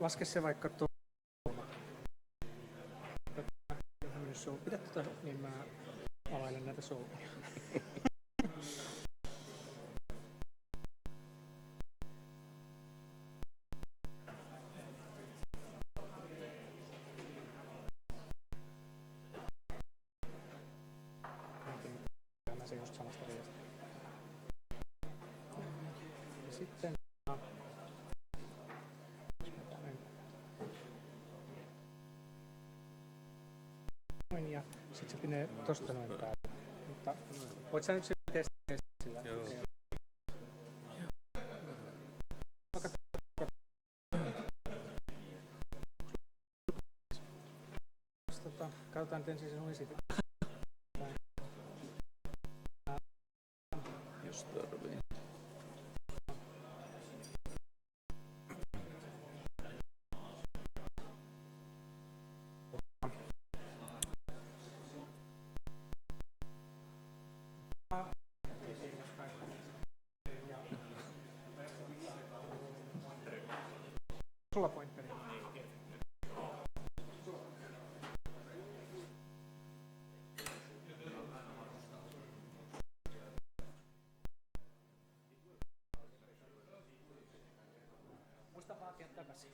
Laske se vaikka tuolla. Pidä tuota, niin mä availen näitä solmia. Mä se just samasta viestistä. Ja sitten ja sitten se menee tosta noin päälle. Mutta voit sä nyt sitten testata sillä? Joo. Katsotaan nyt ensin sinun esitys. Jos tarvii. Sulla pointeri. Muista vaatia takaisin.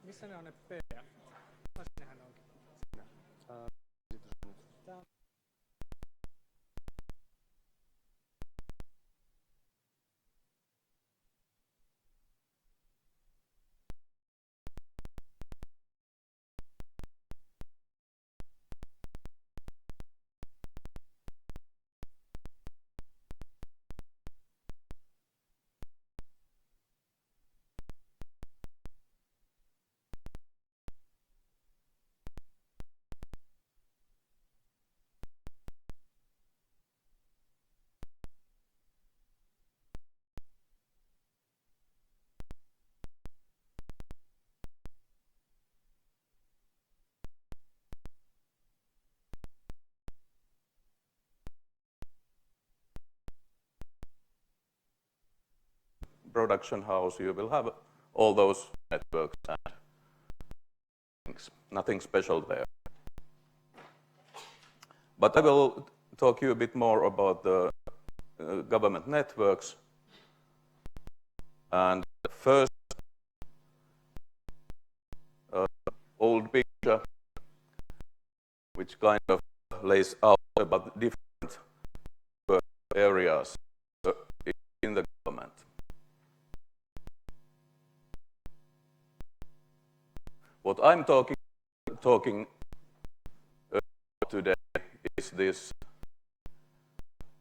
Missä ne on ne P? No sinnehän ne onkin. Tää on. Production house, you will have all those networks and things. Nothing special there. But I will talk you a bit more about the government networks. And first, old picture, which kind of lays out about different areas in the government. What I'm talking today is this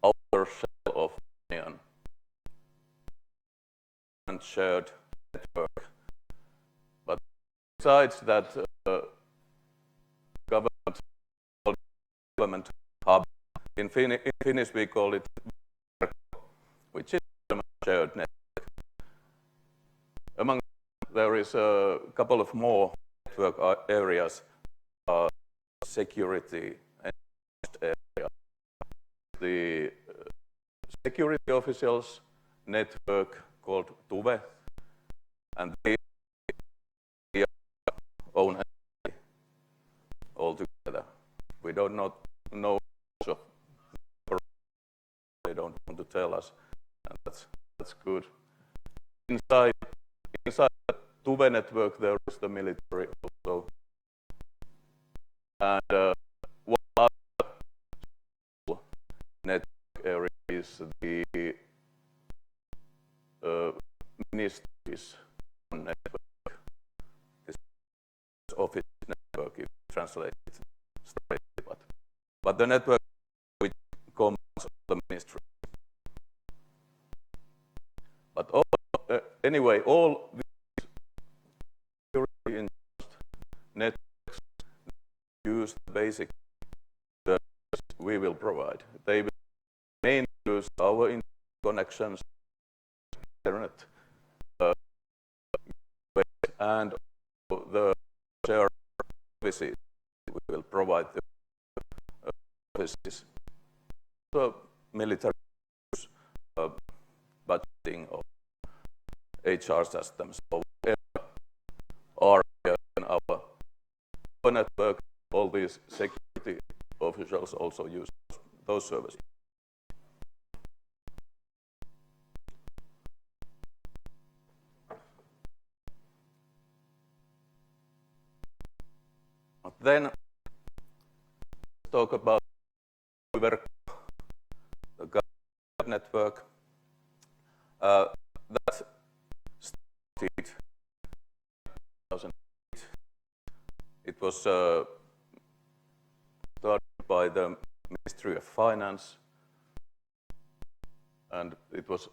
outer shell of onion and shared network. But besides that, government hub, in Finnish we call it which is a shared network. Among them, there is a couple of more network areas, security and area. The security officials network called TUVE, and they own all together. We don't know much of they don't want to tell us, and that's good. Inside the TUVE network there is the military also, and one other network area is the ministries network. This office network, if you translate it straight, but the network which commands the ministry. But anyway, all these security networks use the basic services we will provide. They will mainly use our connections, internet, and the share services we will provide the services. So military budgeting of HR systems or whatever are in our network. All these security officials also use those services. Then let's talk about the network. That started in 2008. It was started by the Ministry of Finance, and it was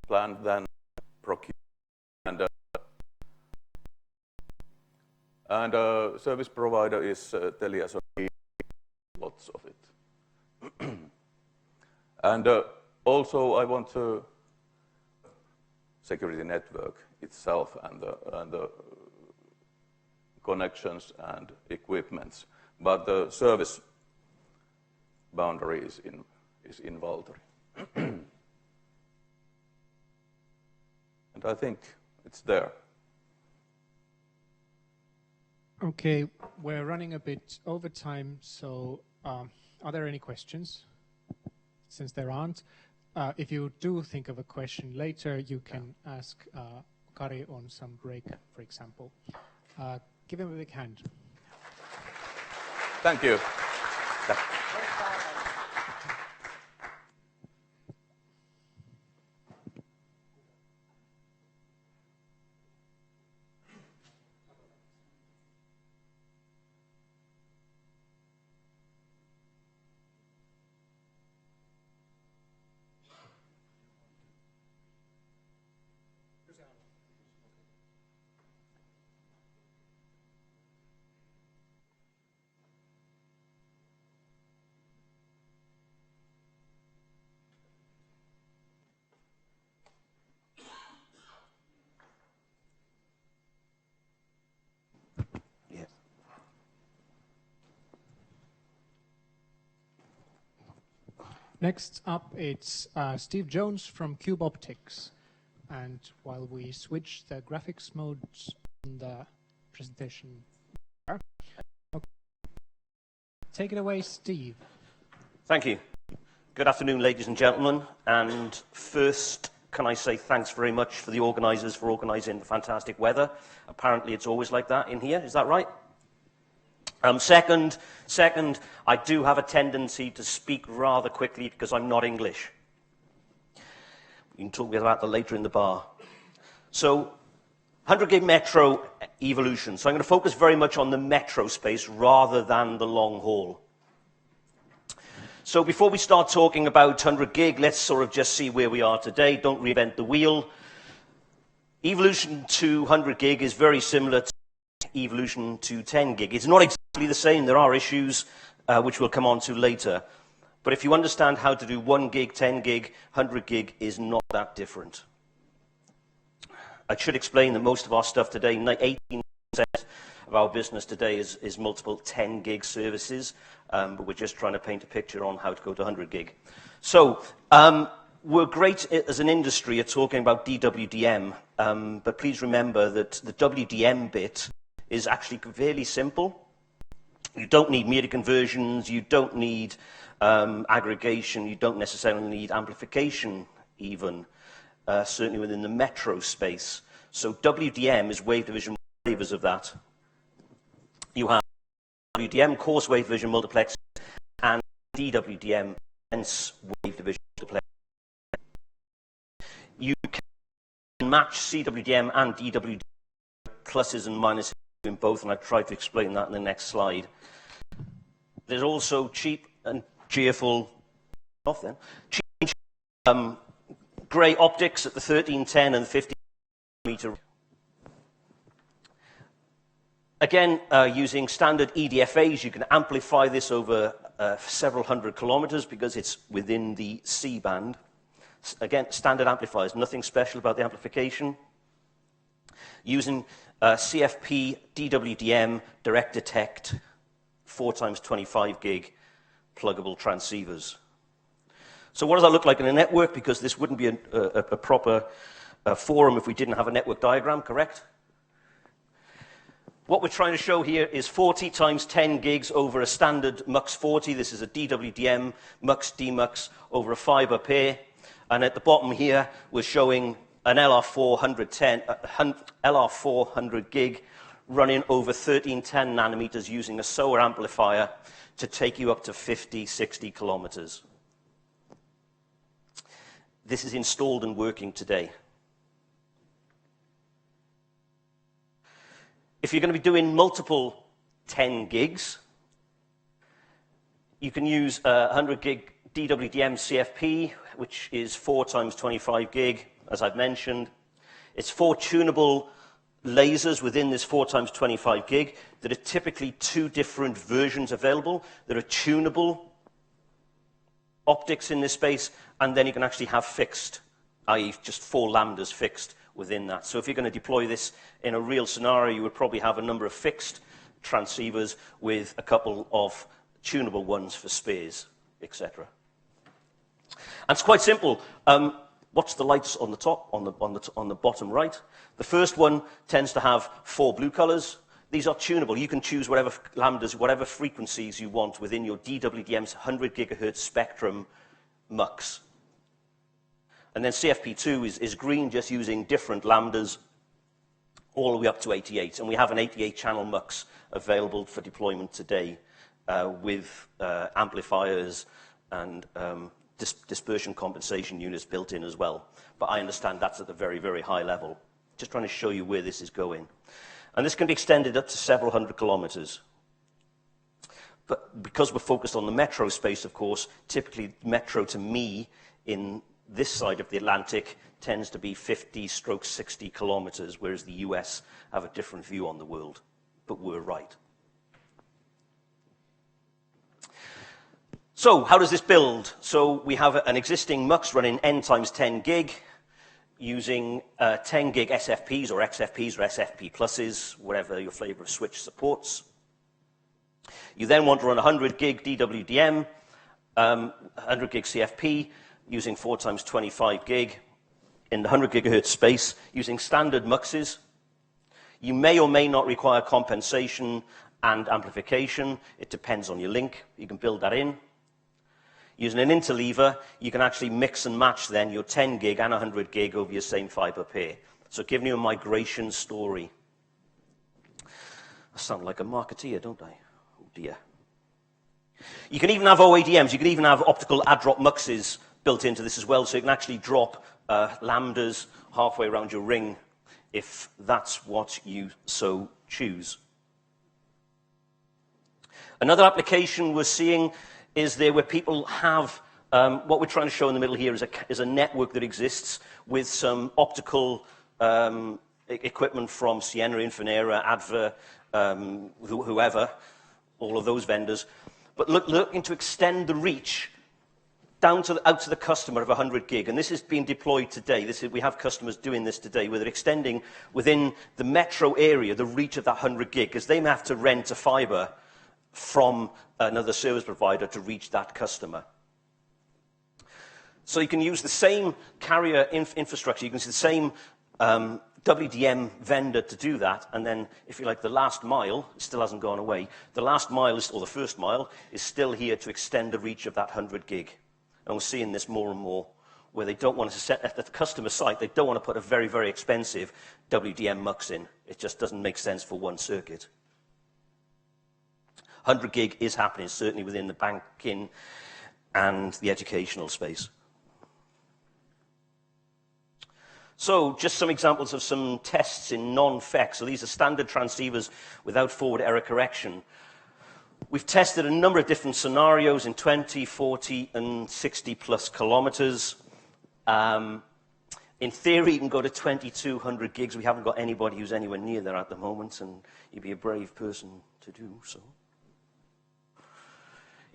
planned then, procured, and service provider is Telia, so lots of it. And also I want to security network itself and the connections and equipments, but the service boundary is in Valtori. And I think it's there. Okay, we're running a bit over time, so are there any questions? Since there aren't, if you do think of a question later, you can ask Kari on some break, for example. Give him a big hand. Thank you. Next up, it's Steve Jones from Cube Optics. And while we switch the graphics modes on the presentation, take it away, Steve. Thank you. Good afternoon, ladies and gentlemen. And first, can I say thanks very much for the organisers for organising the fantastic weather. Apparently, it's always like that in here. Is that right? Second, I do have a tendency to speak rather quickly because I'm not English. We can talk about that later in the bar. So, 100 gig metro evolution. So I'm going to focus very much on the metro space rather than the long haul. So before we start talking about 100 gig, let's sort of just see where we are today. Don't reinvent the wheel. Evolution to 100 gig is very similar to evolution to 10 gig. It's not exactly the same. There are issues which we'll come on to later. But if you understand how to do 1 gig, 10 gig, 100 gig is not that different. I should explain that most of our stuff today, 18% of our business today is multiple 10 gig services, but we're just trying to paint a picture on how to go to 100 gig. So we're great as an industry at talking about DWDM, but please remember that the WDM bit is actually fairly simple. You don't need media conversions, you don't need aggregation, you don't necessarily need amplification even, certainly within the metro space. So WDM is wave division flavors of that. You have WDM, coarse wave division multiplex, and DWDM, dense wave division multiplex. You can match CWDM and DWDM pluses and minuses in both, and I've tried to explain that in the next slide. There's also cheap and cheerful, cheap grey optics at the 1310 and the 50 meter. Again, using standard EDFAs, you can amplify this over several hundred kilometers because it's within the C band. Again, standard amplifiers, nothing special about the amplification. Using CFP, DWDM, direct detect, 4 times 25 gig pluggable transceivers. So what does that look like in a network? Because this wouldn't be a proper forum if we didn't have a network diagram, correct? What we're trying to show here is 40 times 10 gigs over a standard MUX40. This is a DWDM, MUX, DMUX over a fiber pair. And at the bottom here, we're showing an LR400 gig running over 1310 nanometers using a SOA amplifier to take you up to 50, 60 kilometers. This is installed and working today. If you're going to be doing multiple 10 gigs, you can use 100 gig DWDM CFP, which is 4 times 25 gig, as I've mentioned. It's 4 tunable lasers within this 4 times 25 gig. There are typically 2 different versions available. There are tunable optics in this space, and then you can actually have fixed, i.e. just 4 lambdas fixed within that. So if you're going to deploy this in a real scenario, you would probably have a number of fixed transceivers with a couple of tunable ones for spares, etc. And it's quite simple. Watch the lights on the top, on the bottom right. The first one tends to have 4 blue colors. These are tunable. You can choose whatever lambdas, whatever frequencies you want within your DWDM's 100 gigahertz spectrum MUX. And then CFP2 is green, just using different lambdas all the way up to 88. And we have an 88 channel MUX available for deployment today with amplifiers and dispersion compensation units built in as well. But I understand that's at a very, very high level. Just trying to show you where this is going. And this can be extended up to several hundred kilometers. But because we're focused on the metro space, of course, typically metro to me in this side of the Atlantic tends to be 50/60 kilometers, whereas the US have a different view on the world. But we're right. So how does this build? So we have an existing MUX running N times 10 gig using 10 gig SFPs or XFPs or SFP pluses, whatever your flavor of switch supports. You then want to run 100 gig DWDM, 100 gig CFP using 4 times 25 gig in the 100 gigahertz space using standard MUXes. You may or may not require compensation and amplification. It depends on your link. You can build that in. Using an interleaver, you can actually mix and match then your 10 gig and 100 gig over your same fiber pair. So giving you a migration story. I sound like a marketeer, don't I? Oh dear. You can even have OADMs. You can even have optical add-drop MUXes built into this as well, so you can actually drop lambdas halfway around your ring if that's what you so choose. Another application we're seeing is there where people have, what we're trying to show in the middle here is a network that exists with some optical equipment from Ciena, Infinera, Adva, whoever, all of those vendors, but looking to extend the reach down to out to the customer of 100 gig. And this is being deployed today. We have customers doing this today, where they're extending within the metro area the reach of that 100 gig, because they may have to rent a fiber from another service provider to reach that customer. So you can use the same carrier infrastructure. You can use the same WDM vendor to do that. And then, if you like, the last mile still hasn't gone away. The last mile, or the first mile, is still here to extend the reach of that 100 gig. And we're seeing this more and more, where they don't want to set at the customer site, they don't want to put a very, very expensive WDM mux in. It just doesn't make sense for one circuit. 100 gig is happening, certainly within the banking and the educational space. So just some examples of some tests in non-FEC. So these are standard transceivers without forward error correction. We've tested a number of different scenarios in 20, 40, and 60 plus kilometers. In theory, you can go to 2200 gigs. We haven't got anybody who's anywhere near there at the moment, and you'd be a brave person to do so.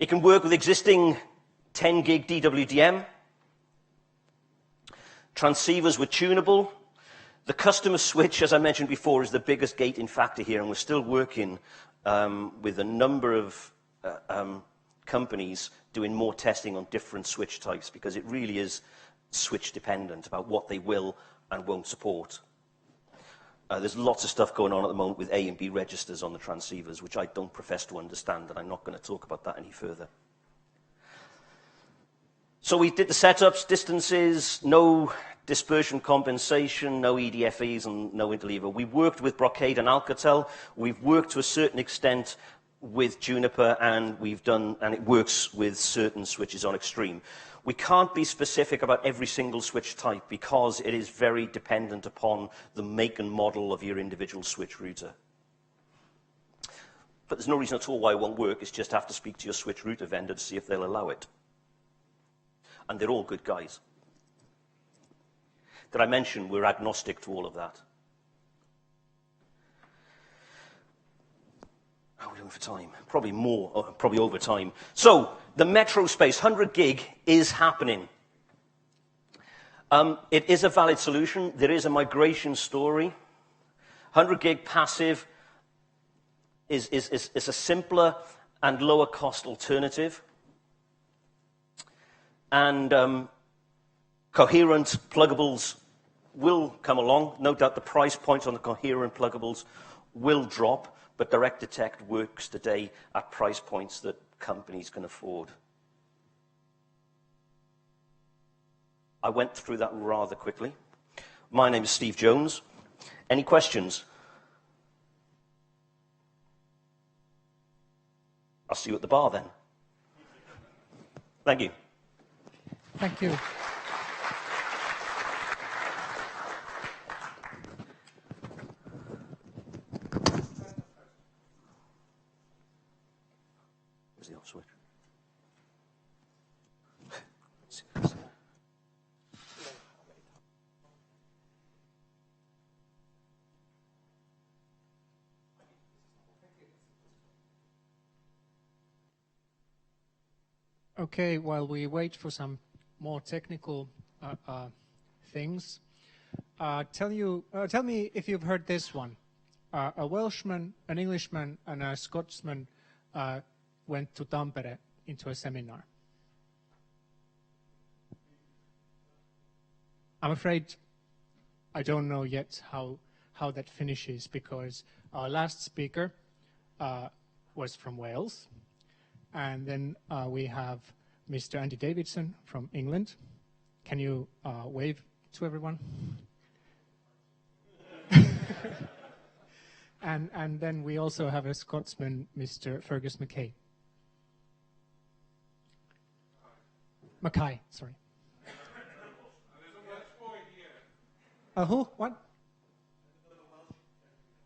It can work with existing 10 gig DWDM. Transceivers were tunable. The customer switch, as I mentioned before, is the biggest gating factor here, and we're still working with a number of companies doing more testing on different switch types, because it really is switch dependent about what they will and won't support. There's lots of stuff going on at the moment with A and B registers on the transceivers, which I don't profess to understand, and I'm not going to talk about that any further. So we did the setups, distances, no dispersion compensation, no EDFEs, and no interleaver. We worked with Brocade and Alcatel. We've worked to a certain extent with Juniper, and it works with certain switches on Extreme. We can't be specific about every single switch type because it is very dependent upon the make and model of your individual switch router. But there's no reason at all why it won't work. It's just have to speak to your switch router vendor to see if they'll allow it. And they're all good guys. Did I mention we're agnostic to all of that? How are we doing for time? Probably over time. So, the metro space, 100 gig, is happening. It is a valid solution. There is a migration story. 100 gig passive is a simpler and lower cost alternative. And coherent pluggables will come along. No doubt the price points on the coherent pluggables will drop, but direct detect works today at price points that companies can afford. I went through that rather quickly. My name is Steve Jones. Any questions? I'll see you at the bar then. Thank you. Thank you. Where's the off switch? Okay, while we wait for some more technical things, tell me if you've heard this one. A Welshman, an Englishman, and a Scotsman went to Tampere into a seminar. I'm afraid I don't know yet how that finishes, because our last speaker was from Wales, and then we have Mr. Andy Davidson from England. Can you wave to everyone? And then we also have a Scotsman, Mr. Fergus Mackay. Mackay, sorry. Who? What?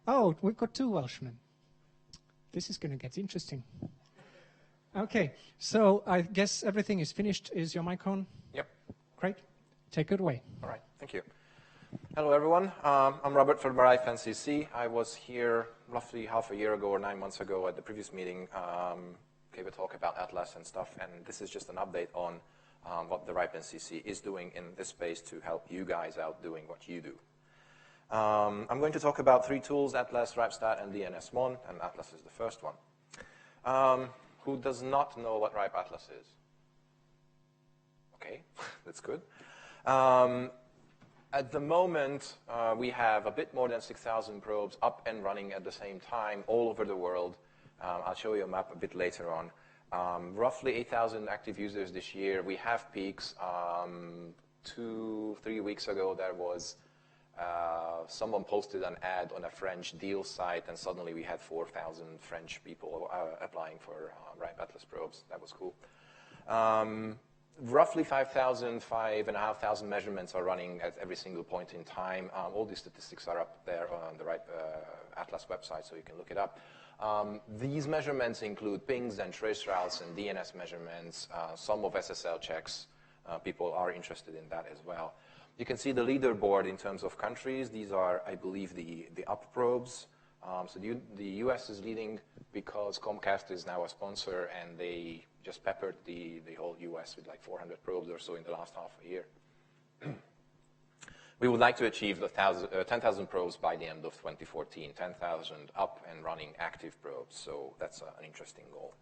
Oh, we've got two Welshmen. This is going to get interesting. Okay, so I guess everything is finished. Is your mic on? Yep. Great. Take it away. All right, thank you. Hello, everyone. I'm Robert from IPv6. I was here roughly half a year ago or 9 months ago at the previous meeting, gave a talk about Atlas and stuff, and this is just an update on what the IPv6 is doing in this space to help you guys out doing what you do. I'm going to talk about 3 tools, Atlas, RIPestat, and DNSMon, and Atlas is the first one. Who does not know what RIPE Atlas is? Okay, that's good. At the moment, we have a bit more than 6,000 probes up and running at the same time all over the world. I'll show you a map a bit later on. Roughly 8,000 active users this year. We have peaks. 2-3 weeks ago, there was someone posted an ad on a French deal site, and suddenly we had 4,000 French people applying for RIPE Atlas probes. That was cool. Roughly 5,000, 5,500 measurements are running at every single point in time. All these statistics are up there on the RIPE Atlas website, so you can look it up. These measurements include pings and trace routes and DNS measurements, some of SSL checks. People are interested in that as well. You can see the leaderboard in terms of countries. These are, I believe, the up probes. So the US is leading because Comcast is now a sponsor, and they just peppered the whole US with like 400 probes or so in the last half a year. We would like to achieve the 10,000 probes by the end of 2014, 10,000 up and running active probes. So that's an interesting goal.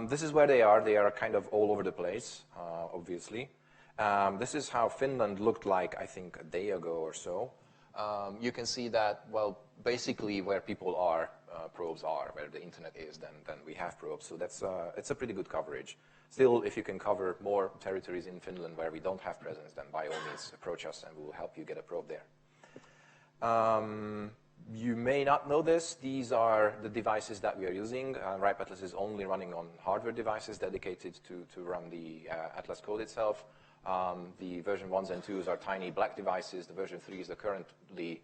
This is where they are. They are kind of all over the place, obviously. This is how Finland looked like, I think, a day ago or so. You can see that, well, basically where people are, probes are. Where the internet is, then we have probes. So it's a pretty good coverage. Still, if you can cover more territories in Finland where we don't have presence, then by all means approach us and we will help you get a probe there. You may not know this. These are the devices that we are using. RIPE Atlas is only running on hardware devices dedicated to run the Atlas code itself. The version 1s and 2s are tiny black devices. The version 3 is the currently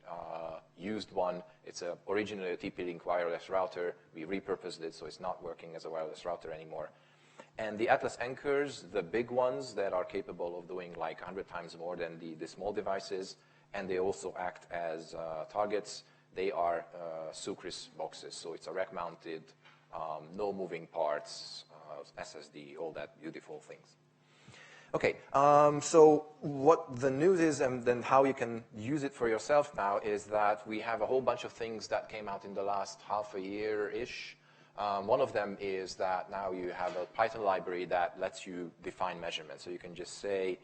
used one. It's originally a TP-Link wireless router. We repurposed it, so it's not working as a wireless router anymore. And the Atlas anchors, the big ones that are capable of doing like 100 times more than the small devices, and they also act as targets. They are Sucris boxes, so it's a rack-mounted, no moving parts, SSD, all that beautiful things. Okay, so what the news is, and then how you can use it for yourself now, is that we have a whole bunch of things that came out in the last half a year-ish. One of them is that now you have a Python library that lets you define measurements. So you can just say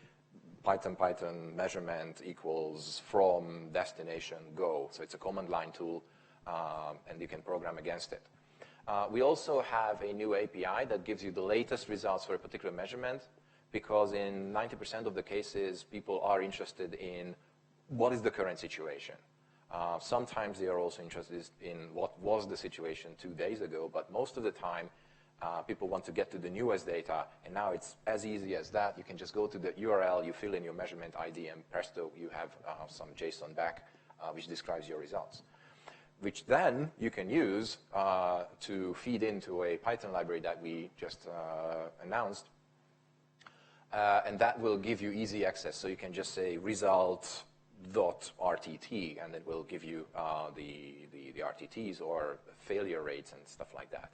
Python measurement equals from destination go. So it's a command line tool, and you can program against it. We also have a new API that gives you the latest results for a particular measurement, because in 90% of the cases, people are interested in what is the current situation. Sometimes they are also interested in what was the situation 2 days ago, but most of the time, people want to get to the newest data, and now it's as easy as that. You can just go to the URL, you fill in your measurement ID, and presto, you have some JSON back, which describes your results, which then you can use to feed into a Python library that we just announced, and that will give you easy access. So you can just say result.rtt, and it will give you the RTTs or failure rates and stuff like that.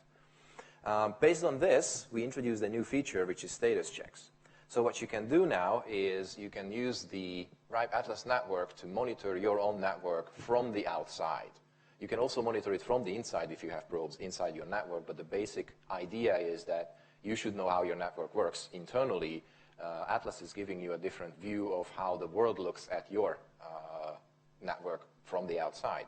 Based on this, we introduced a new feature, which is status checks. So what you can do now is you can use the RIPE Atlas network to monitor your own network from the outside. You can also monitor it from the inside if you have probes inside your network, but the basic idea is that you should know how your network works internally. Atlas is giving you a different view of how the world looks at your network from the outside.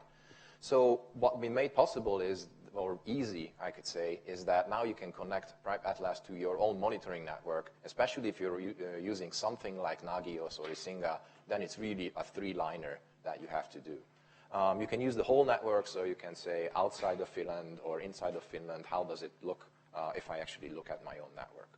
So what we made possible is, or easy, I could say, is that now you can connect RIPE Atlas to your own monitoring network, especially if you're using something like Nagios or Isinga, then it's really a three-liner that you have to do. You can use the whole network, so you can say outside of Finland or inside of Finland, how does it look if I actually look at my own network.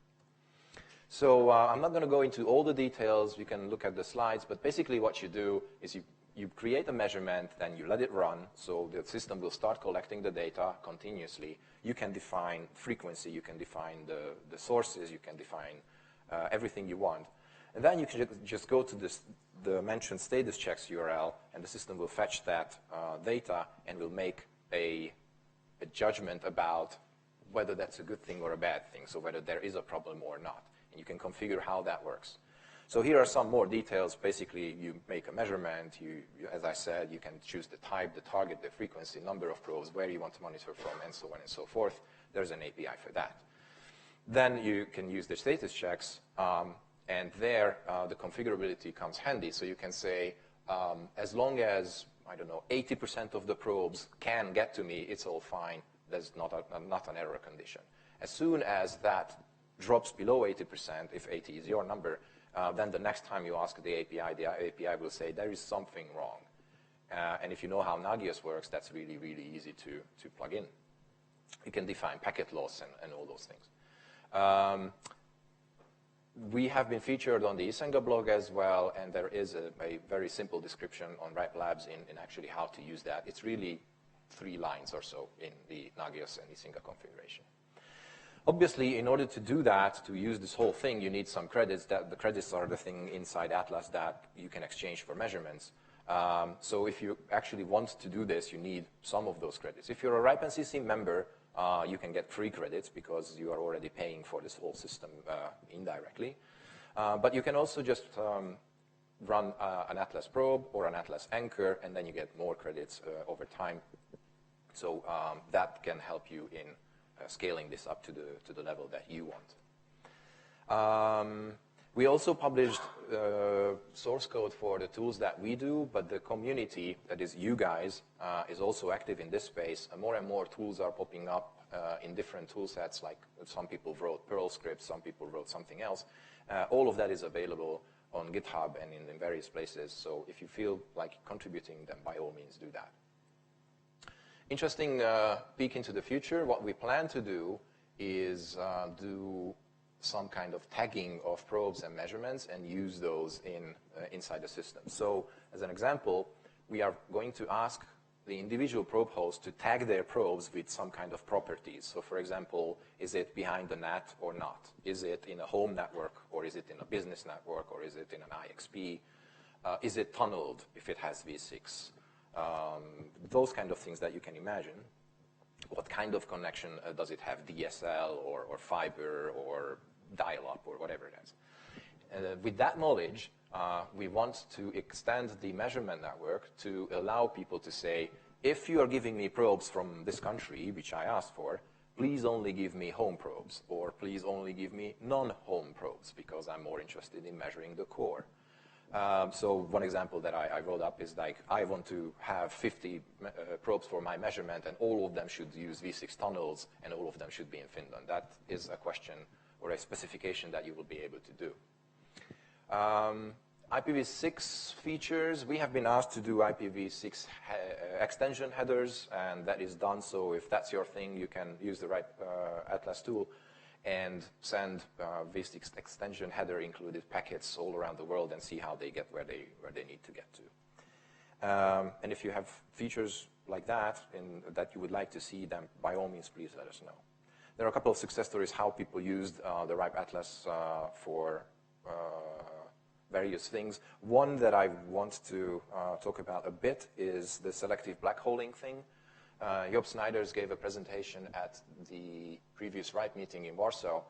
So I'm not going to go into all the details. You can look at the slides, but basically what you do is you create a measurement, then you let it run, so the system will start collecting the data continuously. You can define frequency, you can define the sources, you can define everything you want. And then you can just go to the mentioned status checks URL, and the system will fetch that data and will make a judgment about whether that's a good thing or a bad thing, so whether there is a problem or not. And you can configure how that works. So here are some more details. Basically, you make a measurement. As I said, you can choose the type, the target, the frequency, number of probes, where you want to monitor from, and so on and so forth. There's an API for that. Then you can use the status checks, And there, the configurability comes handy. So you can say, as long as, I don't know, 80% of the probes can get to me, it's all fine. There's not an error condition. As soon as that drops below 80%, if 80 is your number, then the next time you ask the API will say, there is something wrong. And if you know how Nagios works, that's really, really easy to plug in. You can define packet loss and all those things. We have been featured on the Isenga blog as well, and there is a very simple description on RIPE Labs in actually how to use that. It's really 3 lines or so in the Nagios and Isenga configuration. Obviously, in order to do that, to use this whole thing, you need some credits. The credits are the thing inside Atlas that you can exchange for measurements. So if you actually want to do this, you need some of those credits. If you're a RIPE NCC member, you can get free credits because you are already paying for this whole system indirectly. But you can also just run an Atlas probe or an Atlas anchor, and then you get more credits over time. So that can help you in scaling this up to the level that you want. We also published source code for the tools that we do, but the community, that is you guys, is also active in this space. More and more tools are popping up in different tool sets, like some people wrote Perl scripts, some people wrote something else. All of that is available on GitHub and in various places. So if you feel like contributing, then by all means do that. Interesting peek into the future. What we plan to do is do some kind of tagging of probes and measurements and use those inside the system. So as an example, we are going to ask the individual probe host to tag their probes with some kind of properties. So for example, is it behind the NAT or not? Is it in a home network, or is it in a business network, or is it in an IXP? Is it tunneled if it has V6? Those kind of things that you can imagine. What kind of connection does it have, DSL or fiber or dial-up or whatever it is? With that knowledge, we want to extend the measurement network to allow people to say, if you are giving me probes from this country, which I asked for, please only give me home probes, or please only give me non-home probes, because I'm more interested in measuring the core. So one example that I wrote up is like, I want to have 50 probes for my measurement, and all of them should use V6 tunnels, and all of them should be in Finland. That is a question or a specification that you will be able to do. IPv6 features, we have been asked to do IPv6 extension headers, and that is done. So if that's your thing, you can use the RIPE Atlas tool and send V6 extension header included packets all around the world and see how they get where they need to get to. And if you have features like that that you would like to see, then by all means, please let us know. There are a couple of success stories how people used the RIPE Atlas for various things. One that I want to talk about a bit is the selective black holing thing. Job Snijders gave a presentation at the previous RIPE meeting in Warsaw,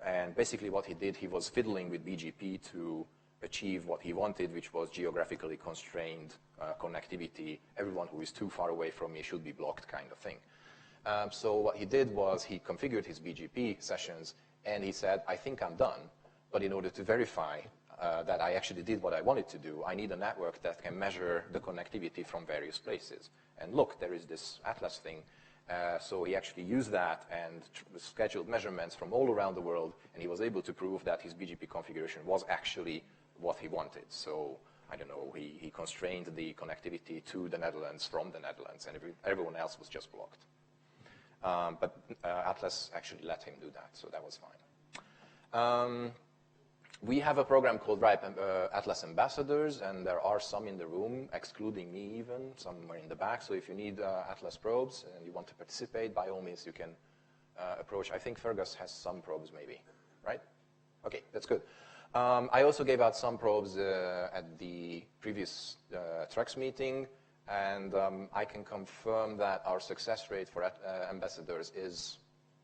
and basically what he did, he was fiddling with BGP to achieve what he wanted, which was geographically constrained connectivity. Everyone who is too far away from me should be blocked, kind of thing. So what he did was he configured his BGP sessions, and he said, I think I'm done, but in order to verify that I actually did what I wanted to do, I need a network that can measure the connectivity from various places. And look, there is this Atlas thing. So he actually used that and scheduled measurements from all around the world, and he was able to prove that his BGP configuration was actually what he wanted. So, I don't know, he constrained the connectivity to the Netherlands from the Netherlands, and everyone else was just blocked. But Atlas actually let him do that, so that was fine. We have a program called RIPE Atlas Ambassadors, and there are some in the room, excluding me even, somewhere in the back. So if you need Atlas probes and you want to participate, by all means you can approach. I think Fergus has some probes maybe, right? Okay, that's good. I also gave out some probes at the previous TREX meeting, and I can confirm that our success rate for ambassadors is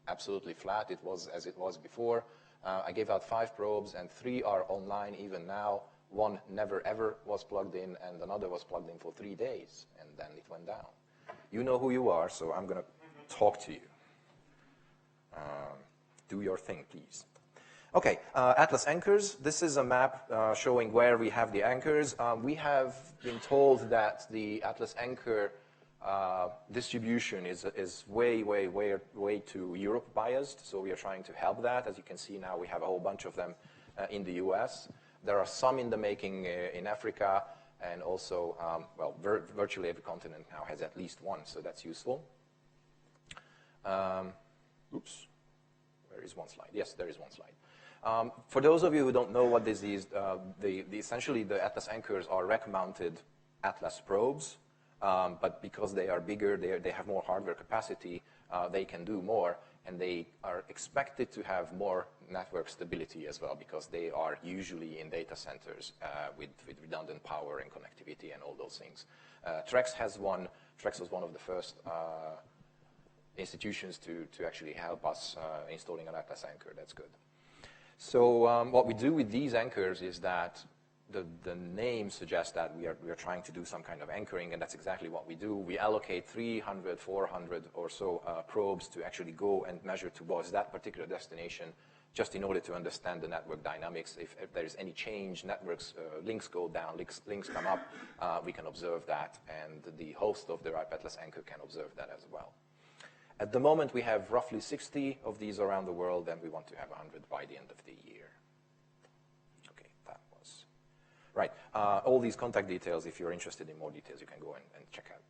absolutely flat. It was as it was before. I gave out 5 probes, and 3 are online even now. 1 never ever was plugged in, and another was plugged in for 3 days, and then it went down. You know who you are, so I'm going to talk to you. Do your thing, please. Okay, Atlas anchors. This is a map showing where we have the anchors. We have been told that the Atlas anchor distribution is way too Europe biased, so we are trying to help that. As you can see now, we have a whole bunch of them in the US. There are some in the making in Africa, and also, well, virtually every continent now has at least one, so that's useful. Oops, where is one slide? Yes, there is one slide. For those of you who don't know what this is, essentially the Atlas anchors are rack-mounted Atlas probes, but because they are bigger, they have more hardware capacity, they can do more, and they are expected to have more network stability as well, because they are usually in data centers with redundant power and connectivity and all those things. TREX has one. TREX was one of the first institutions to actually help us installing an Atlas anchor. That's good. So what we do with these anchors is that the name suggests that we are trying to do some kind of anchoring, and that's exactly what we do. We allocate 300, 400 or so probes to actually go and measure towards that particular destination, just in order to understand the network dynamics. If there is any change, networks, links go down, links come up, we can observe that, and the host of the RIPE Atlas anchor can observe that as well. At the moment, we have roughly 60 of these around the world, and we want to have 100 by the end of the year. Okay, that was right. All these contact details, if you're interested in more details, you can go and check out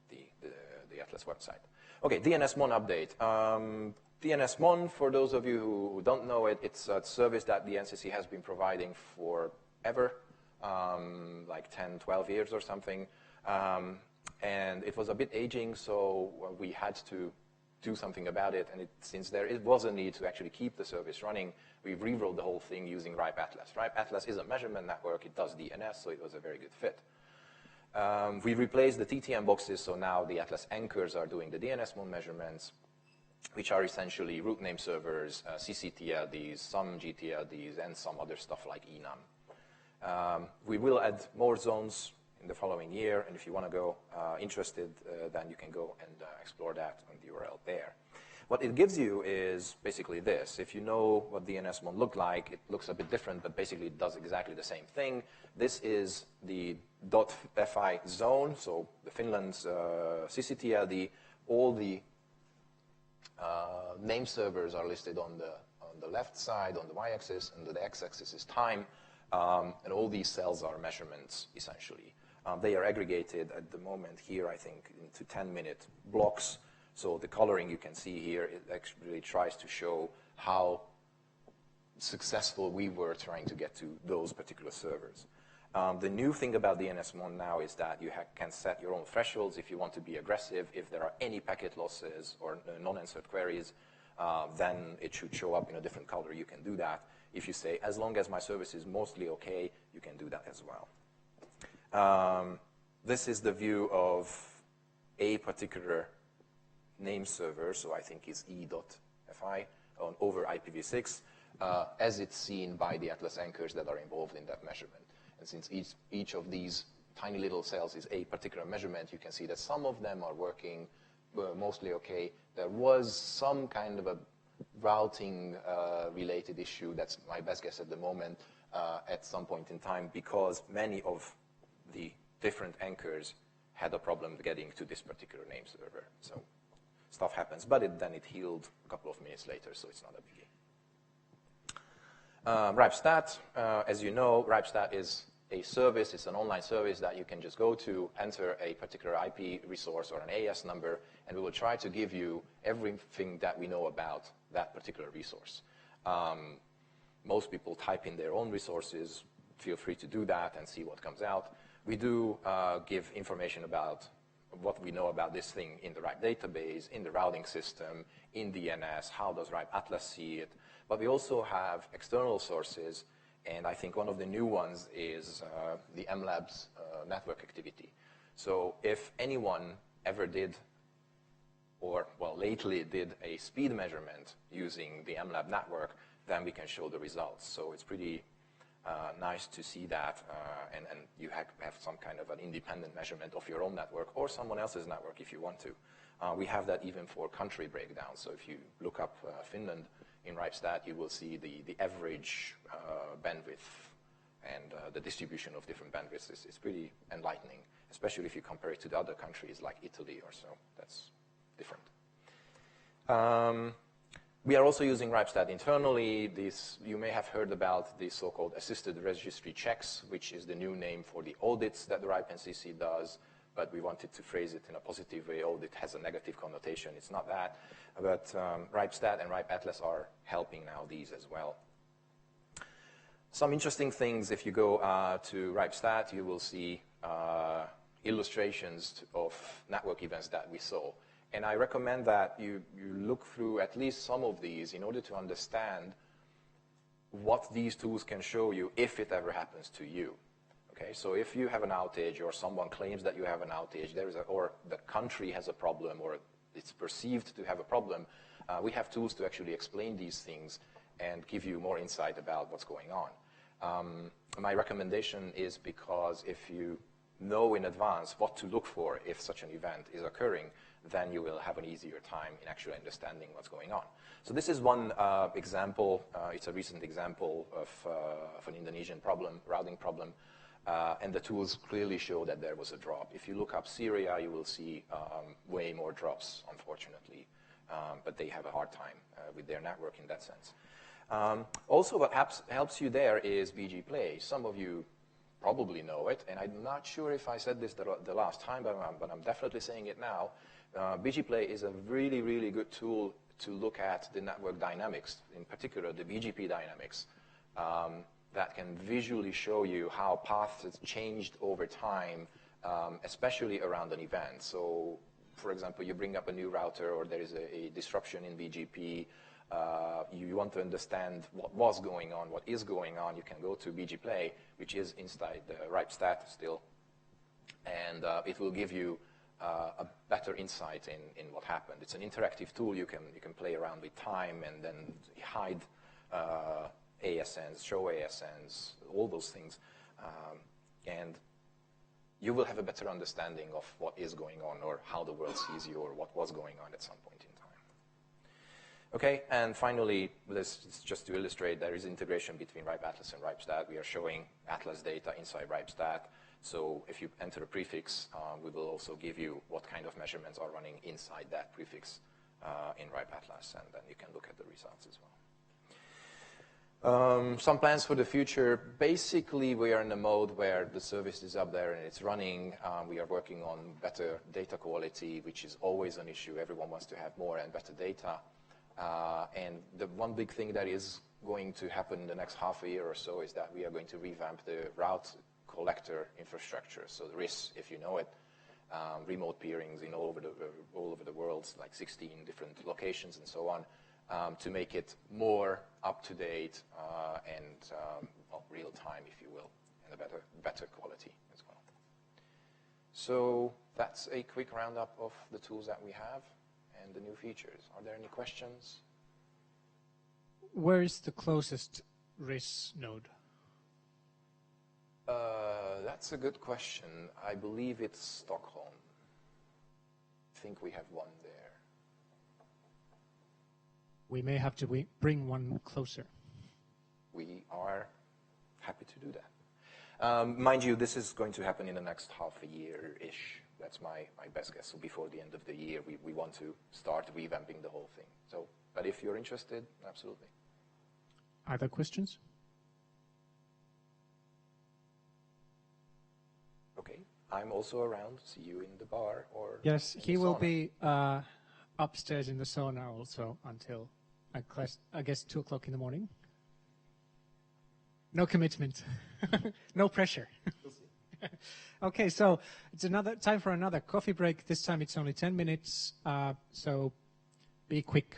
the Atlas website. Okay, DNS-Mon update. DNS-Mon, for those of you who don't know it, it's a service that the NCC has been providing forever, like 10, 12 years or something. And it was a bit aging, so we had to do something about it, and since there was a need to actually keep the service running, we rewrote the whole thing using RIPE Atlas. RIPE Atlas is a measurement network. It does DNS, so it was a very good fit. We replaced the TTM boxes, so now the Atlas anchors are doing the DNS-Mon measurements, which are essentially root name servers, CCTLDs, some GTLDs, and some other stuff like enum. We will add more zones in the following year, and if you want to go interested, then you can go and explore that on the URL there. What it gives you is basically this. If you know what DNS-Mon looked like, it looks a bit different, but basically it does exactly the same thing. This is the .fi zone, so the Finland's CCTLD. All the name servers are listed on the left side, on the y-axis, and the x-axis is time, and all these cells are measurements, essentially. They are aggregated at the moment here, I think, into 10-minute blocks. So the coloring you can see here, it actually tries to show how successful we were trying to get to those particular servers. The new thing about DNS-Mon now is that you can set your own thresholds if you want to be aggressive. If there are any packet losses or non-answered queries, then it should show up in a different color. You can do that. If you say, as long as my service is mostly okay, you can do that as well. This is the view of a particular name server, so I think it's e.fi over IPv6, as it's seen by the Atlas anchors that are involved in that measurement. And since each of these tiny little cells is a particular measurement, you can see that some of them are working mostly okay. There was some kind of a routing related issue, that's my best guess at the moment, at some point in time, because many of the different anchors had a problem getting to this particular name server. So stuff happens, but then it healed a couple of minutes later, so it's not a biggie. RIPEStat, as you know, RIPEStat is a service. It's an online service that you can just go to, enter a particular IP resource or an AS number, and we will try to give you everything that we know about that particular resource. Most people type in their own resources. Feel free to do that and see what comes out. We do give information about what we know about this thing in the RIPE database, in the routing system, in DNS, how does RIPE Atlas see it. But we also have external sources, and I think one of the new ones is the MLab's network activity. So if anyone ever did, or well, lately did a speed measurement using the MLab network, then we can show the results. So it's pretty nice to see that, and you have some kind of an independent measurement of your own network or someone else's network if you want to. We have that even for country breakdown. So if you look up Finland in RIPE-STAT, you will see the average bandwidth and the distribution of different bandwidths is pretty enlightening, especially if you compare it to the other countries like Italy or so. That's different. We are also using RIPE-STAT internally. You may have heard about the so-called assisted registry checks, which is the new name for the audits that the RIPE-NCC does, but we wanted to phrase it in a positive way. Audit has a negative connotation. It's not that. But RIPE-STAT and RIPE-Atlas are helping now these as well. Some interesting things, if you go to RIPE-STAT, you will see illustrations of network events that we saw. And I recommend that you look through at least some of these in order to understand what these tools can show you if it ever happens to you. Okay, so if you have an outage or someone claims that you have an outage, or the country has a problem or it's perceived to have a problem, we have tools to actually explain these things and give you more insight about what's going on. My recommendation is because if you know in advance what to look for if such an event is occurring, then you will have an easier time in actually understanding what's going on. So this is one example. It's a recent example of an Indonesian problem, routing problem, and the tools clearly show that there was a drop. If you look up Syria, you will see way more drops, unfortunately, but they have a hard time with their network in that sense. Also, what helps you there is BG Play. Some of you probably know it, and I'm not sure if I said this the last time, but I'm definitely saying it now. BG Play is a really, really good tool to look at the network dynamics, in particular the BGP dynamics, that can visually show you how paths have changed over time, especially around an event. So, for example, you bring up a new router or there is a disruption in BGP, you want to understand what was going on, what is going on, you can go to BG Play, which is inside the RIPE-STAT still, and it will give you a better insight in what happened. It's an interactive tool. You can play around with time and then hide ASNs, show ASNs, all those things, and you will have a better understanding of what is going on or how the world sees you or what was going on at some point in time. Okay, and finally, this is just to illustrate there is integration between RIPE-Atlas and RIPE-STAT. We are showing Atlas data inside RIPE-STAT. So if you enter a prefix, we will also give you what kind of measurements are running inside that prefix in RIPE-Atlas, and then you can look at the results as well. Some plans for the future. Basically, we are in a mode where the service is up there and it's running. We are working on better data quality, which is always an issue. Everyone wants to have more and better data. And the one big thing that is going to happen in the next half a year or so is that we are going to revamp the route collector infrastructure. So the RIS, if you know it, remote peerings in all over the world, like 16 different locations and so on, to make it more up-to-date and real time, if you will, and a better quality as well. So that's a quick roundup of the tools that we have and the new features. Are there any questions? Where is the closest RIS node? That's a good question. I believe it's Stockholm. I think we have one there. We may have to bring one closer. We are happy to do that. Mind you, this is going to happen in the next half a year-ish. That's my best guess. So before the end of the year, we want to start revamping the whole thing. So, but if you're interested, absolutely. Other questions? Okay. I'm also around. See you in the bar or yes, in he the will sauna. be upstairs in the sauna also until I guess 2 o'clock in the morning. No commitment, no pressure. We'll see. Okay, so it's time for another coffee break. This time it's only 10 minutes, so be quick.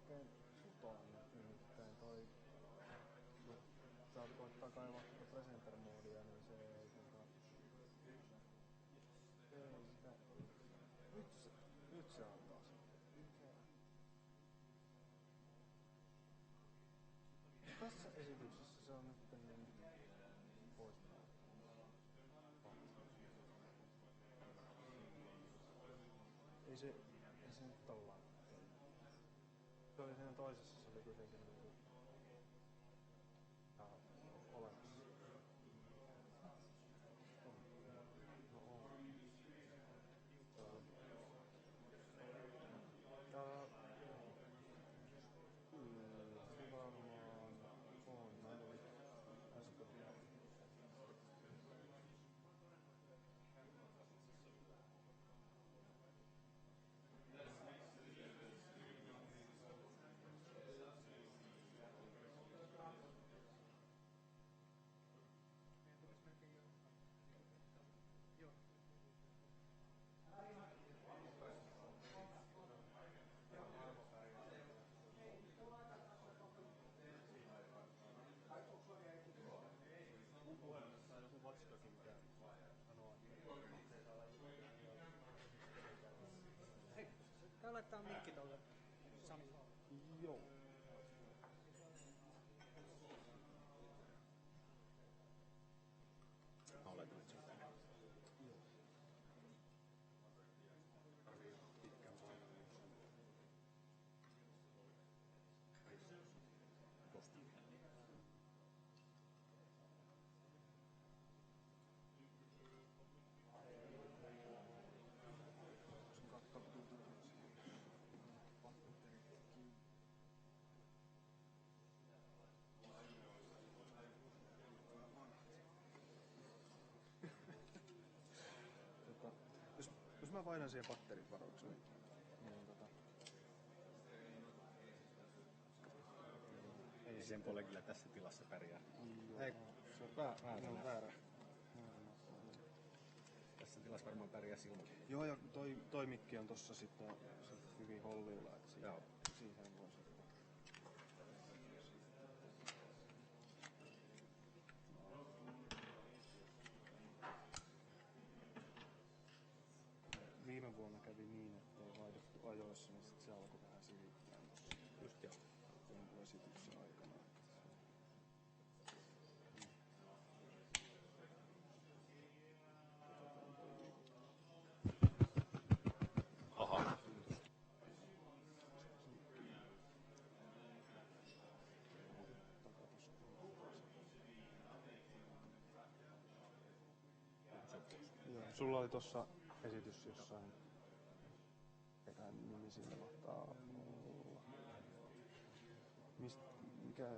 melkein putoan nimittäin toi, kun sä koittaa kaivaa presenter-moodia, niin se ei sitä. Nyt se on taas. Tässä esityksessä se on nyt niin poistaa. Ei se nyt tollaan. Se oli siinä toisessa, se oli kuitenkin niinku olemassa. No on. Kyllä, varmaan on. Mä en ole äsken. Tää laittaa mikki tolle Samille. Joo. Oletan, että se on tänne. Tosta. Jos mä vaihdan siihen batterit varoiksi, niin Ei sen puolella tässä tilassa pärjää. Ei, se on väärä. Tässä tilassa varmaan pärjää silloin. Joo, ja toi mikki on tossa sitten hyvin hollilla, että siihen voi sitten. Viime vuonna kävi niin, että ei vaihdettu ajoissa, niin sitten se alkoi vähän silittää Just joo. jonkun esityksen aikana. Aha. Joo, sulla oli tossa esitys jossain, mikähän nimi sillä mahtaa olla. Mikä?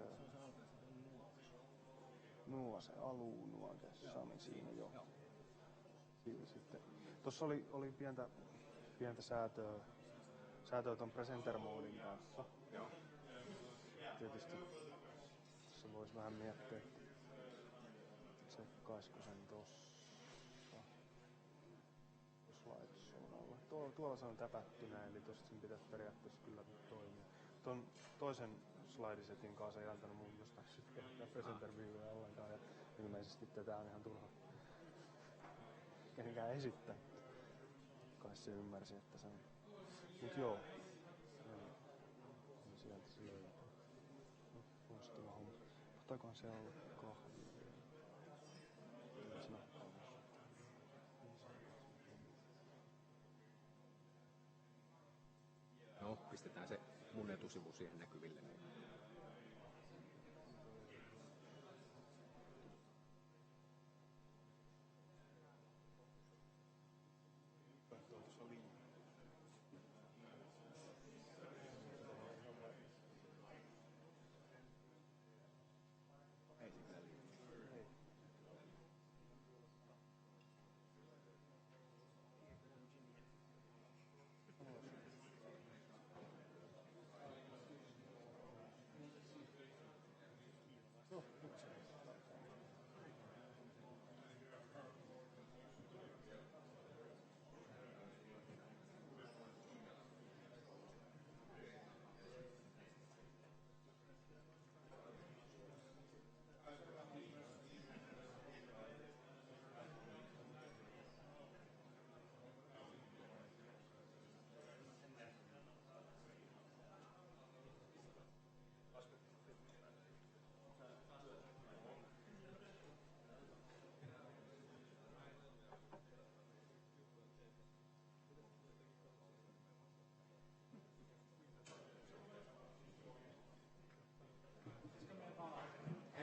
Se alunuoke, Sami siinä jo. Sitten. Tossa oli pientä säätöä ton presenter-moodin kanssa. Joo. Tietysti se voisi vähän miettiä, että tsekkaisko sen tossa slide-suunnalla. Tuolla se on täpättynä, eli tosta sen pitäisi periaatteessa kyllä toimia. Ton toisen slaidisetin kanssa ei antanut mun jostain syystä kehittää presenter-viivoja ollenkaan, ja ilmeisesti tätä on ihan turha kenenkään esittää. Kai se ymmärsi, että se on. Mut joo. Sieltä se löytyy. Loistava homma. Mahtaikohan se olla kahvia? No, pistetään se mun etusivu siihen näkyville. Ei siinä väliä.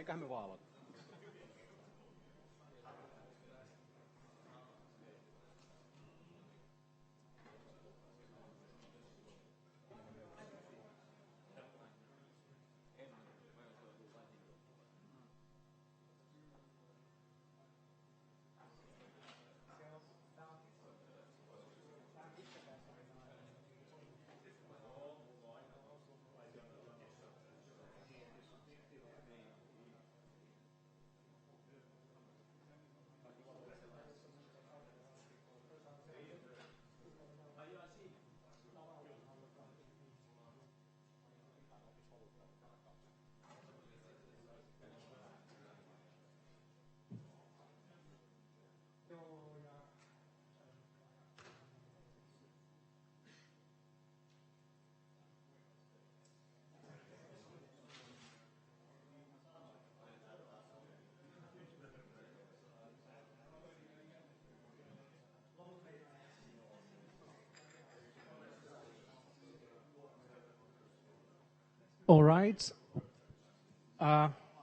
eiköhän me vaan aloita. All right.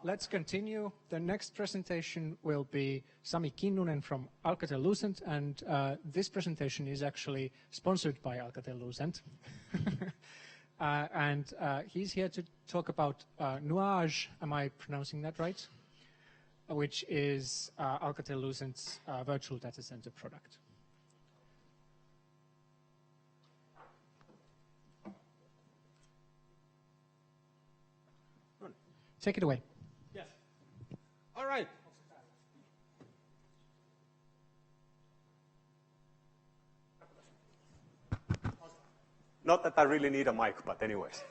Let's continue. The next presentation will be Sami Kinnunen from Alcatel-Lucent, and this presentation is actually sponsored by Alcatel-Lucent. And he's here to talk about Nuage, am I pronouncing that right? Which is Alcatel-Lucent's virtual data center product. Take it away. Yes. All right. Not that I really need a mic, but anyways.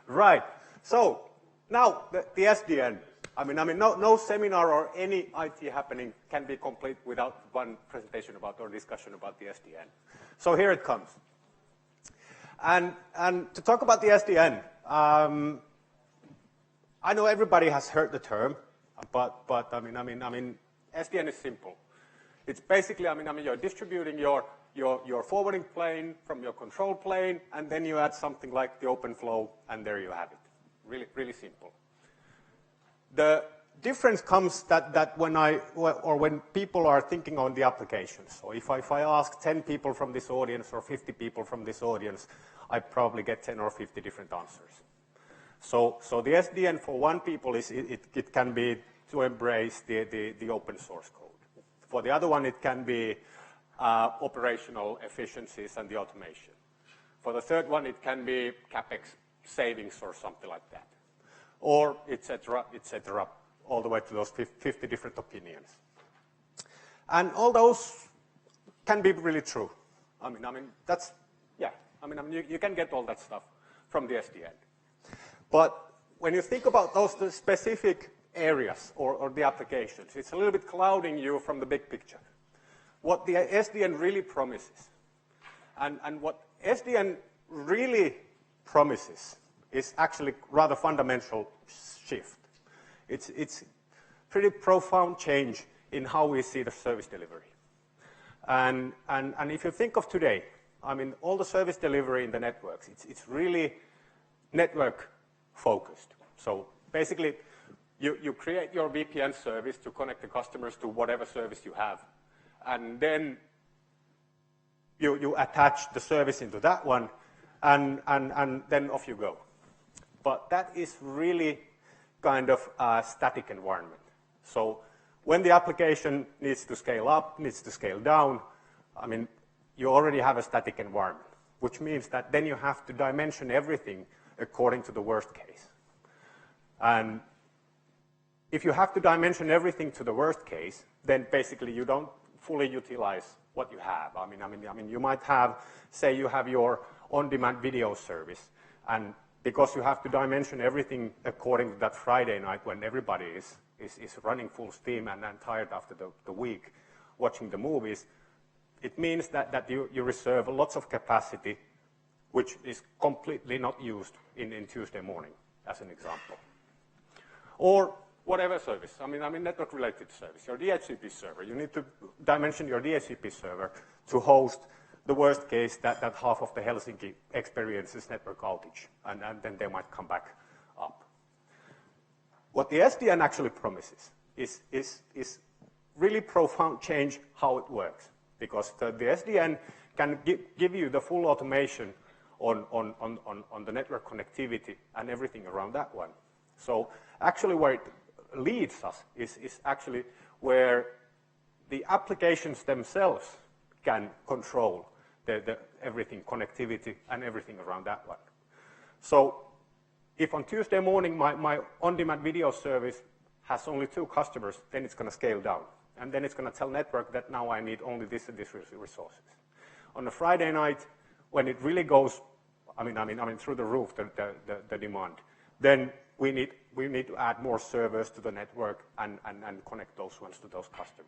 Right. So now the SDN. I mean, no seminar or any IT happening can be complete without one presentation about or discussion about the SDN. So here it comes. And to talk about the SDN, I know everybody has heard the term, but I mean, SDN is simple. It's basically, you're distributing your forwarding plane from your control plane, and then you add something like the open flow, and there you have it. Really, really simple. The difference comes that when people are thinking on the applications. So if I ask 10 people from this audience or 50 people from this audience, I probably get 10 or 50 different answers. So the SDN for one people is it can be to embrace the open source code. For the other one, it can be operational efficiencies and the automation. For the third one, it can be CapEx savings or something like that, or et cetera, all the way to those 50 different opinions. And all those can be really true. That's, yeah, you can get all that stuff from the SDN. But when you think about those specific areas or the applications, it's a little bit clouding you from the big picture. What the SDN really promises, and what SDN really promises is actually rather fundamental shift. It's pretty profound change in how we see the service delivery. And if you think of today, all the service delivery in the networks, it's really network focused. So basically, you create your VPN service to connect the customers to whatever service you have. And then you attach the service into that one, and then off you go. But that is really kind of a static environment. So when the application needs to scale up, needs to scale down, you already have a static environment, which means that then you have to dimension everything according to the worst case. And if you have to dimension everything to the worst case, then basically you don't fully utilize what you have. You might have, say you have your on-demand video service, and because you have to dimension everything according to that Friday night when everybody is running full steam and tired after the week watching the movies, it means that you reserve lots of capacity, which is completely not used in Tuesday morning, as an example. Or whatever service, network-related service, your DHCP server. You need to dimension your DHCP server to host the worst case that half of the Helsinki experiences network outage, and then they might come back up. What the SDN actually promises is really profound change how it works, because the SDN can give you the full automation on the network connectivity and everything around that one. So actually where it leads us is actually where the applications themselves can control the everything, connectivity and everything around that one. So if on Tuesday morning my on-demand video service has only 2 customers, then it's going to scale down. And then it's going to tell network that now I need only this and this resources. On a Friday night, when it really goes, I mean through the roof, the demand, then we need to add more servers to the network and connect those ones to those customers.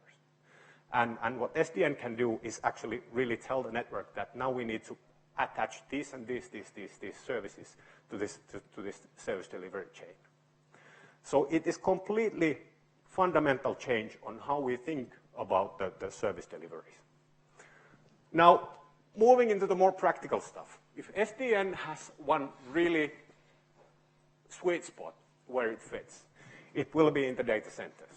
And what SDN can do is actually really tell the network that now we need to attach these and these services to this service delivery chain. So it is completely fundamental change on how we think about the service deliveries. Now, moving into the more practical stuff. If SDN has one really sweet spot where it fits, it will be in the data centers.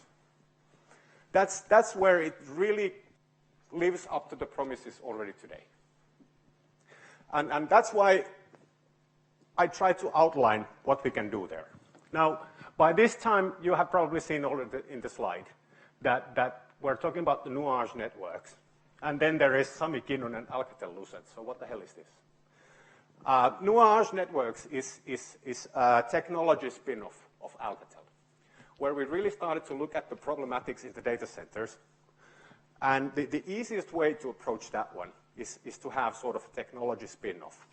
That's where it really lives up to the promises already today. And that's why I try to outline what we can do there. Now, by this time, you have probably seen already in the slide that we're talking about the Nuage networks. And then there is Sami Kinnunen and Alcatel-Lucent. So what the hell is this? Nuage networks is a technology spin-off of Alcatel, where we really started to look at the problematics in the data centers. And the easiest way to approach that one is to have sort of a technology spin-off.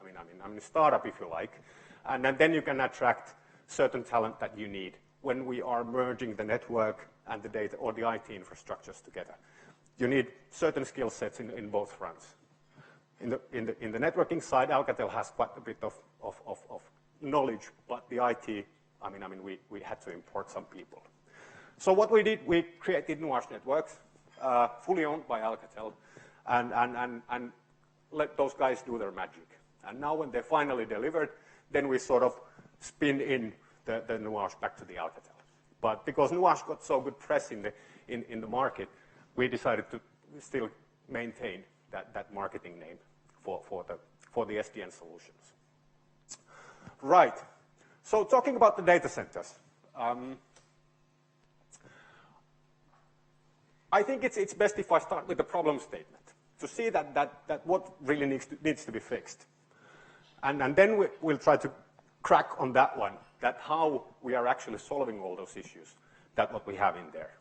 I mean, startup, if you like. And then you can attract certain talent that you need when we are merging the network and the data or the IT infrastructures together. You need certain skill sets in both fronts. In the networking side, Alcatel has quite a bit of knowledge, but the IT, we had to import some people. So what we did, we created Nuage networks, fully owned by Alcatel, and let those guys do their magic. And now when they finally delivered, then we sort of spin in the Nuage back to the Alcatel. But because Nuage got so good press in the market, we decided to still maintain that marketing name for the SDN solutions. Right. So talking about the data centers, I think it's best if I start with the problem statement to see that what really needs to be fixed. And then we'll try to crack on that one, that how we are actually solving all those issues, that what we have in there.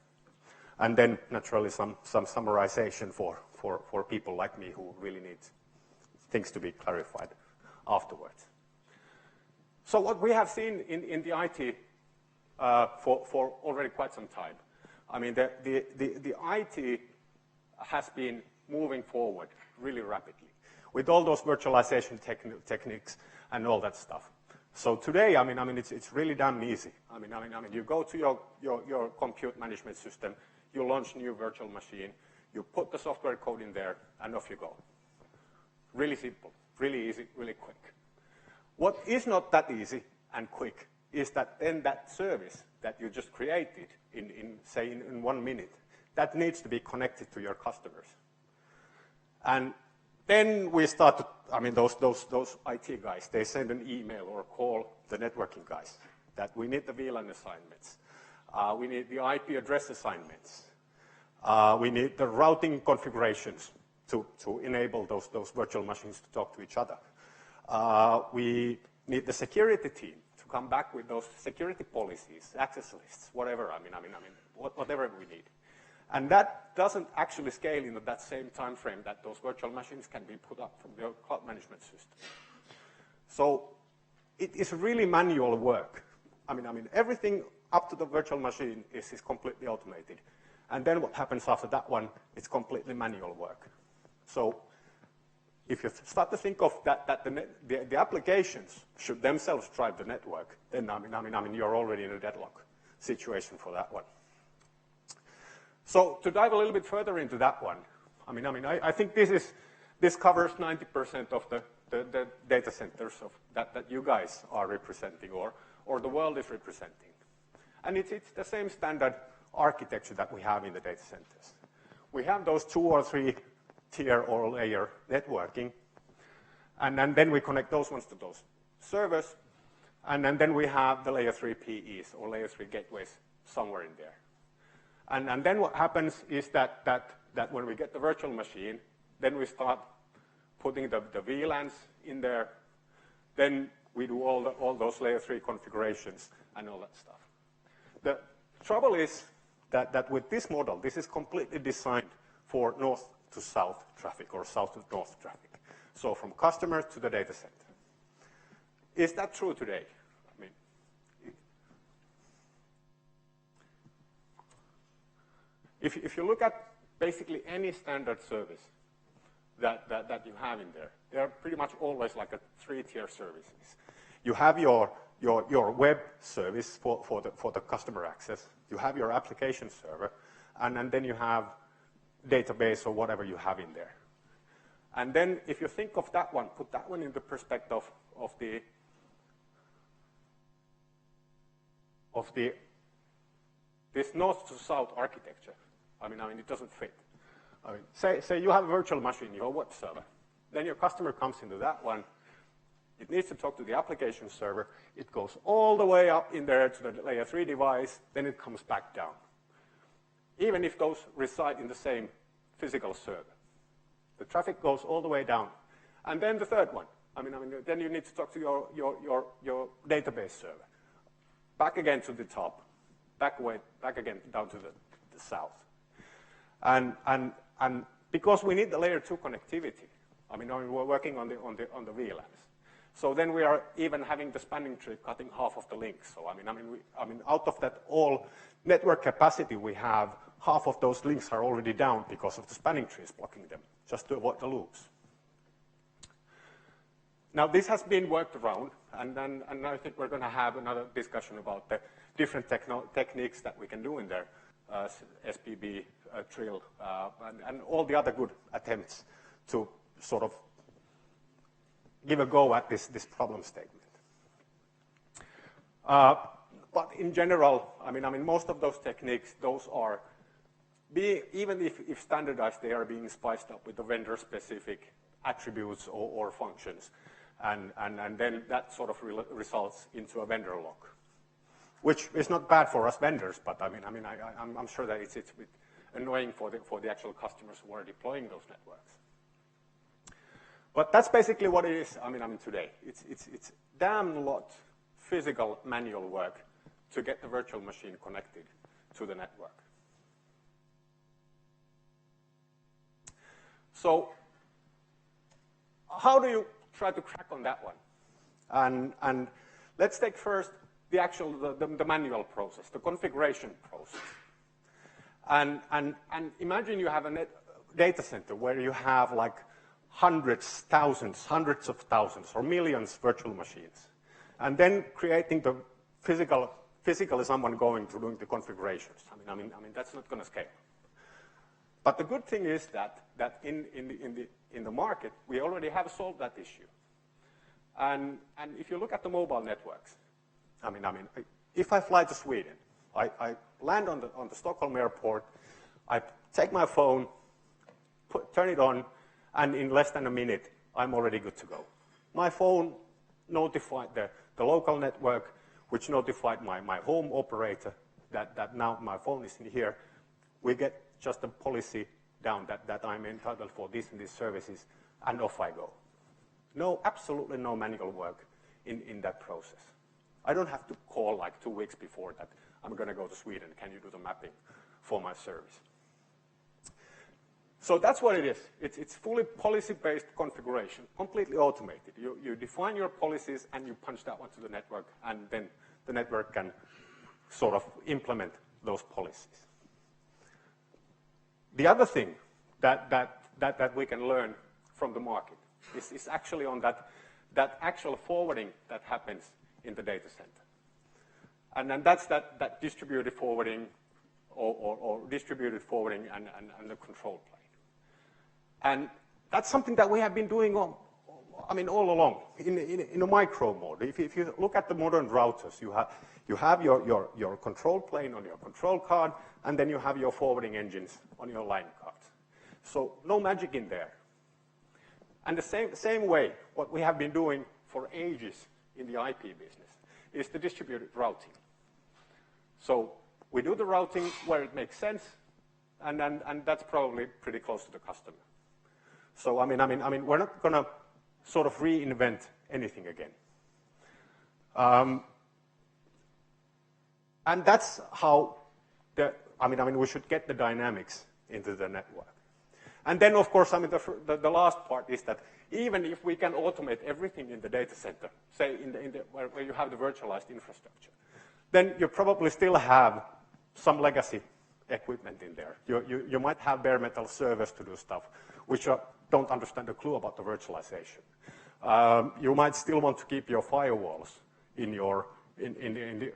And then naturally some summarization for people like me who really need things to be clarified afterwards. So what we have seen in the IT for already quite some time, I mean, the IT has been moving forward really rapidly with all those virtualization techniques and all that stuff. So today, it's really damn easy. You go to your compute management system, you launch a new virtual machine, you put the software code in there, and off you go. Really simple, really easy, really quick. What is not that easy and quick is that then that service that you just created in 1 minute, that needs to be connected to your customers. And then we start to, those IT guys, they send an email or call the networking guys that we need the VLAN assignments. We need the IP address assignments. We need the routing configurations to enable those virtual machines to talk to each other. We need the security team to come back with those security policies, access lists, whatever, whatever we need. And that doesn't actually scale in that same time frame that those virtual machines can be put up from the cloud management system. So it is really manual work. Everything up to the virtual machine is completely automated. And then what happens after that one, it's completely manual work. So if you start to think of that the applications should themselves drive the network, then you're already in a deadlock situation for that one. So to dive a little bit further into that one, I think this covers 90% of the data centers that you guys are representing or the world is representing. And it's the same standard architecture that we have in the data centers. We have those 2 or 3 tier or layer networking, and then we connect those ones to those servers, and then we have the layer 3 PEs or layer 3 gateways somewhere in there. And then what happens is that when we get the virtual machine, then we start putting the VLANs in there. Then we do all those layer 3 configurations and all that stuff. The trouble is that with this model, this is completely designed for north to south traffic or south to north traffic. So from customer to the data center. Is that true today? I mean, if you look at basically any standard service that you have in there, they're pretty much always like a 3-tier services. You have your web service for the customer access. You have your application server, and then you have database or whatever you have in there. And then if you think of that one, put that one in the perspective of this north to south architecture. I mean, it doesn't fit. I mean, say you have a virtual machine, your web server. Then your customer comes into that one. It needs to talk to the application server. It goes all the way up in there to the layer 3 device. Then it comes back down. Even if those reside in the same physical server. The traffic goes all the way down. And then the third one. I mean, then you need to talk to your database server. Back again to the top. Back again down to the south. And because we need the layer 2 connectivity, I mean, we're working on the VLANs. So then we are even having the spanning tree cutting half of the links. So I mean, out of that all network capacity we have, half of those links are already down because of the spanning trees blocking them, just to avoid the loops. Now this has been worked around, and I think we're going to have another discussion about the different techniques that we can do in there, SPB, Trill, and all the other good attempts to sort of give a go at this problem statement. But in general, I mean, most of those techniques, those are, even if standardized, they are being spiced up with the vendor-specific attributes or functions. And then that sort of results into a vendor lock, which is not bad for us vendors, but I'm sure that it's a bit annoying for the actual customers who are deploying those networks. But that's basically what it is. I mean today it's damn lot physical manual work to get the virtual machine connected to the network. So how do you try to crack on that one? And let's take first the actual the manual process, the configuration process. And imagine you have a data center where you have like hundreds of thousands, or millions virtual machines, and then creating the physically someone going to doing the configurations. I mean that's not going to scale. But the good thing is that in the market we already have solved that issue. And if you look at the mobile networks, I mean if I fly to Sweden, I land on the Stockholm airport, I take my phone, turn it on, and in less than a minute, I'm already good to go. My phone notified the local network, which notified my home operator that now my phone is in here. We get just a policy down that I'm entitled for this and these services, and off I go. Absolutely no manual work in that process. I don't have to call like 2 weeks before that I'm going to go to Sweden. Can you do the mapping for my service? So that's what it is. It's fully policy-based configuration, completely automated. You define your policies and you punch that one to the network, and then the network can sort of implement those policies. The other thing that we can learn from the market is actually on that actual forwarding that happens in the data center. And then that's that distributed forwarding or distributed forwarding and the control plane. And that's something that we have been doing all along in a micro mode. If you look at the modern routers, You have your control plane on your control card, and then you have your forwarding engines on your line cards. So no magic in there. And the same way, what we have been doing for ages in the IP business is the distributed routing. So we do the routing where it makes sense, and that's probably pretty close to the customer. So I mean, we're not going to sort of reinvent anything again. And that's how we should get the dynamics into the network. And then, of course, the last part is that even if we can automate everything in the data center, say where you have the virtualized infrastructure, then you probably still have some legacy equipment in there. You might have bare metal servers to do stuff, which don't understand a clue about the virtualization. You might still want to keep your firewalls in the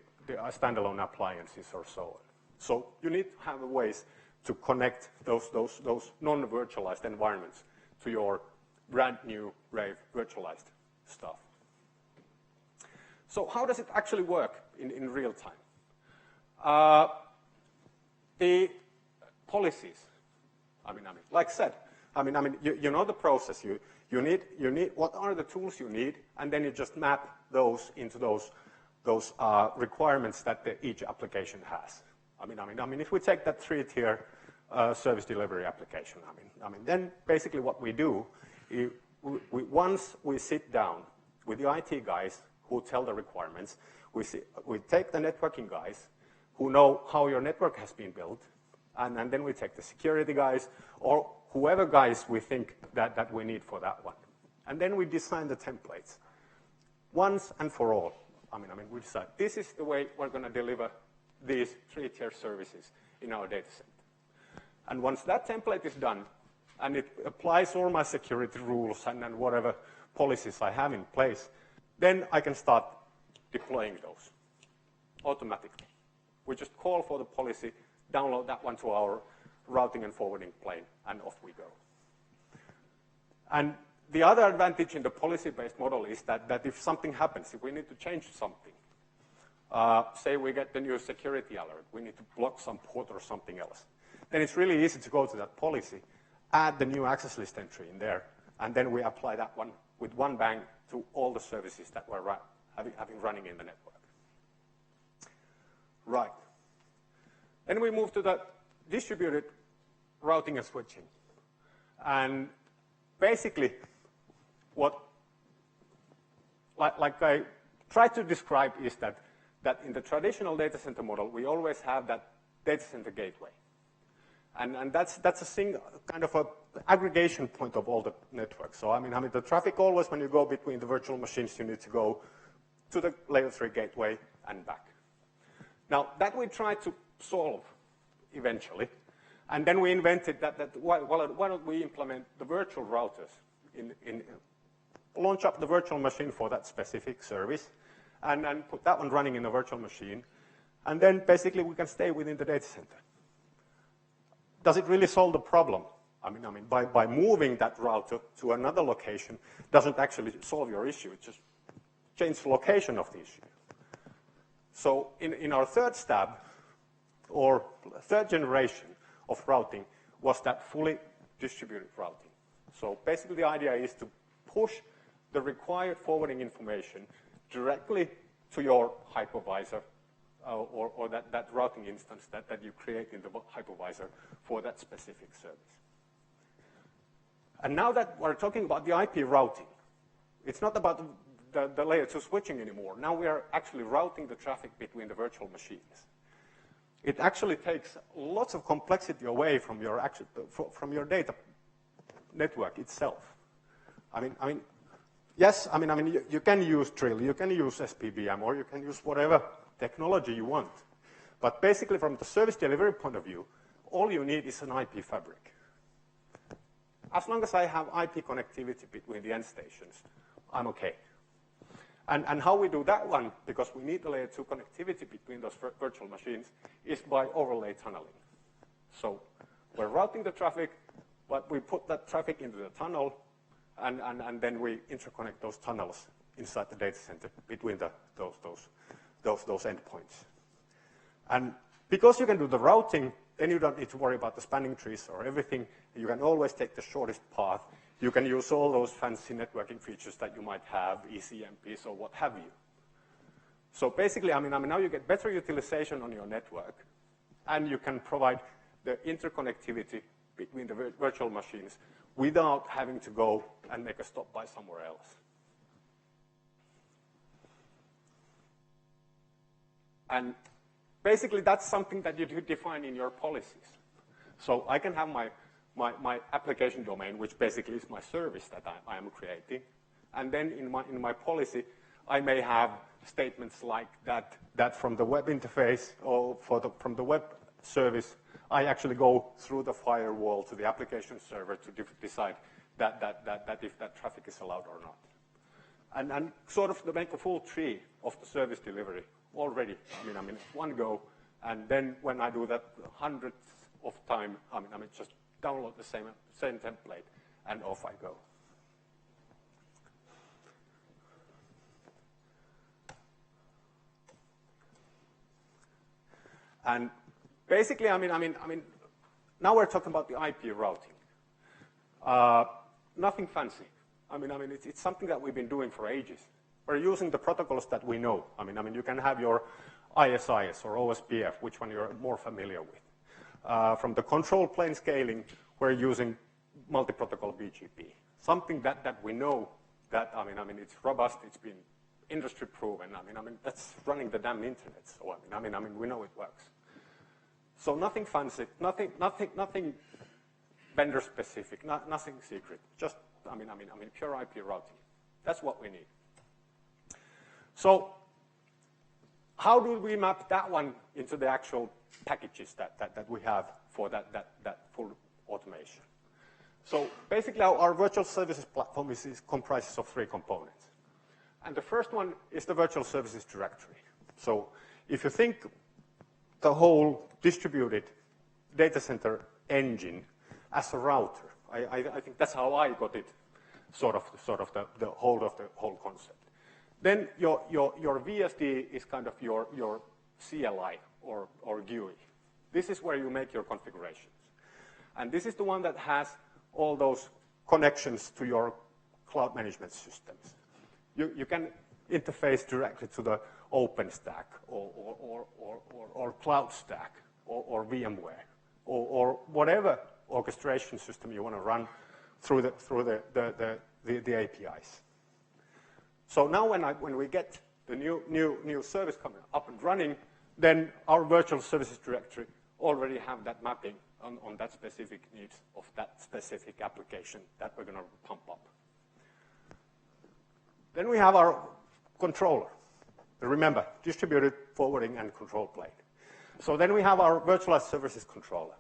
standalone appliances or so on. So you need to have ways to connect those non-virtualized environments to your brand new rave virtualized stuff. So how does it actually work in real time? The policies. Like I said, you know the process. You need what are the tools you need, and then you just map those into those requirements that each application has. If we take that 3-tier service delivery application, then basically what we do, once we sit down with the IT guys who tell the requirements, we take the networking guys who know how your network has been built, and then we take the security guys or whoever guys we think that we need for that one. And then we design the templates once and for all. We decide this is the way we're going to deliver these 3-tier services in our data center. And once that template is done, and it applies all my security rules and whatever policies I have in place, then I can start deploying those automatically. We just call for the policy, download that one to our routing and forwarding plane, and off we go. And the other advantage in the policy-based model is that if something happens, if we need to change something, say we get the new security alert, we need to block some port or something else, then it's really easy to go to that policy, add the new access list entry in there, and then we apply that one with one bang to all the services that we're having running in the network. Right. Then we move to the distributed routing and switching. And basically, like I tried to describe is that in the traditional data center model, we always have that data center gateway. And that's a single kind of a aggregation point of all the networks. So the traffic always, when you go between the virtual machines, you need to go to the layer 3 gateway and back. Now, that we tried to solve eventually. And then we invented that why don't we implement the virtual routers, launch up the virtual machine for that specific service, and put that one running in a virtual machine. And then basically we can stay within the data center. Does it really solve the problem? By moving that router to another location doesn't actually solve your issue. It just changes the location of the issue. So in our third stab, or third generation of routing, was that fully distributed routing. So basically the idea is to push the required forwarding information directly to your hypervisor or that routing instance that you create in the hypervisor for that specific service. And now that we're talking about the IP routing, it's not about the layer 2 switching anymore. Now we are actually routing the traffic between the virtual machines. It actually takes lots of complexity away from your data network itself. Yes, you can use Trill, you can use SPBM, or you can use whatever technology you want. But basically, from the service delivery point of view, all you need is an IP fabric. As long as I have IP connectivity between the end stations, I'm okay. And how we do that one, because we need the layer 2 connectivity between those virtual machines, is by overlay tunneling. So we're routing the traffic, but we put that traffic into the tunnel, and then we interconnect those tunnels inside the data center between the those endpoints. And because you can do the routing, then you don't need to worry about the spanning trees or everything. You can always take the shortest path. You can use all those fancy networking features that you might have, ECMPs or what have you. So basically, now you get better utilization on your network, and you can provide the interconnectivity between the virtual machines without having to go and make a stop by somewhere else. And basically, that's something that you define in your policies. So I can have my application domain, which basically is my service that I am creating. And then in my policy, I may have statements like that from the web interface or from the web service, I actually go through the firewall to the application server to decide that if that traffic is allowed or not. And sort of to make a full tree of the service delivery already, one go. And then when I do that hundreds of times, just download the same template and off I go. And basically, now we're talking about the IP routing. Nothing fancy. It's something that we've been doing for ages. We're using the protocols that we know. You can have your ISIS or OSPF, which one you're more familiar with. From the control plane scaling, we're using multi-protocol BGP. Something that we know that, it's robust, it's been industry proven. That's running the damn internet. So, we know it works. So nothing fancy, nothing vendor specific, nothing secret. Just, pure IP routing. That's what we need. So how do we map that one into the actual packages that we have for that full automation? So basically, our virtual services platform comprises of 3 components. And the first one is the virtual services directory. So if you think the whole distributed data center engine as a router, I think that's how I got it, sort of the hold of the whole concept. Then your VSD is kind of your CLI or GUI. This is where you make your configurations. And this is the one that has all those connections to your cloud management systems. You can interface directly to the OpenStack or Cloud Stack or VMware or whatever orchestration system you want to run through the APIs. So now when we get the new service coming up and running, then our virtual services directory already have that mapping on that specific needs of that specific application that we're going to pump up. Then we have our controller. Remember, distributed forwarding and control plane. So then we have our virtualized services controller.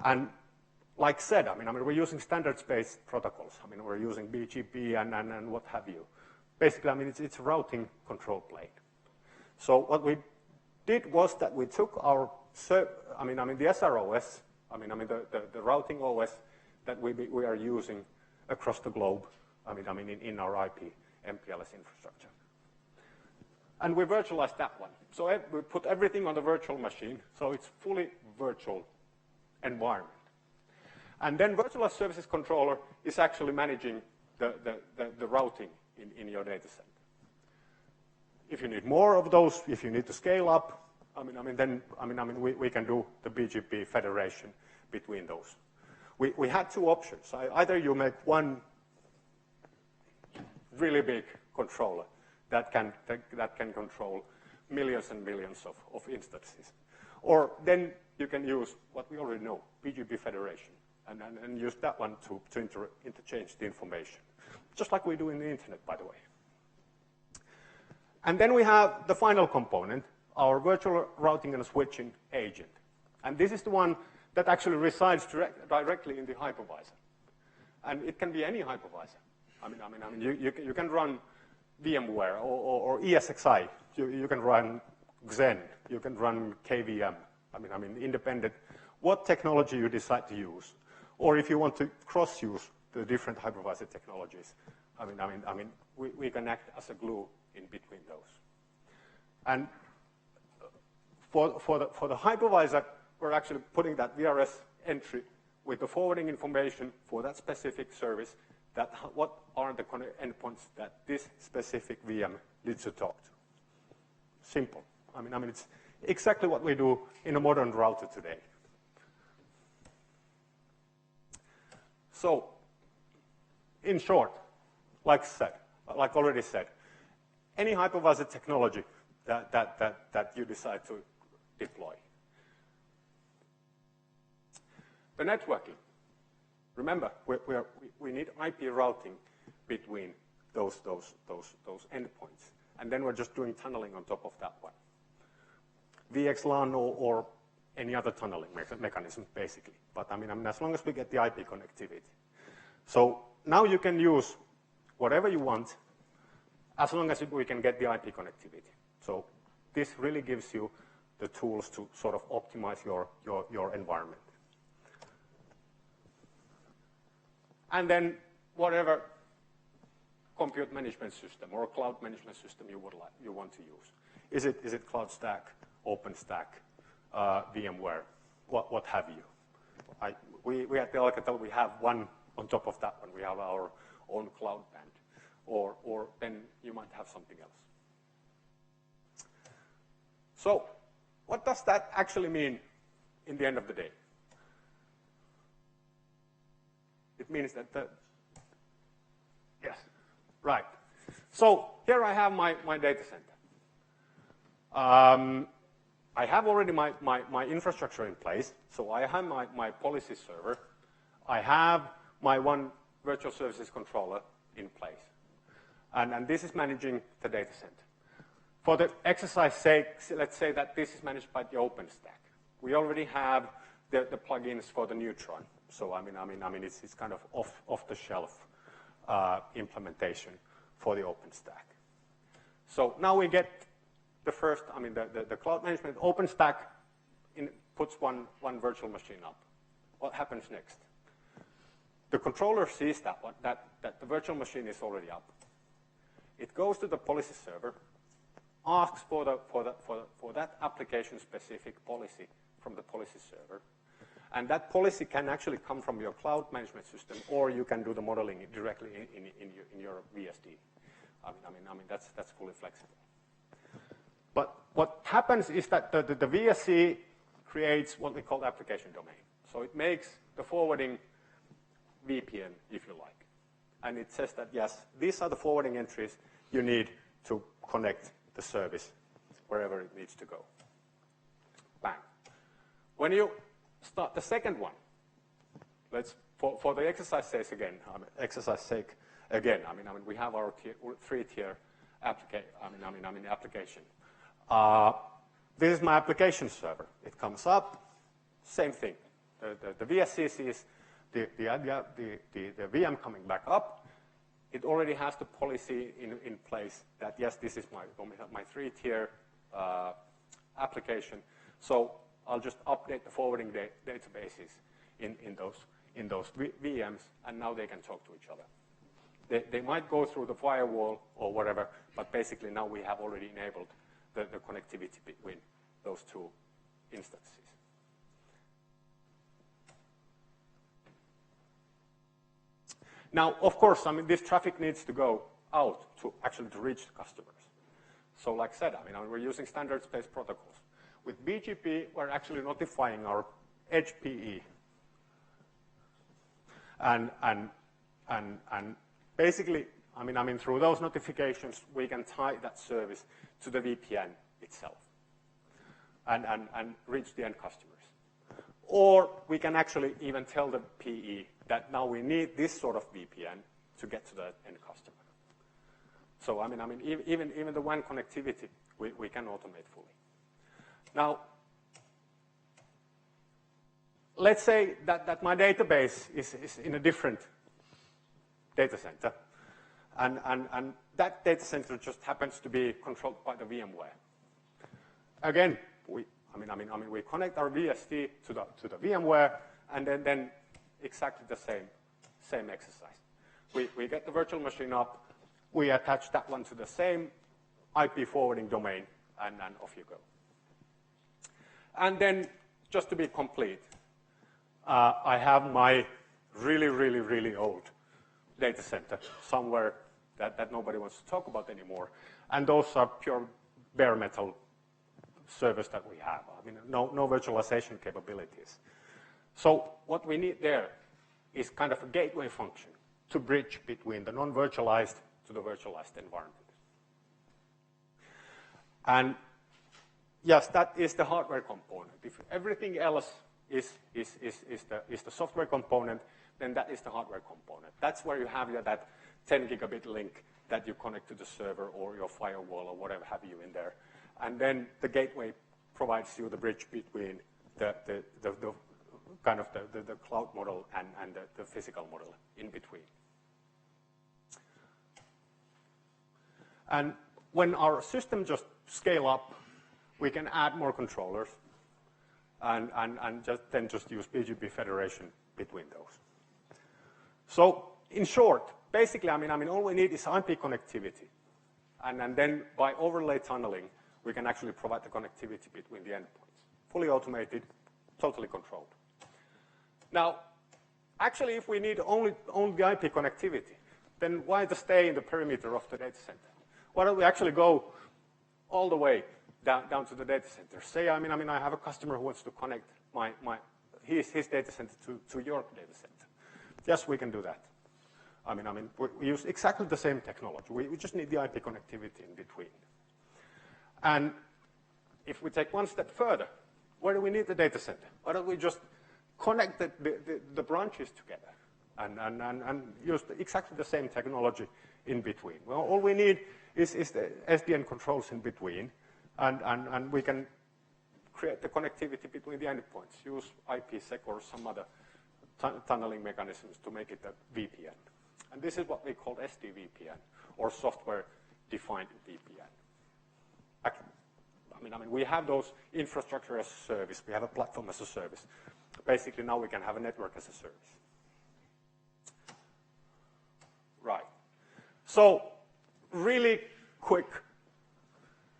And like said, we're using standards-based protocols. We're using BGP and what have you. Basically, it's a routing control plane. So what we did was that we took our, the SROS, the routing OS that we are using across the globe, in our IP MPLS infrastructure. And we virtualized that one. So we put everything on the virtual machine, so it's fully virtual environment. And then virtualized services controller is actually managing the routing in your data center. If you need more of those, if you need to scale up, then we can do the BGP federation between those. We had 2 options. Either you make one really big controller that can control millions and millions of instances, or then you can use what we already know, BGP federation, and use that one to interchange the information, just like we do in the internet, by the way. And then we have the final component, our virtual routing and switching agent. And this is the one that actually resides directly in the hypervisor. And it can be any hypervisor. You can run VMware or ESXi. You can run Xen. You can run KVM. Independent. What technology you decide to use, or if you want to cross-use the different hypervisor technologies, we can act as a glue in between those. And for the hypervisor, we're actually putting that VRS entry with the forwarding information for that specific service, that what are the endpoints that this specific VM needs to talk to. Simple. I mean, it's exactly what we do in a modern router today. So, in short, like already said, any hypervisor technology that you decide to deploy. The networking. Remember, we need IP routing between those endpoints, and then we're just doing tunneling on top of that one. VXLAN or any other tunneling mechanism, basically. But I mean, as long as we get the IP connectivity. So now you can use whatever you want, as long as we can get the IP connectivity. So this really gives you the tools to sort of optimize your environment. And then whatever compute management system or cloud management system you want to use. Is it Cloud Stack, OpenStack, VMware, what have you? We at the Alcatel, we have one on top of that one. We have our own cloud band, or then you might have something else. So what does that actually mean in the end of the day? It means that yes, right. So here I have my data center. I have already my infrastructure in place. So I have my policy server. I have my one virtual services controller in place. And this is managing the data center. For the exercise sake, let's say that this is managed by the OpenStack. We already have the plugins for the Neutron. So I mean, it's kind of off-the-shelf implementation for the OpenStack. So now we get the first, the cloud management. OpenStack puts one virtual machine up. What happens next? The controller sees that the virtual machine is already up. It goes to the policy server, asks for that application-specific policy from the policy server. And that policy can actually come from your cloud management system, or you can do the modeling directly in your VSD. I mean that's fully flexible. But what happens is that the VSC creates what we call the application domain. So it makes the forwarding VPN, if you like. And it says that, yes, these are the forwarding entries you need to connect the service wherever it needs to go. Bang. When you start the second one, for the exercise sake again, we have our three-tier application. This is my application server. It comes up, same thing. The VSC sees the VM coming back up. It already has the policy in place that, yes, this is my three-tier application. So I'll just update the forwarding databases in those VMs, and now they can talk to each other. They might go through the firewall or whatever, but basically now we have already enabled the connectivity between those two instances. Now, of course, this traffic needs to go out to reach the customers. So like I said, we're using standard space protocols. With BGP, we're actually notifying our edge PE. And basically, through those notifications, we can tie that service to the VPN itself and reach the end customers. Or we can actually even tell the PE that now we need this sort of VPN to get to the end customer. So even the WAN connectivity, we can automate fully. Now, let's say that my database is in a different data center, and that data center just happens to be controlled by the VMware. Again, we connect our VSD to the VMware, and then exactly the same exercise. We get the virtual machine up, we attach that one to the same IP forwarding domain, and off you go. And then, just to be complete, I have my really, really, really old data center somewhere that nobody wants to talk about anymore. And those are pure bare metal servers that we have. I mean, no virtualization capabilities. So what we need there is kind of a gateway function to bridge between the non-virtualized to the virtualized environment. And yes, that is the hardware component. If everything else is the software component, then that is the hardware component. That's where you have that 10 gigabit link that you connect to the server or your firewall or whatever have you in there. And then the gateway provides you the bridge between the kind of the cloud model and the physical model in between. And when our system just scale up, we can add more controllers and just use BGP federation between those. So in short, basically, I mean, all we need is IP connectivity. And then by overlay tunneling, we can actually provide the connectivity between the endpoints. Fully automated, totally controlled. Now, actually, if we need only the IP connectivity, then why to stay in the perimeter of the data center? Why don't we actually go all the way down to the data center? Say, I mean, I have a customer who wants to connect his data center to your data center. Yes, we can do that. I mean, we use exactly the same technology. We just need the IP connectivity in between. And if we take one step further, where do we need the data center? Why don't we just connect the branches together and use exactly the same technology in between? Well, all we need is the SDN controls in between, and we can create the connectivity between the endpoints, use IPsec or some other tunneling mechanisms to make it a VPN. And this is what we call SDVPN, or software-defined VPN. I mean, we have those infrastructure as a service. We have a platform as a service. Basically, now we can have a network as a service. Right. So, really quick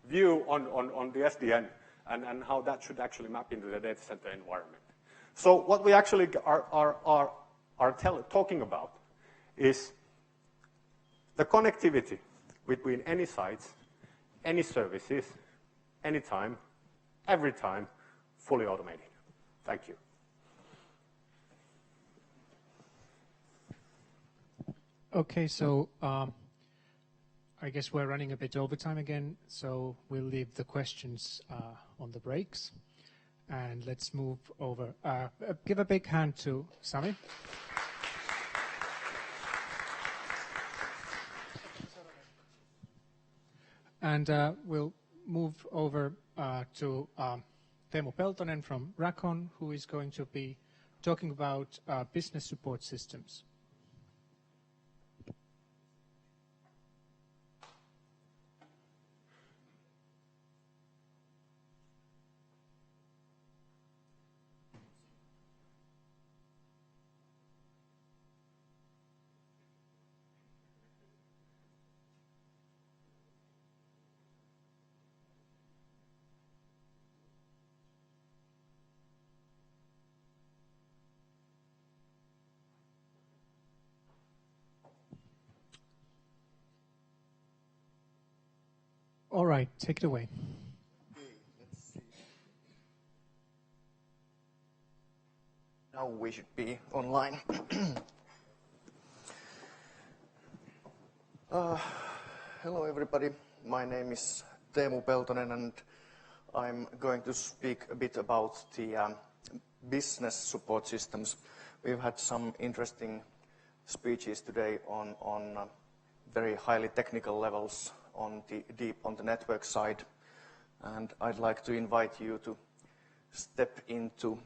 view on the SDN and how that should actually map into the data center environment. So, what we actually are talking about is the connectivity between any sites, any services, anytime, every time, fully automated. Thank you. Okay, so I guess we're running a bit overtime again, so we'll leave the questions on the breaks. And let's move over. Give a big hand to Sami. And we'll move over to Teemu Peltonen from Racon, who is going to be talking about business support systems. All right, take it away. Let's see. Now we should be online. Hello everybody, my name is Teemu Peltonen and I'm going to speak a bit about the business support systems. We've had some interesting speeches today on very highly technical levels on the network side, and I'd like to invite you to step into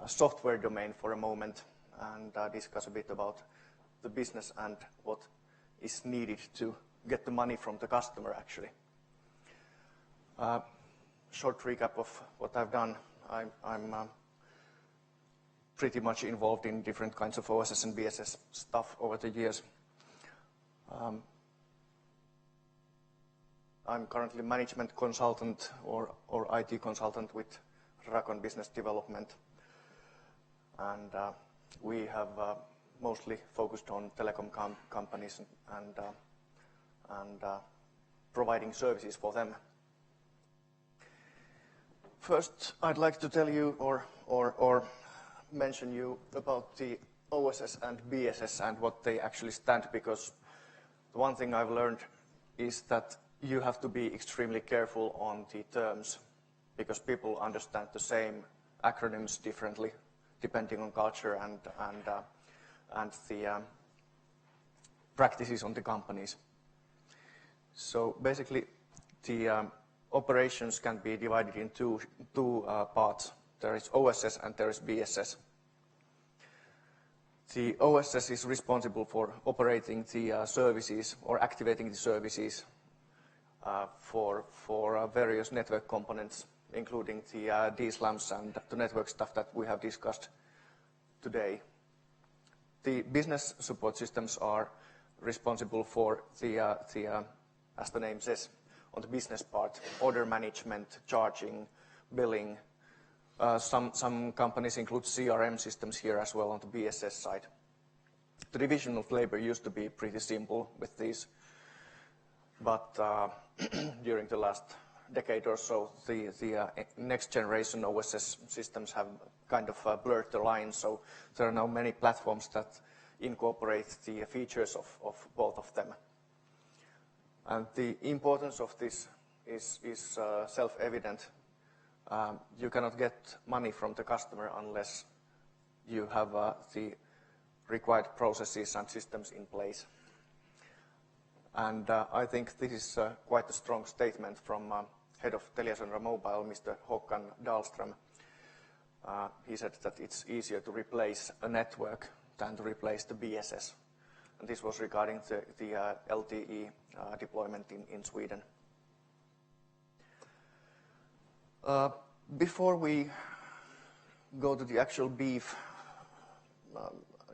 software domain for a moment and discuss a bit about the business and what is needed to get the money from the customer actually. Short recap of what I've done. I'm pretty much involved in different kinds of OSS and BSS stuff over the years. I'm currently management consultant or IT consultant with Racon Business Development. And we have mostly focused on telecom companies and providing services for them. First, I'd like to tell you or mention you about the OSS and BSS and what they actually stand, because the one thing I've learned is that you have to be extremely careful on the terms, because people understand the same acronyms differently depending on culture and the practices on the companies. So basically, the operations can be divided in two parts. There is OSS and there is BSS. The OSS is responsible for operating the services or activating the services for various network components, including the DSLAMs and the network stuff that we have discussed today. The business support systems are responsible for the as the name says, on the business part, order management, charging, billing. Some companies include CRM systems here as well on the BSS side. The division of labor used to be pretty simple with these, but during the last decade or so, the next generation OSS systems have kind of blurred the lines, so there are now many platforms that incorporate the features of both of them. And the importance of this is self-evident. You cannot get money from the customer unless you have the required processes and systems in place. And I think this is quite a strong statement from head of TeliaSonera Mobile, Mr. Håkan Dahlström. He said that it's easier to replace a network than to replace the BSS. And this was regarding the LTE deployment in Sweden. Before we go to the actual beef,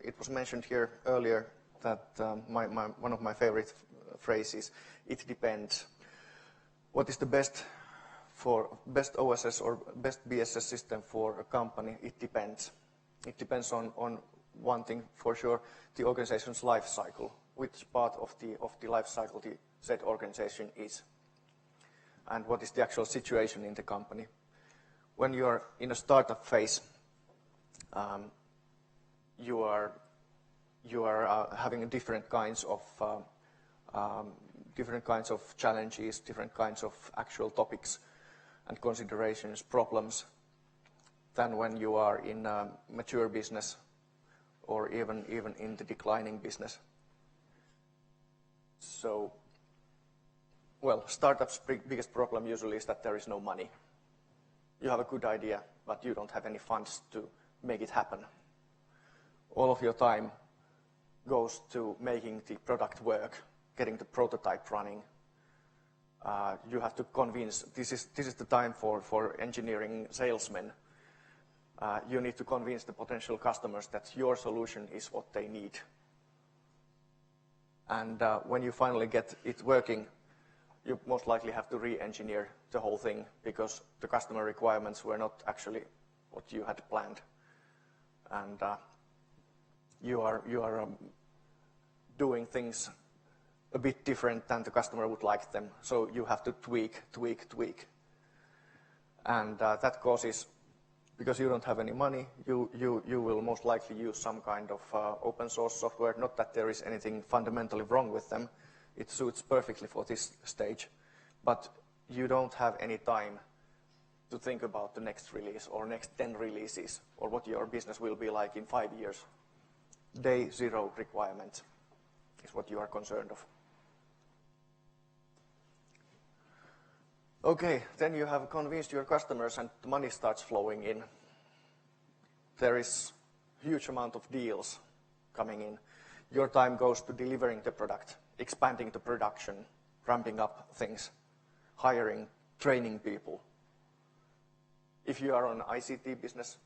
it was mentioned here earlier that one of my favorite phrases, it depends. What is the best OSS or best BSS system for a company? It depends. It depends on one thing for sure, the organization's life cycle, which part of the life cycle the said organization is, and what is the actual situation in the company. When you are in a startup phase, you are having different kinds of challenges, different kinds of actual topics and considerations, problems, than when you are in a mature business or even in the declining business. So, well, startups' biggest problem usually is that there is no money. You have a good idea, but you don't have any funds to make it happen. All of your time goes to making the product work, getting the prototype running. You have to convince, this is the time for engineering salesmen. You need to convince the potential customers that your solution is what they need. And when you finally get it working, you most likely have to re-engineer the whole thing because the customer requirements were not actually what you had planned. And you are doing things a bit different than the customer would like them. So you have to tweak. And that causes, because you don't have any money, you will most likely use some kind of open source software. Not that there is anything fundamentally wrong with them. It suits perfectly for this stage. But you don't have any time to think about the next release or next 10 releases or what your business will be like in 5 years. Day zero requirement is what you are concerned of. Okay, then you have convinced your customers and the money starts flowing in. There is a huge amount of deals coming in. Your time goes to delivering the product, expanding the production, ramping up things, hiring, training people. If you are an ICT business,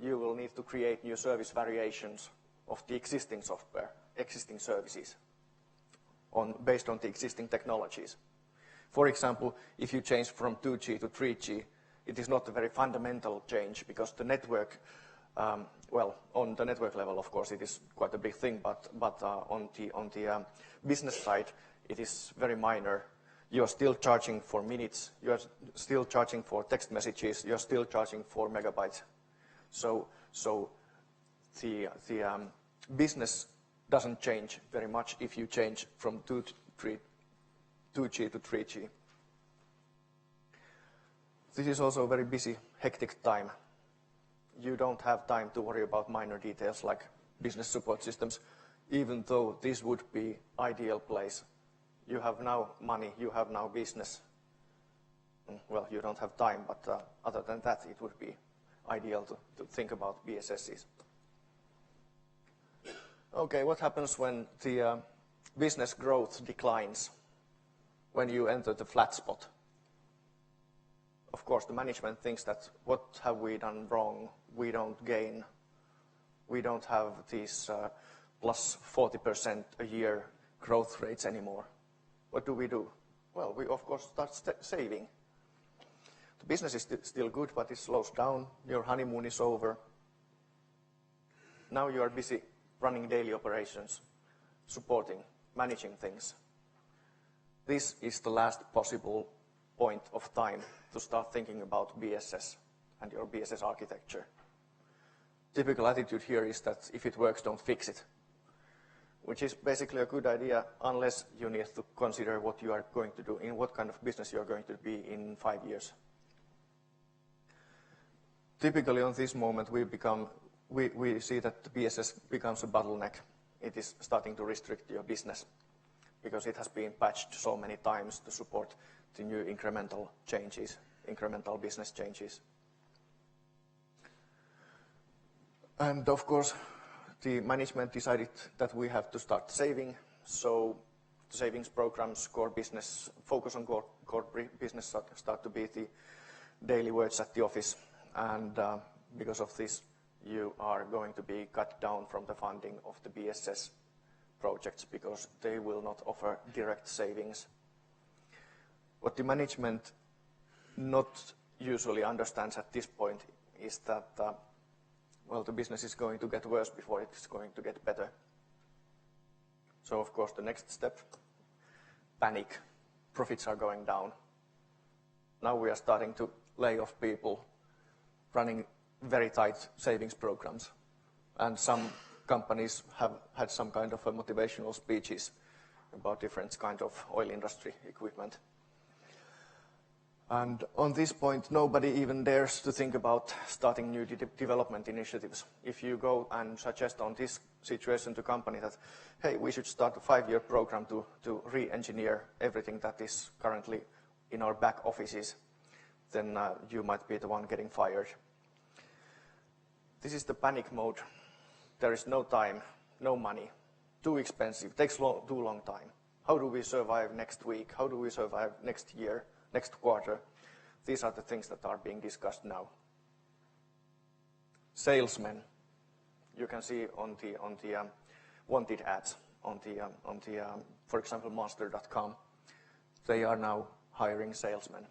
you will need to create new service variations of the existing software, existing services, based on the existing technologies. For example, if you change from 2G to 3G, it is not a very fundamental change because the network, well, on the network level, of course, it is quite a big thing, but on the business side, it is very minor. You are still charging for minutes, you are still charging for text messages, you are still charging for megabytes. So the business doesn't change very much if you change from 2G to 3G. This is also a very busy, hectic time. You don't have time to worry about minor details like business support systems, even though this would be ideal place. You have now money, you have now business. Well, you don't have time, but other than that, it would be ideal to think about BSSs. Okay, what happens when the business growth declines, when you enter the flat spot? Of course, the management thinks that what have we done wrong? We don't gain. We don't have these plus 40% a year growth rates anymore. What do? Well, we of course start saving. The business is still good, but it slows down. Your honeymoon is over. Now you are busy running daily operations, supporting, managing things. This is the last possible point of time to start thinking about BSS and your BSS architecture. Typical attitude here is that if it works, don't fix it, which is basically a good idea unless you need to consider what you are going to do, in what kind of business you are going to be in 5 years. Typically on this moment we see that the BSS becomes a bottleneck. It is starting to restrict your business because it has been patched so many times to support the new incremental changes, incremental business changes. And of course, the management decided that we have to start saving. So the savings programs, core business, focus on core business start to be the daily words at the office. And because of this, you are going to be cut down from the funding of the BSS projects because they will not offer direct savings. What the management not usually understands at this point is that, well, the business is going to get worse before it is going to get better. So, of course, the next step, panic. Profits are going down. Now we are starting to lay off people, running very tight savings programs. And some companies have had some kind of a motivational speeches about different kind of oil industry equipment. And on this point, nobody even dares to think about starting new development initiatives. If you go and suggest on this situation to company that, hey, we should start a 5-year program to re-engineer everything that is currently in our back offices, then you might be the one getting fired. This is the panic mode. There is no time, no money, too expensive, takes too long time. How do we survive next week? How do we survive next year, next quarter? These are the things that are being discussed now. Salesmen, you can see on the wanted ads on the for example, monster.com. They are now hiring salesmen.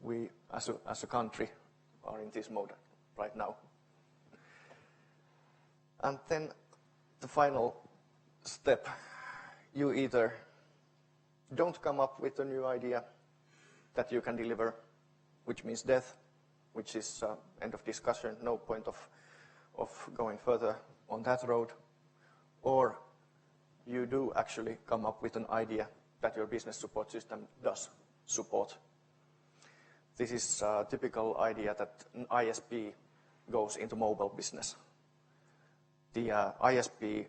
We, as a country, are in this mode right now. And then the final step, you either don't come up with a new idea that you can deliver, which means death, which is end of discussion, no point of going further on that road, or you do actually come up with an idea that your business support system does support. This is a typical idea that an ISP goes into mobile business. The ISP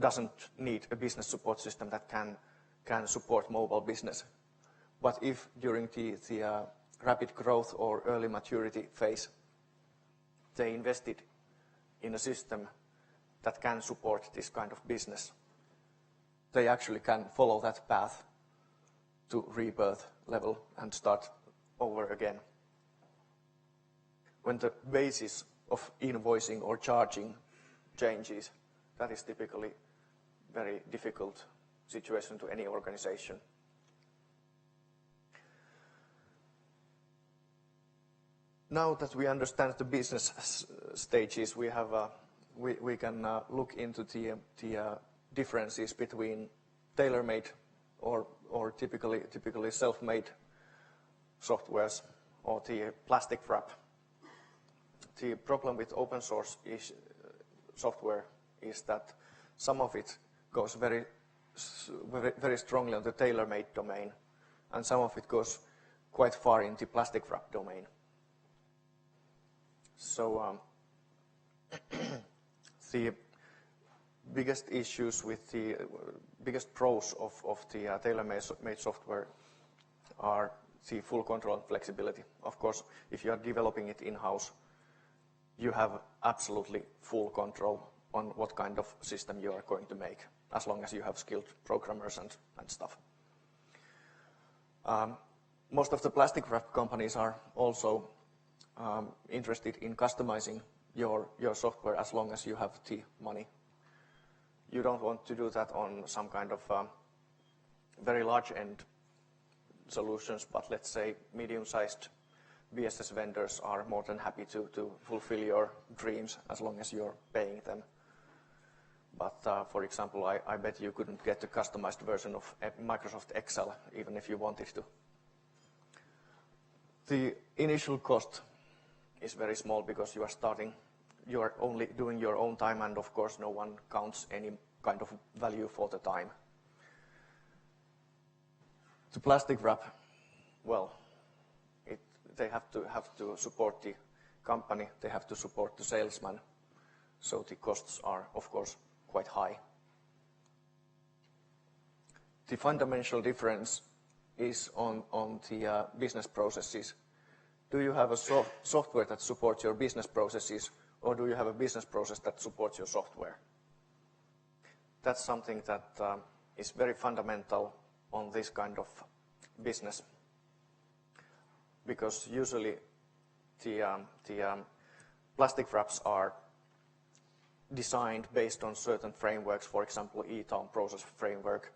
doesn't need a business support system that can support mobile business. But if during the rapid growth or early maturity phase, they invested in a system that can support this kind of business, they actually can follow that path to rebirth level and start over again. When the basis of invoicing or charging changes, that is typically very difficult situation to any organization. Now that we understand the business stages, we can look into the differences between tailor-made or typically self-made softwares or the plastic wrap. The problem with open source software is that some of it goes very strongly on the tailor-made domain, and some of it goes quite far in the plastic wrap domain. So the biggest issues with the biggest pros of the tailor-made software are the full control and flexibility. Of course, if you are developing it in-house, you have absolutely full control on what kind of system you are going to make, as long as you have skilled programmers and stuff. Most of the plastic wrap companies are also interested in customizing your software as long as you have the money. You don't want to do that on some kind of very large end solutions, but let's say medium-sized BSS vendors are more than happy to fulfill your dreams as long as you're paying them. But for example, I bet you couldn't get a customized version of Microsoft Excel even if you wanted to. The initial cost is very small because you are only doing your own time, and of course no one counts any kind of value for the time. The plastic wrap, well, they have to support the company, they have to support the salesman, so the costs are of course quite high. The fundamental difference is on the business processes. Do you have a software that supports your business processes, or do you have a business process that supports your software? That's something that is very fundamental on this kind of business, because usually the plastic wraps are designed based on certain frameworks, for example, ETOM process framework.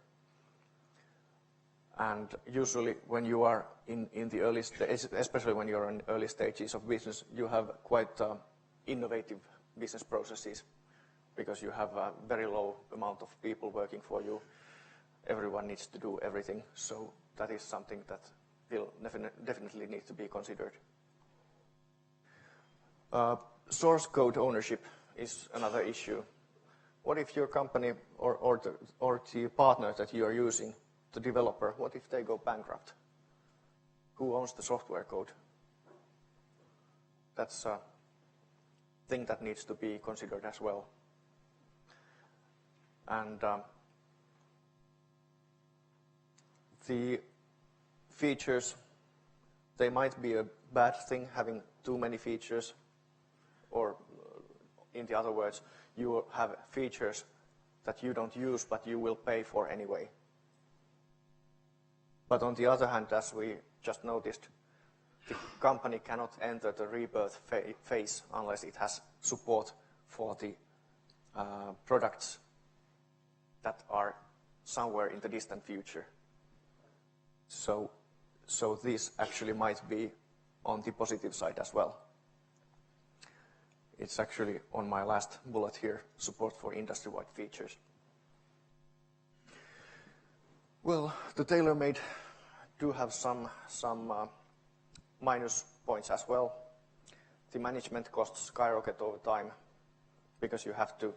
And usually when you are in the early stages, especially when you're in early stages of business, you have quite innovative business processes because you have a very low amount of people working for you. Everyone needs to do everything. So that is something that will definitely need to be considered. Source code ownership is another issue. What if your company or the partner that you are using, the developer, what if they go bankrupt? Who owns the software code? That's a thing that needs to be considered as well. And the features, they might be a bad thing, having too many features, or in the other words, you have features that you don't use but you will pay for anyway. But on the other hand, as we just noticed, the company cannot enter the rebirth phase unless it has support for the products that are somewhere in the distant future. So this actually might be on the positive side as well. It's actually on my last bullet here, support for industry-wide features. Well, the tailor-made do have some minus points as well. The management costs skyrocket over time because you have to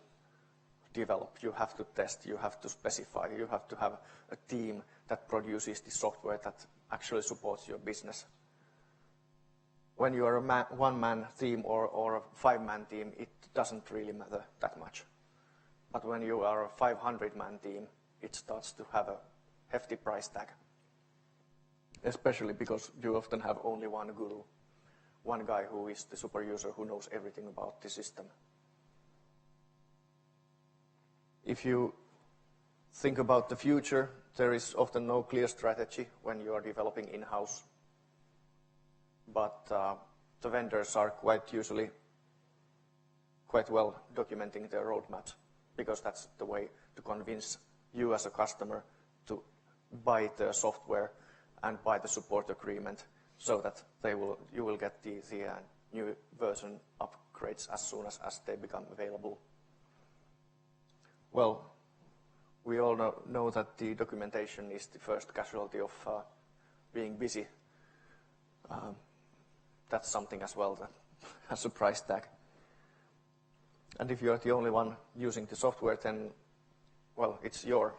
develop, you have to test, you have to specify, you have to have a team that produces the software that actually supports your business. When you are a one-man team or a five-man team, it doesn't really matter that much. But when you are a 500-man team, it starts to have a hefty price tag. Especially because you often have only one guru, one guy who is the super user who knows everything about the system. If you think about the future, there is often no clear strategy when you are developing in-house. But the vendors are usually quite well documenting their roadmaps, because that's the way to convince you as a customer to buy the software and buy the support agreement, so that you will get the new version upgrades as soon as they become available. Well, we all know that the documentation is the first casualty of being busy. That's something as well that has a price tag. And if you're the only one using the software, then, well, it's your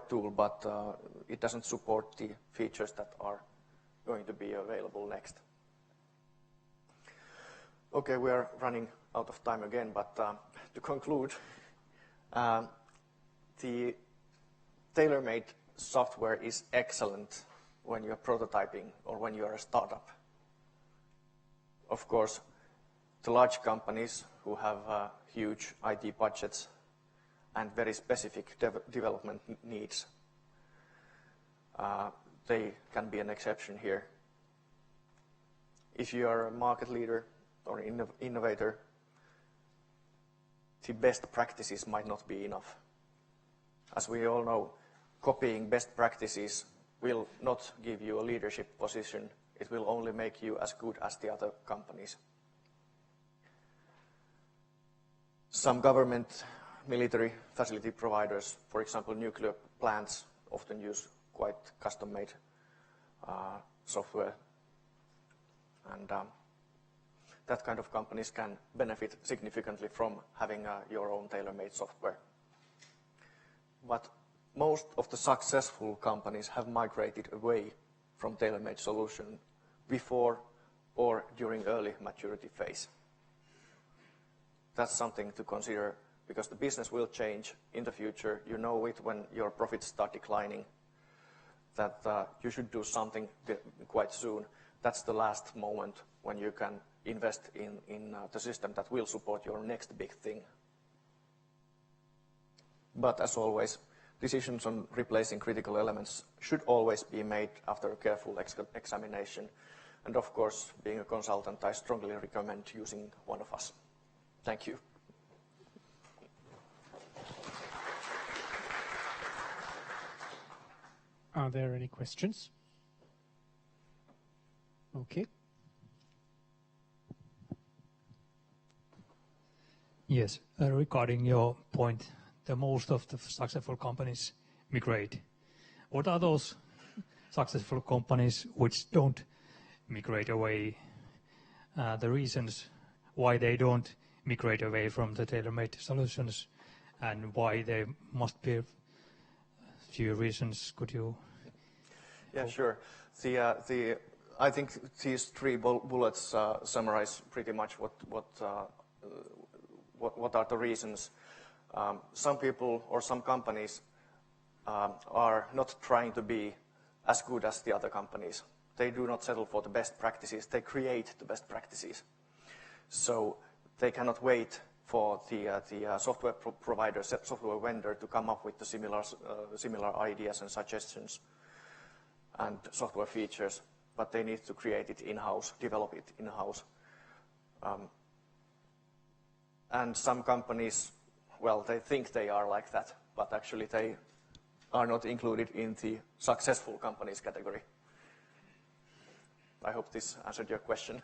tool, but it doesn't support the features that are going to be available next. Okay, we are running out of time again, but to conclude, the tailor-made software is excellent when you're prototyping or when you're a startup. Of course, the large companies who have huge IT budgets and very specific development needs, they can be an exception here. If you are a market leader or innovator, the best practices might not be enough. As we all know, copying best practices will not give you a leadership position. It will only make you as good as the other companies. Some government, military facility providers, for example, nuclear plants, often use quite custom-made software. And that kind of companies can benefit significantly from having your own tailor-made software. But most of the successful companies have migrated away from tailor-made solution before or during early maturity phase. That's something to consider because the business will change in the future. You know it when your profits start declining, that you should do something quite soon. That's the last moment when you can invest in the system that will support your next big thing. But as always, decisions on replacing critical elements should always be made after a careful examination. And of course, being a consultant, I strongly recommend using one of us. Thank you. Are there any questions? Okay. Yes, regarding your point, that most of the successful companies migrate. What are those successful companies which don't migrate away? The reasons why they don't migrate away from the tailor-made solutions and why there must be a few reasons. Could you? Yeah, sure. I think these three bullets summarize pretty much what are the reasons. Some people or some companies are not trying to be as good as the other companies. They do not settle for the best practices. They create the best practices. So they cannot wait for the software provider, software vendor to come up with the similar ideas and suggestions and software features, but they need to create it in-house, develop it in-house. And some companies, well, they think they are like that, but actually they are not included in the successful companies category. I hope this answered your question.